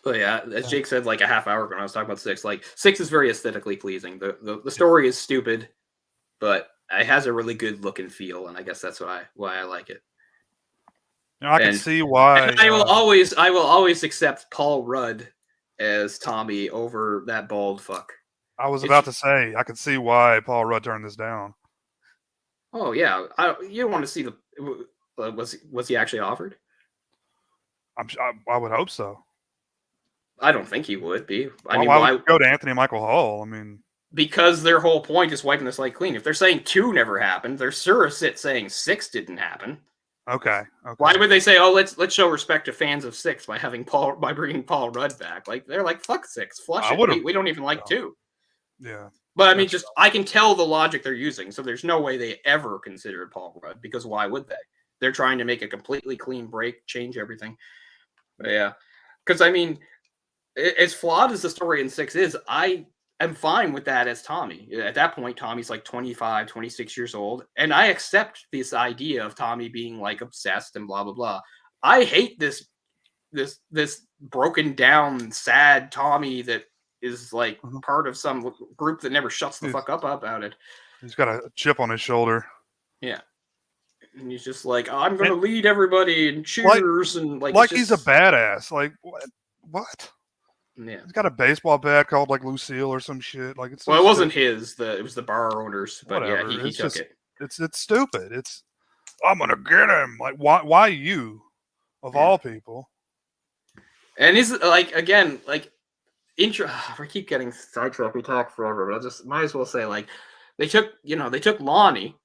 But yeah, as Jake said, like a half hour ago when I was talking about 6, like 6 is very aesthetically pleasing. The story is stupid, but it has a really good look and feel, and I guess that's why I like it. You know, I can see why. I will always accept Paul Rudd as Tommy over that bald fuck. I was about to say I can see why Paul Rudd turned this down. Oh yeah, you don't want to see the was he actually offered? I would hope so. I don't think he would be. Why would go to Anthony Michael Hall? I mean, because their whole point is wiping the slate clean. If they're saying 2 never happened, they're sure as shit saying 6 didn't happen. Okay. Why would they say, "Oh, let's show respect to fans of 6 by bringing Paul Rudd back"? Like they're like, "Fuck 6, flush it. We don't even like 2." Yeah. But I mean, I can tell the logic they're using. So there's no way they ever considered Paul Rudd because why would they? They're trying to make a completely clean break, change everything. But yeah, because I mean, as flawed as the story in 6 is, I am fine with that as Tommy. At that point, Tommy's like 25, 26 years old. And I accept this idea of Tommy being like obsessed and blah, blah, blah. I hate this broken down, sad Tommy that is like part of some group that never shuts the fuck up about it. He's got a chip on his shoulder. Yeah. And he's just like, I'm going to lead everybody and cheers. And like he's a badass. Like, what? Yeah. He's got a baseball bat called like Lucille or some shit. Like it's. Well, it wasn't his. It was the bar owners. But whatever. Yeah, he took it. It's stupid. I'm gonna get him. Like why you, of all people? And is like again like intro. I keep getting sidetracked. We talk forever, but I just might as well say like they took Lonnie,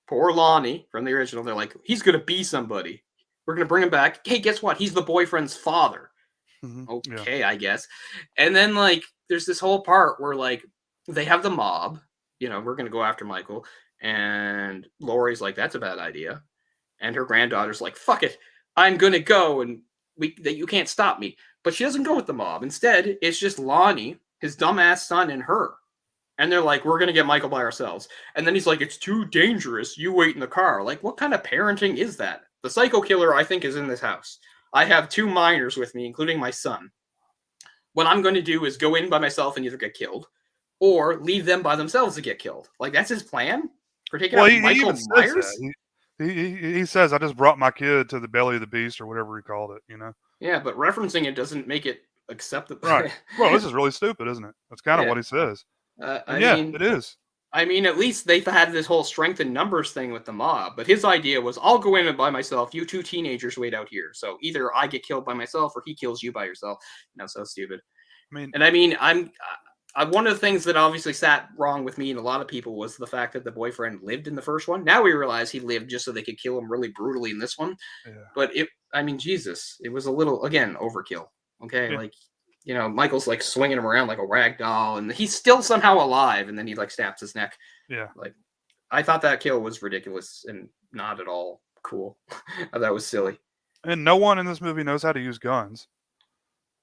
poor Lonnie from the original. They're like, he's gonna be somebody. We're gonna bring him back. Hey, guess what? He's the boyfriend's father. Mm-hmm. Okay, yeah. I guess. And then like there's this whole part where like they have the mob, we're gonna go after Michael, and Lori's like, that's a bad idea. And her granddaughter's like, fuck it, I'm gonna go, and you can't stop me. But she doesn't go with the mob. Instead, it's just Lonnie, his dumbass son, and her. And they're like, we're gonna get Michael by ourselves. And then he's like, it's too dangerous, you wait in the car. Like, what kind of parenting is that? The psycho killer, I think, is in this house. I have 2 minors with me, including my son. What I'm going to do is go in by myself and either get killed or leave them by themselves to get killed. Like, that's his plan for taking out Michael Myers? He says, I just brought my kid to the belly of the beast or whatever he called it, Yeah, but referencing it doesn't make it acceptable. Right. Well, this is really stupid, isn't it? That's kind of what he says. I mean, it is. I mean, at least they've had this whole strength in numbers thing with the mob, but his idea was, I'll go in by myself, you 2 teenagers wait out here. So either I get killed by myself or he kills you by yourself. So stupid. One of the things that obviously sat wrong with me and a lot of people was the fact that the boyfriend lived in the first one. Now we realize he lived just so they could kill him really brutally in this one. Yeah. But Jesus, it was a little, again, overkill. Okay. Yeah. Like, Michael's like swinging him around like a rag doll, and he's still somehow alive, and then he like snaps his neck. Yeah. Like, I thought that kill was ridiculous and not at all cool. That was silly. And no one in this movie knows how to use guns.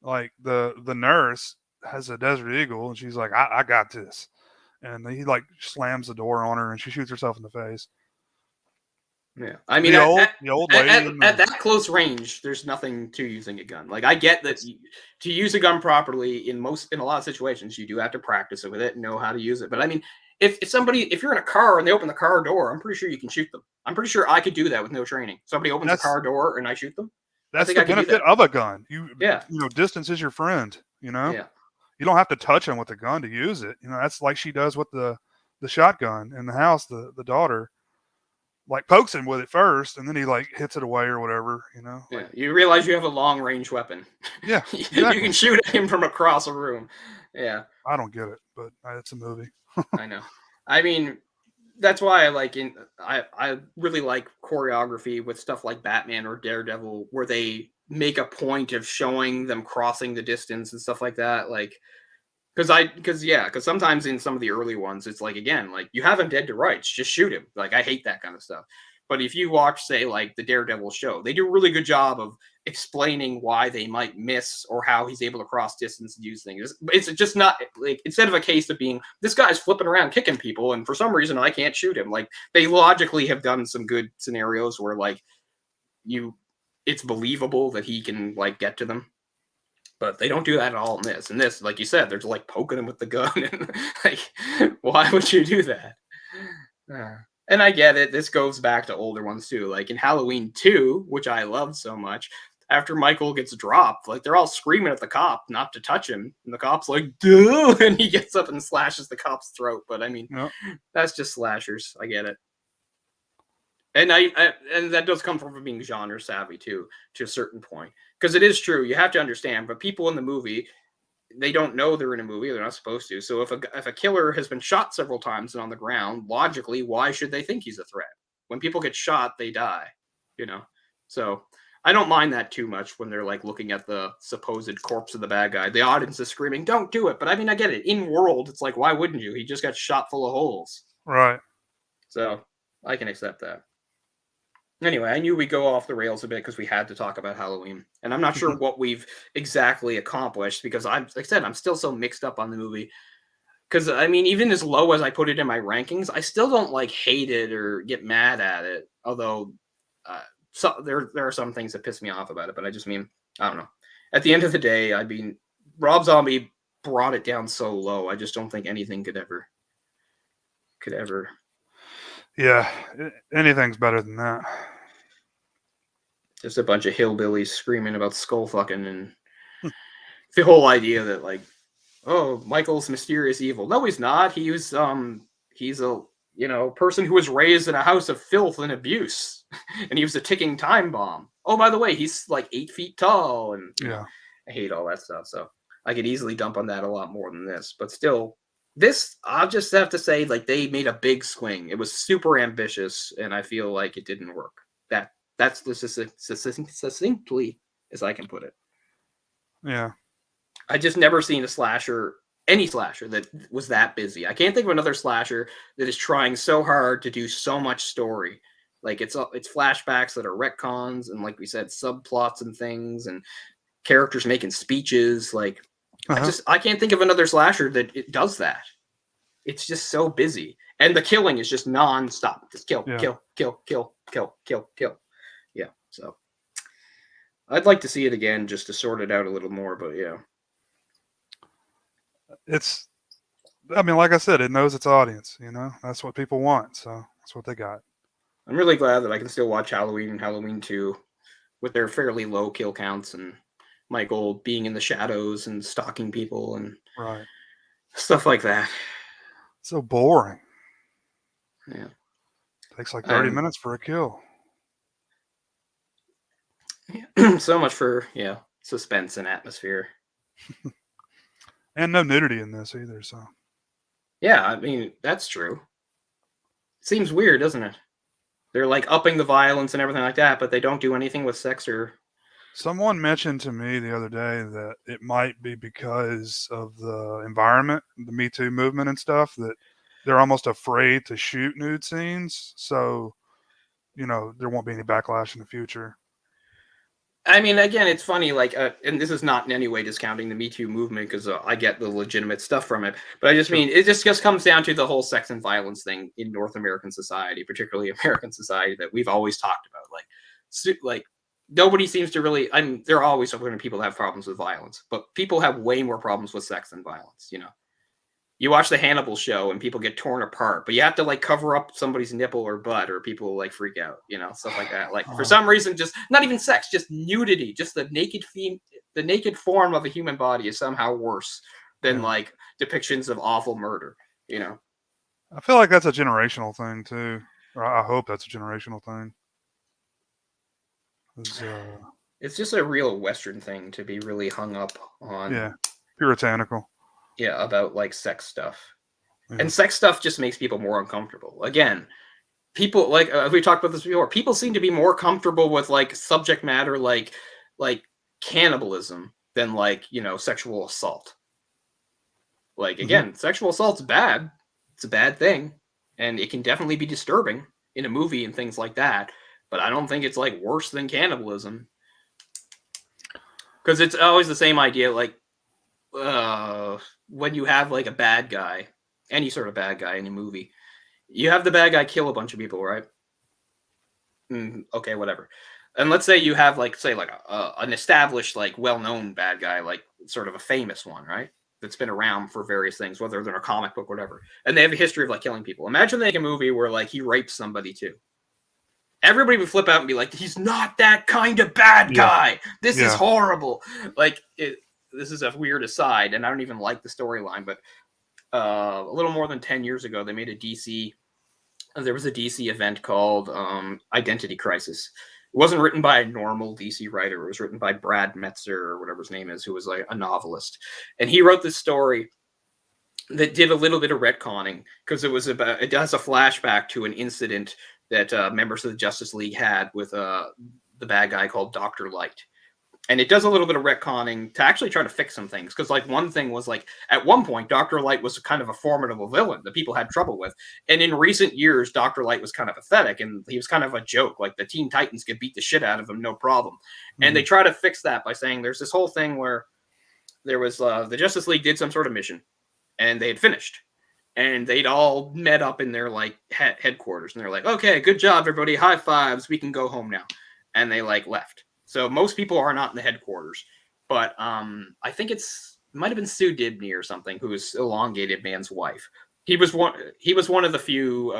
Like the nurse has a Desert Eagle, and she's like, I got this. And he like slams the door on her, and she shoots herself in the face. Yeah, I mean, the old lady at that close range, there's nothing to using a gun. Like, I get that to use a gun properly in a lot of situations, you do have to practice it with it and know how to use it. But I mean, if you're in a car and they open the car door, I'm pretty sure you can shoot them. I'm pretty sure I could do that with no training. Somebody opens the car door and I shoot them. That's the benefit of a gun. Distance is your friend. Yeah. you don't have to touch him with the gun to use it. You know, that's like she does with the shotgun in the house. The daughter like pokes him with it first, and then he like hits it away or whatever. You know. Yeah. You realize you have a long range weapon. Yeah. You can shoot at him from across a room. Yeah. I don't get it, but it's a movie. I know. I mean, that's why I really like choreography with stuff like Batman or Daredevil, where they make a point of showing them crossing the distance and stuff like that. Like, because sometimes in some of the early ones, it's like, again, like, you have him dead to rights, just shoot him. Like, I hate that kind of stuff. But if you watch, say, like the Daredevil show, they do a really good job of explaining why they might miss or how he's able to cross distance and use things. It's just not like, instead of a case of being, this guy's flipping around kicking people and for some reason I can't shoot him. Like, they logically have done some good scenarios where like it's believable that he can like get to them. But they don't do that at all in this. In this, like you said, they're just like poking him with the gun. And like, why would you do that? And I get it. This goes back to older ones too. Like in Halloween 2, which I loved so much, after Michael gets dropped, like they're all screaming at the cop not to touch him. And the cop's like, duh! And he gets up and slashes the cop's throat. But I mean, That's just slashers. I get it. And and that does come from being genre savvy too, to a certain point. Because it is true, you have to understand, but people in the movie, they don't know they're in a movie, they're not supposed to. So if a killer has been shot several times and on the ground, logically, why should they think he's a threat? When people get shot, they die, you know? So I don't mind that too much when they're like looking at the supposed corpse of the bad guy. The audience is screaming, don't do it. But I mean, I get it. In world, it's like, why wouldn't you? He just got shot full of holes. Right. So I can accept that. Anyway, I knew we'd go off the rails a bit because we had to talk about Halloween. And I'm not sure what we've exactly accomplished because like I said, I'm still so mixed up on the movie. Because, I mean, even as low as I put it in my rankings, I still don't like hate it or get mad at it. Although there are some things that piss me off about it. But I just mean, I don't know. At the end of the day, I mean, Rob Zombie brought it down so low. I just don't think anything could ever. Yeah, anything's better than that. Just a bunch of hillbillies screaming about skull fucking and the whole idea that like, oh, Michael's mysterious evil. No, he's not. He's a person who was raised in a house of filth and abuse, and he was a ticking time bomb. Oh, by the way, he's like 8 feet tall, and I hate all that stuff. So I could easily dump on that a lot more than this, but still. This, I'll just have to say, like, they made a big swing. It was super ambitious, and I feel like it didn't work. That's succinctly as I can put it. Yeah. I just never seen any slasher that was that busy. I can't think of another slasher that is trying so hard to do so much story. Like, it's flashbacks that are retcons, and like we said, subplots and things, and characters making speeches, like... I can't think of another slasher that it does that. It's just so busy. And the killing is just non-stop. Just kill. Yeah, so. I'd like to see it again just to sort it out a little more, but yeah. Like I said, it knows its audience, you know? That's what people want, so that's what they got. I'm really glad that I can still watch Halloween and Halloween 2 with their fairly low kill counts and Michael being in the shadows and stalking people and stuff like that. So boring. Yeah. Takes like 30 minutes for a kill. Yeah. So much for, suspense and atmosphere. And no nudity in this either, so. Yeah, I mean, that's true. Seems weird, doesn't it? They're like upping the violence and everything like that, but they don't do anything with sex or... Someone mentioned to me the other day that it might be because of the environment, the Me Too movement and stuff, that they're almost afraid to shoot nude scenes. So, there won't be any backlash in the future. I mean, again, it's funny, like, and this is not in any way discounting the Me Too movement because I get the legitimate stuff from it. But I just mean, it just comes down to the whole sex and violence thing in North American society, particularly American society, that we've always talked about. Like, nobody seems to really, I mean, there are always going to be people that have problems with violence, but people have way more problems with sex than violence, You watch the Hannibal show and people get torn apart, but you have to like cover up somebody's nipple or butt or people like freak out, stuff like that. Like for some reason, just not even sex, just nudity, just the naked form of a human body is somehow worse than like depictions of awful murder. You know, I feel like that's a generational thing too. Or I hope that's a generational thing. It's just a real Western thing to be really hung up on. Puritanical. Yeah, about like sex stuff. Yeah. And sex stuff just makes people more uncomfortable. Again, people like we talked about this before. People seem to be more comfortable with like subject matter like cannibalism than like sexual assault. Like again, sexual assault's bad. It's a bad thing, and it can definitely be disturbing in a movie and things like that. But I don't think it's like worse than cannibalism, because it's always the same idea. Like when you have like a bad guy, any sort of bad guy in a movie, you have the bad guy kill a bunch of people, right? Okay, whatever. And let's say you have like an established like well-known bad guy, like sort of a famous one, right? That's been around for various things, whether they're a comic book or whatever, and they have a history of like killing people. Imagine they make a movie where like he rapes somebody too. Everybody would flip out and be like, he's not that kind of bad guy. This is horrible. Like this is a weird aside, and I don't even like the storyline, but a little more than 10 years ago, they made a DC. There was a DC event called Identity Crisis. It wasn't written by a normal DC writer. It was written by Brad Metzer or whatever his name is, who was like a novelist. And he wrote this story that did a little bit of retconning because it has a flashback to an incident that members of the Justice League had with the bad guy called Dr. Light. And it does a little bit of retconning to actually try to fix some things. Because like one thing was like at one point, Dr. Light was kind of a formidable villain that people had trouble with. And in recent years, Dr. Light was kind of pathetic and he was kind of a joke. Like the Teen Titans could beat the shit out of him, no problem. And they try to fix that by saying there's this whole thing where there was the Justice League did some sort of mission and they had finished. And they'd all met up in their like headquarters. And they're like, okay, good job, everybody. High fives. We can go home now. And they like left. So most people are not in the headquarters, but I think it might have been Sue Dibney or something, who was Elongated Man's wife. He was one of the few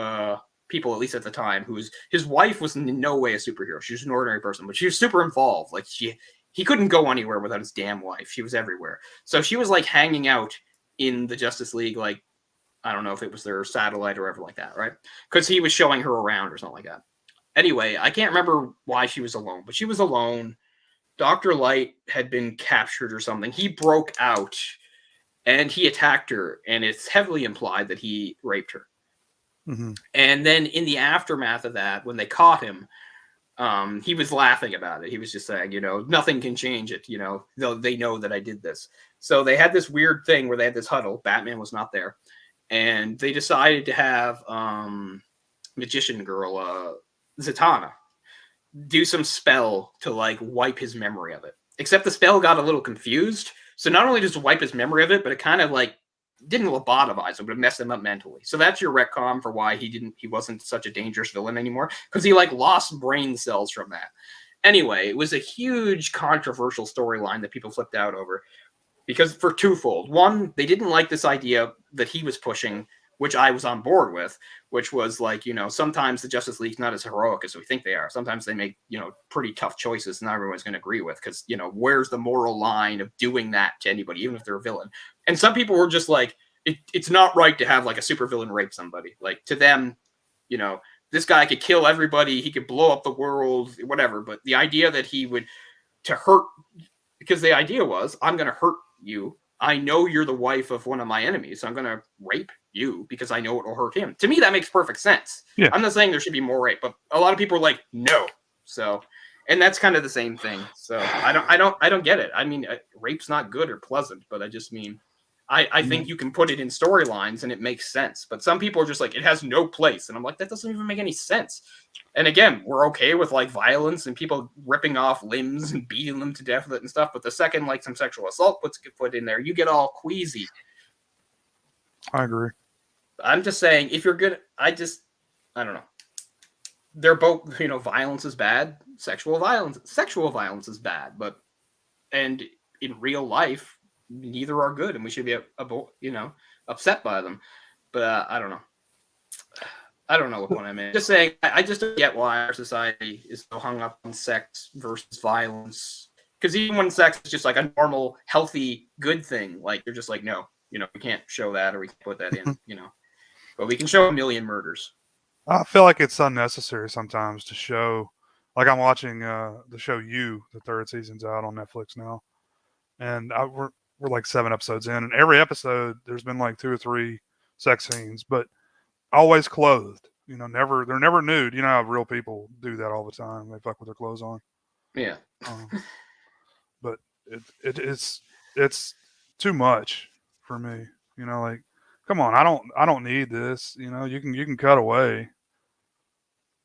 people, at least at the time, his wife was in no way a superhero. She was an ordinary person, but she was super involved. Like he couldn't go anywhere without his damn wife. She was everywhere. So she was like hanging out in the Justice League, like I don't know if it was their satellite or whatever like that, right? Because he was showing her around or something like that. Anyway, I can't remember why she was alone, but she was alone. Dr. Light had been captured or something. He broke out and he attacked her, and it's heavily implied that he raped her. And then in the aftermath of that, when they caught him, he was laughing about it. He was just saying, nothing can change it. They know that I did this. So they had this weird thing where they had this huddle. Batman was not there. And they decided to have magician girl, Zatanna, do some spell to like wipe his memory of it. Except the spell got a little confused. So not only does it wipe his memory of it, but it kind of like didn't lobotomize him, but it messed him up mentally. So that's your retcon for why he wasn't such a dangerous villain anymore, because he like lost brain cells from that. Anyway, it was a huge controversial storyline that people flipped out over because for twofold. One, they didn't like this idea that he was pushing, which I was on board with, which was like, sometimes the Justice League's not as heroic as we think they are. Sometimes they make, pretty tough choices not everyone's going to agree with because, where's the moral line of doing that to anybody, even if they're a villain? And some people were just like, it's not right to have like a supervillain rape somebody. Like to them, this guy could kill everybody. He could blow up the world, whatever. But the idea that he would to hurt, because the idea was, I'm going to hurt you. I know you're the wife of one of my enemies, so I'm going to rape you because I know it will hurt him. To me, that makes perfect sense. Yeah. I'm not saying there should be more rape, but a lot of people are like, no. So, and that's kind of the same thing. So I don't get it. I mean, rape's not good or pleasant, but I just mean, I think you can put it in storylines and it makes sense. But some people are just like, it has no place. And I'm like, that doesn't even make any sense. And again, we're okay with like violence and people ripping off limbs and beating them to death with it and stuff. But the second like some sexual assault gets put in there, you get all queasy. I agree. I'm just saying, if you're good, I don't know. They're both, violence is bad. Sexual violence is bad. But, and in real life, neither are good, and we should be, upset by them. But I don't know. I don't know what one I mean. Just saying, I just don't get why our society is so hung up on sex versus violence. Because even when sex is just like a normal, healthy, good thing, like they're just like, no, we can't show that or we can put that in, but we can show a million murders. I feel like it's unnecessary sometimes to show. Like I'm watching the show You, the third season's out on Netflix now, and we're like 7 episodes in, and every episode there's been like 2 or 3 sex scenes, but always clothed. They're never nude. You know how real people do that all the time. They fuck with their clothes on. Yeah. But it's too much for me. Like, come on, I don't need this. You can cut away.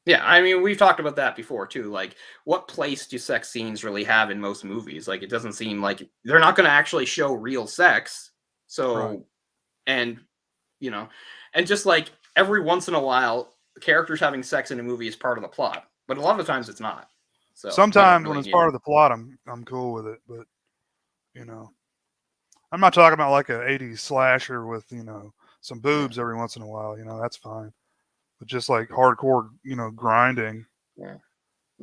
Yeah, I mean, we've talked about that before too. Like, what place do sex scenes really have in most movies? Like, it doesn't seem like they're not going to actually show real sex. So, Right. and and just like every once in a while, characters having sex in a movie is part of the plot, but a lot of times it's not. So sometimes when it's part of the plot, I'm cool with it, but I'm not talking about like a '80s slasher with some boobs every once in a while. That's fine. But just like hardcore, grinding. Yeah.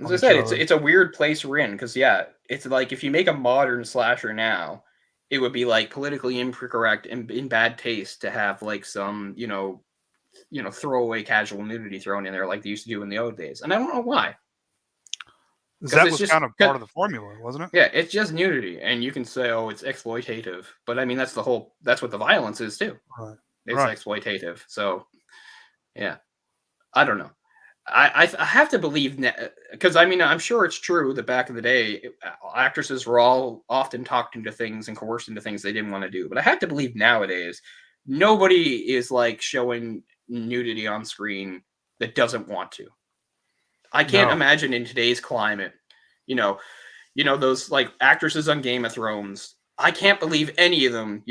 As I said, it's a weird place we're in because it's like if you make a modern slasher now, it would be like politically incorrect and in bad taste to have like some throwaway casual nudity thrown in there like they used to do in the old days, and I don't know why. That was kind of part of the formula, wasn't it? Yeah, it's just nudity, and you can say, "Oh, it's exploitative," but I mean that's what the violence is too. Right. It's exploitative. So, yeah. I don't know. I have to believe because I mean I'm sure it's true that back in the day actresses were all often talked into things and coerced into things they didn't want to do. But I have to believe nowadays nobody is like showing nudity on screen that doesn't want to. I can't imagine in today's climate, those like actresses on Game of Thrones. I can't believe any of them,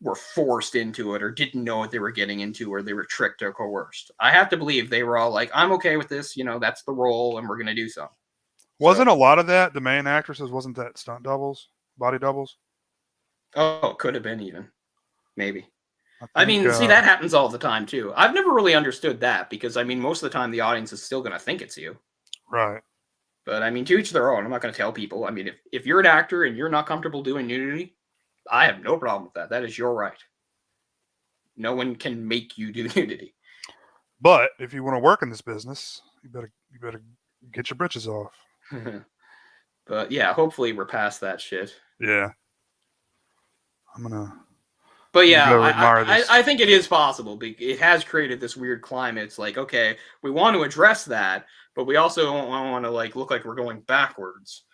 were forced into it or didn't know what they were getting into or they were tricked or coerced. I have to believe they were all like, I'm okay with this, that's the role and we're going to do something. Wasn't a lot of that the main actresses? Wasn't that stunt doubles, body doubles? Oh, could have been even. Maybe. I mean, see, that happens all the time too. I've never really understood that because I mean, most of the time the audience is still going to think it's you. Right. But I mean, to each their own. I'm not going to tell people. I mean, if you're an actor and you're not comfortable doing nudity, I have no problem with that. That is your right. No one can make you do nudity. But if you want to work in this business, you better get your britches off. But yeah, hopefully we're past that shit. Yeah. But yeah, I think it is possible. It has created this weird climate. It's like, okay, we want to address that, but we also don't want to like look like we're going backwards.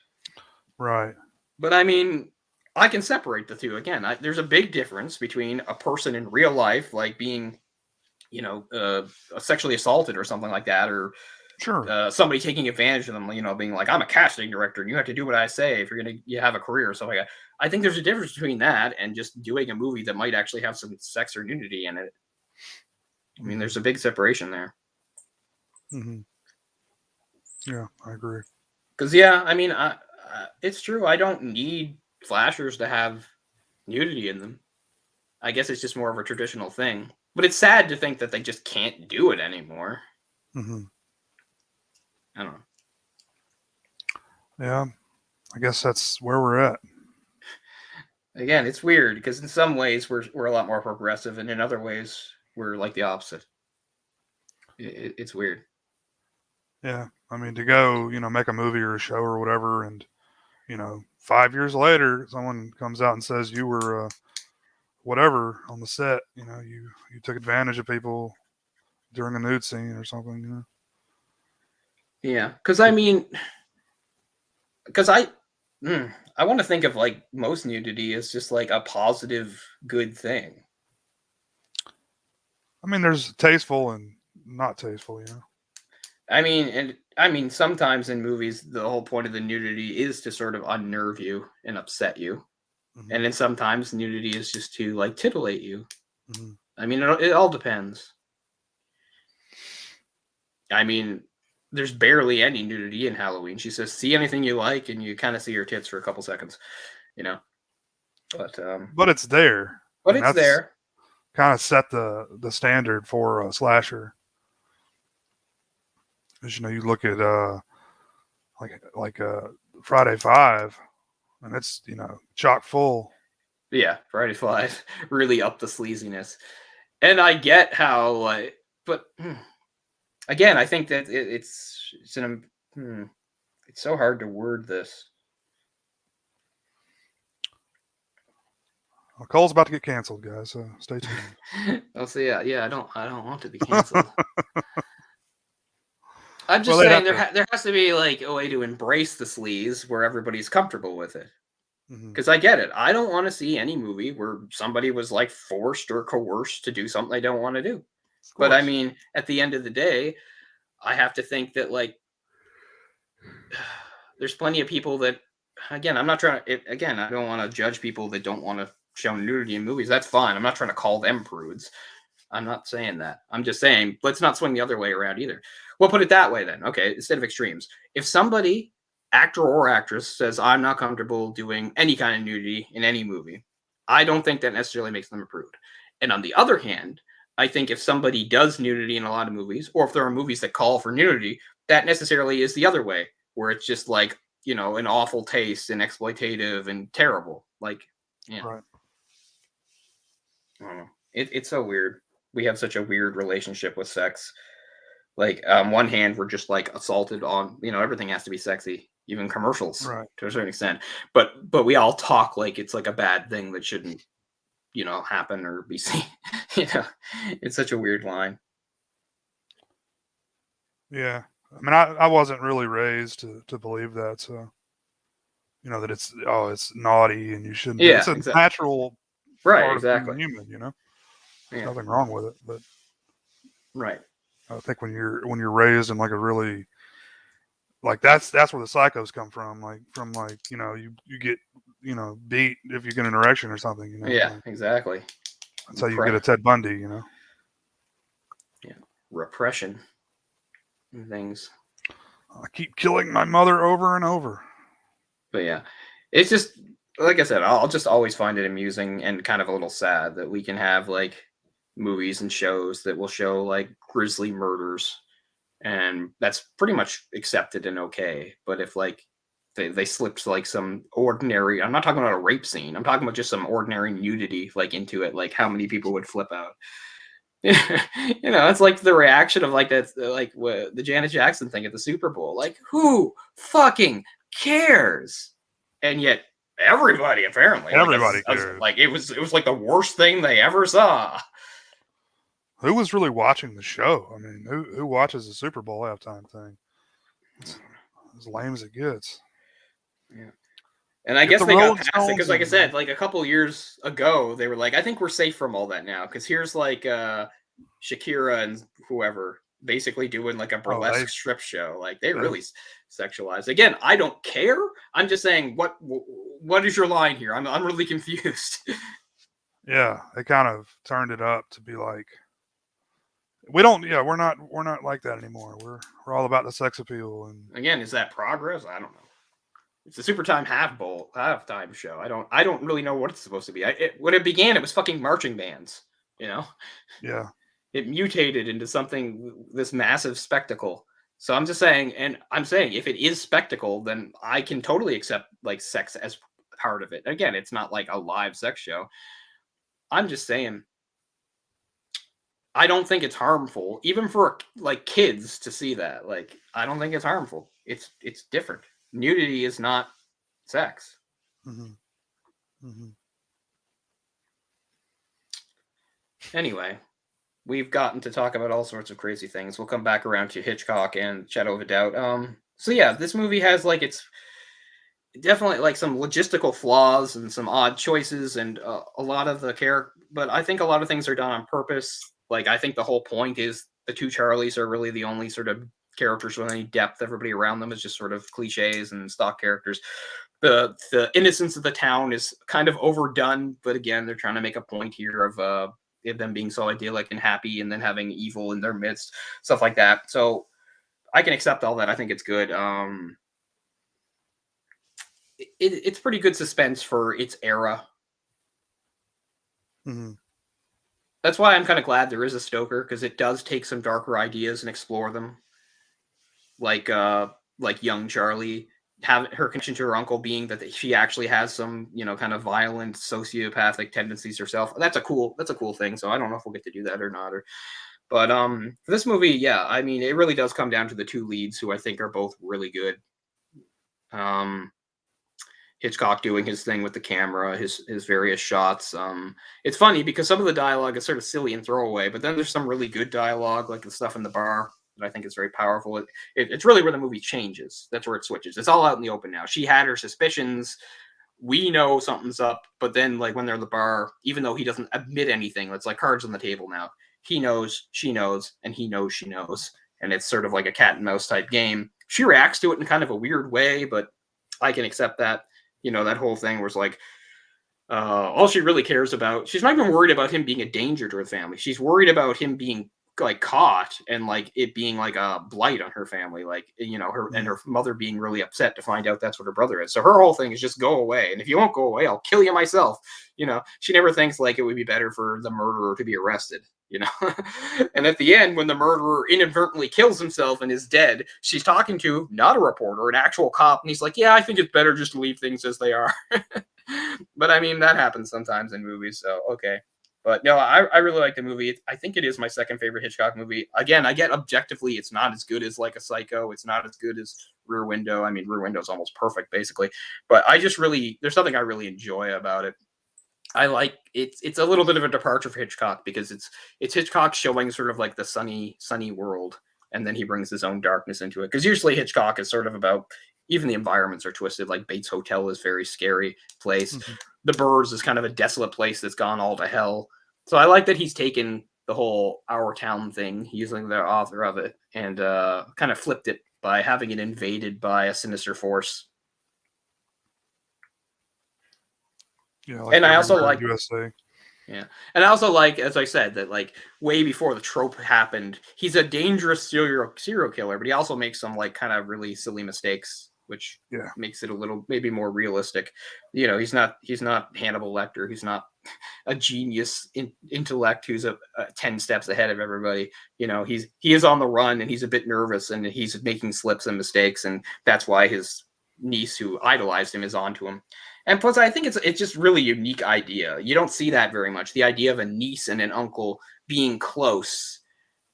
Right. But I mean, I can separate the two. Again, there's a big difference between a person in real life, like being, sexually assaulted or something like that, or somebody taking advantage of them, being like, I'm a casting director and you have to do what I say if you're going to have a career or something like that. I think there's a difference between that and just doing a movie that might actually have some sex or nudity in it. I mean, there's a big separation there. Mm-hmm. Yeah, I agree. Because, yeah, I mean, it's true. I don't need slashers to have nudity in them. I guess it's just more of a traditional thing. But it's sad to think that they just can't do it anymore. Mm-hmm. I don't know. Yeah, I guess that's where we're at. Again, it's weird because in some ways we're a lot more progressive, and in other ways we're like the opposite. It's weird. Yeah, I mean, to go, make a movie or a show or whatever, and 5 years later, someone comes out and says you were whatever on the set. You took advantage of people during a nude scene or something. Yeah, because I mean, I want to think of like most nudity as just like a positive, good thing. I mean, there's tasteful and not tasteful, I mean, sometimes in movies, the whole point of the nudity is to sort of unnerve you and upset you. Mm-hmm. And then sometimes nudity is just to like titillate you. Mm-hmm. I mean, it all depends. I mean, there's barely any nudity in Halloween. She says, see anything you like, and you kind of see her tits for a couple seconds, But it's there. But it's there. Kind of set the standard for a slasher. As you look at like Friday 5, and it's chock full Yeah, Friday Five really up the sleaziness, and I get how like, but again, I think that it's so hard to word this. Well, Cole's about to get canceled, guys. So stay tuned. I'll say, yeah, I don't want to be canceled. I'm Well, just they'd saying have to. there has to be like a way to embrace the sleaze where everybody's comfortable with it. Mhm. Because I get it. I don't want to see any movie where somebody was like forced or coerced to do something they don't want to do. Of But I course. mean, at the end of the day, I have to think that like there's plenty of people that, again, I'm not trying to, again, I don't want to judge people that don't want to show nudity in movies. That's fine. I'm not trying to call them prudes. I'm not saying that. I'm just saying let's not swing the other way around either. Well, put it that way then. Okay, instead of extremes. If somebody, actor or actress, says I'm not comfortable doing any kind of nudity in any movie, I don't think that necessarily makes them a prude. And on the other hand, I think if somebody does nudity in a lot of movies, or if there are movies that call for nudity, that necessarily is the other way, where it's just like, an awful taste and exploitative and terrible. Like, Right. I don't know. It's so weird. We have such a weird relationship with sex. Like, one hand, we're just like assaulted on, everything has to be sexy, even commercials Right. to a certain extent. But we all talk like it's like a bad thing that shouldn't, happen or be seen. you know, it's such a weird line. Yeah. I mean, I wasn't really raised to believe that. So, that it's naughty and you shouldn't do it. It's Yeah, a exactly. natural Right, part of being exactly. human, There's Yeah, nothing wrong with it. But right. I think when you're raised in like a really like that's where the psychos come from. Like from like, you get, beat if you get an erection or something, Yeah, like exactly. that's how you get a Ted Bundy. Yeah, repression and things. I keep killing my mother over and over. But yeah, it's just like I said, I'll just always find it amusing and kind of a little sad that we can have like movies and shows that will show like grisly murders, and that's pretty much accepted and okay. But if like they slipped like some ordinary, I'm not talking about a rape scene, I'm talking about just some ordinary nudity like into it, like how many people would flip out? It's like the reaction of like that, like the Janet Jackson thing at the Super Bowl. Like, who fucking cares? And yet, everybody apparently, like, Everybody cares. like it was like the worst thing they ever saw. Who was really watching the show? I mean, who watches the Super Bowl halftime thing? It's as lame as it gets. Yeah. And I Get guess the they got Rolling past it Stones because, like I in, man. said, like a couple years ago, they were like, I think we're safe from all that now. Because here's like Shakira and whoever basically doing like a Oh, they burlesque strip show. Like they they really sexualized. Again, I don't care. I'm just saying, what is your line here? I'm really confused. yeah, they kind of turned it up to be like we don't yeah, we're not like that anymore. We're all about the sex appeal and Again, is that progress? I don't know. It's a super time halftime show. I don't really know what it's supposed to be. When it began, it was fucking marching bands. You know, yeah. it mutated into something, this massive spectacle. So I'm just saying, and I'm saying if it is spectacle, then I can totally accept like sex as part of it. Again, it's not like a live sex show. I'm just saying I don't think it's harmful, even for like kids to see that. Like I don't think it's harmful. It's different. Nudity is not sex. Hmm. Hmm. Anyway, we've gotten to talk about all sorts of crazy things. We'll come back around to Hitchcock and Shadow of a Doubt. So yeah, this movie has like it's definitely like some logistical flaws and some odd choices and a lot of the character, but I think a lot of things are done on purpose. Like I think the whole point is the two Charlies are really the only sort of characters with any depth. Everybody around them is just sort of cliches and stock characters. The innocence of the town is kind of overdone, but again, they're trying to make a point here of them being so idyllic and happy and then having evil in their midst, stuff like that. So I can accept all that. I think it's good. It's pretty good suspense for its era. Hmm. That's why I'm kind of glad there is a Stoker, because it does take some darker ideas and explore them, like young Charlie. have her connection to her uncle being that she actually has some, kind of violent sociopathic tendencies herself. That's a cool thing. So I don't know if we'll get to do that or not. But for this movie, yeah, I mean, it really does come down to the two leads, who I think are both really good. Hitchcock doing his thing with the camera, his various shots. It's funny because some of the dialogue is sort of silly and throwaway, but then there's some really good dialogue, like the stuff in the bar, that I think is very powerful. It's really where the movie changes. That's where it switches. It's all out in the open now. She had her suspicions. We know something's up, but then, like, when they're in the bar, even though he doesn't admit anything, it's like cards on the table now. He knows, she knows, and he knows she knows. And it's sort of like a cat and mouse type game. She reacts to it in kind of a weird way, but I can accept that. That whole thing where it's like, all she really cares about, she's not even worried about him being a danger to her family. She's worried about him being like caught and like it being like a blight on her family, like, her and her mother being really upset to find out that's what her brother is. So her whole thing is just go away, and if you won't go away, I'll kill you myself. She never thinks like it would be better for the murderer to be arrested. And at the end, when the murderer inadvertently kills himself and is dead, she's talking to not a reporter, an actual cop, and he's like, yeah, I think it's better just to leave things as they are. But I mean, that happens sometimes in movies, so okay. But no, I really like the movie. I think it is my second favorite Hitchcock movie. Again, I get objectively it's not as good as like a Psycho. It's not as good as Rear Window. I mean, Rear Window is almost perfect, basically. But there's something I really enjoy about it. I like it's a little bit of a departure for Hitchcock because it's Hitchcock showing sort of like the sunny world, and then he brings his own darkness into it. Because usually Hitchcock is sort of about, even the environments are twisted. Like Bates Hotel is a very scary place. Mm-hmm. The Birds is kind of a desolate place that's gone all to hell. So I like that he's taken the whole Our Town thing, using the author of it, and kind of flipped it by having it invaded by a sinister force. Yeah, like, and I also like USA. Yeah, and I also like, as I said, that like way before the trope happened, he's a dangerous serial killer, but he also makes some like kind of really silly mistakes, which makes it a little maybe more realistic. He's not Hannibal Lecter. He's not a genius intellect who's a 10 steps ahead of everybody. He is on the run, and he's a bit nervous, and he's making slips and mistakes, and that's why his niece, who idolized him, is onto him. And plus, I think it's just really unique idea. You don't see that very much. The idea of a niece and an uncle being close,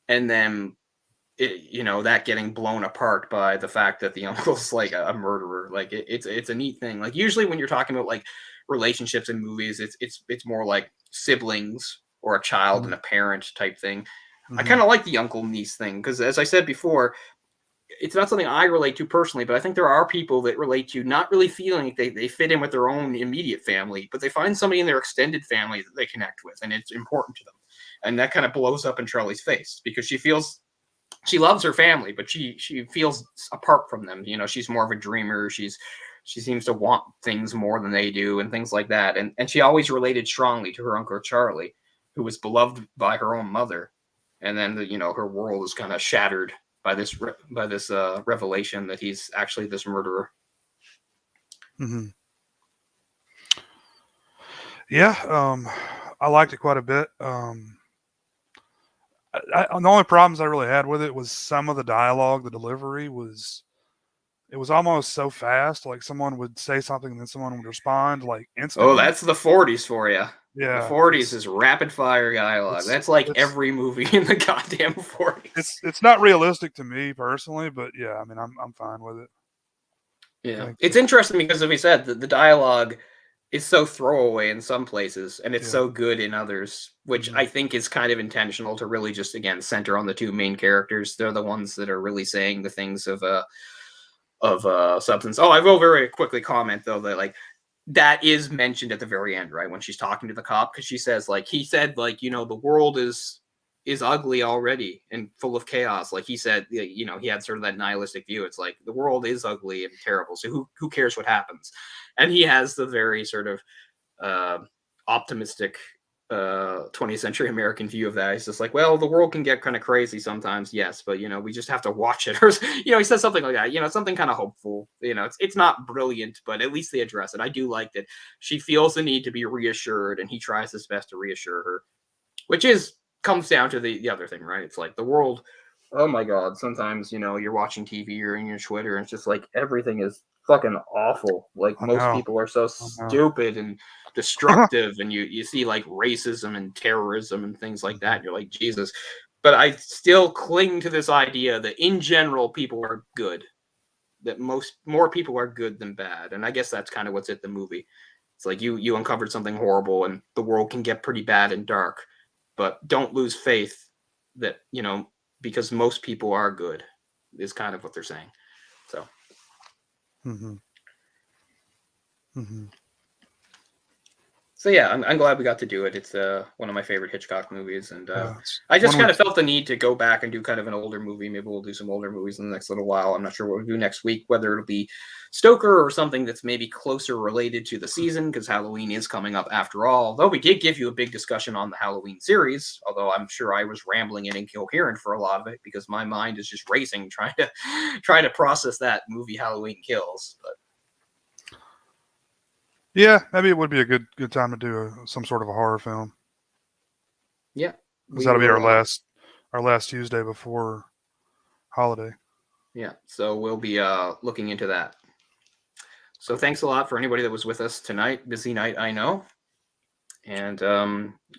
and then that getting blown apart by the fact that the uncle's like a murderer. Like it's a neat thing. Like usually when you're talking about like relationships in movies, it's more like siblings or a child and a parent type thing. Mm-hmm. I kind of like the uncle niece thing because, as I said before, it's not something I relate to personally, but I think there are people that relate to not really feeling like they fit in with their own immediate family, but they find somebody in their extended family that they connect with, and it's important to them. And that kind of blows up in Charlie's face because she feels she loves her family, but she feels apart from them. She's more of a dreamer. She seems to want things more than they do and things like that. And she always related strongly to her Uncle Charlie, who was beloved by her own mother. And then, her world is kind of shattered by this revelation that he's actually this murderer. Mm-hmm. Yeah, I liked it quite a bit. The only problems I really had with it was some of the dialogue. The delivery was almost so fast. Like someone would say something and then someone would respond like instantly. Oh, that's the 40s for you. Yeah, the 40s is rapid fire dialogue. That's like every movie in the goddamn 40s. It's not realistic to me personally, but yeah, I mean, I'm fine with it. Yeah, it's interesting because, as we said, the dialogue is so throwaway in some places, and it's so good in others, which I think is kind of intentional to really just, again, center on the two main characters. They're the ones that are really saying the things of substance. Oh, I will very quickly comment though that like that is mentioned at the very end, right, when she's talking to the cop, because she says like he said like the world is ugly already and full of chaos. Like he said, he had sort of that nihilistic view. It's like the world is ugly and terrible, so who cares what happens? And he has the very sort of optimistic 20th century American view of that. He's just like, well, the world can get kind of crazy sometimes, yes, but we just have to watch it. Or he says something like that, something kind of hopeful. It's not brilliant, but at least they address it. I do like that she feels the need to be reassured, and he tries his best to reassure her, which comes down to the other thing, right? It's like the world, oh my god, sometimes you're watching TV or in your Twitter and it's just like everything is fucking awful. Like, most people are so stupid and destructive, and you see like racism and terrorism and things like that, and you're like, Jesus. But I still cling to this idea that in general people are good. That more people are good than bad. And I guess that's kind of what's at the movie. It's like you uncovered something horrible and the world can get pretty bad and dark, but don't lose faith that, because most people are good, is kind of what they're saying. So. So yeah, I'm glad we got to do it. It's one of my favorite Hitchcock movies, and I just kind of felt the need to go back and do kind of an older movie. Maybe we'll do some older movies in the next little while. I'm not sure what we'll do next week, whether it'll be Stoker or something that's maybe closer related to the season, because Halloween is coming up after all. Though we did give you a big discussion on the Halloween series, although I'm sure I was rambling and incoherent for a lot of it because my mind is just racing trying to process that movie Halloween Kills. But yeah, maybe it would be a good time to do some sort of a horror film. Yeah, that'll be our last Tuesday before holiday. Yeah, so we'll be looking into that. So thanks a lot for anybody that was with us tonight. Busy night, I know. And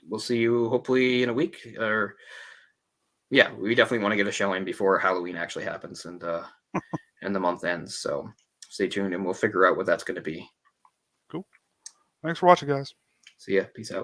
we'll see you hopefully in a week. Or yeah, we definitely want to get a show in before Halloween actually happens and and the month ends. So stay tuned and we'll figure out what that's going to be. Cool. Thanks for watching, guys. See ya. Peace out.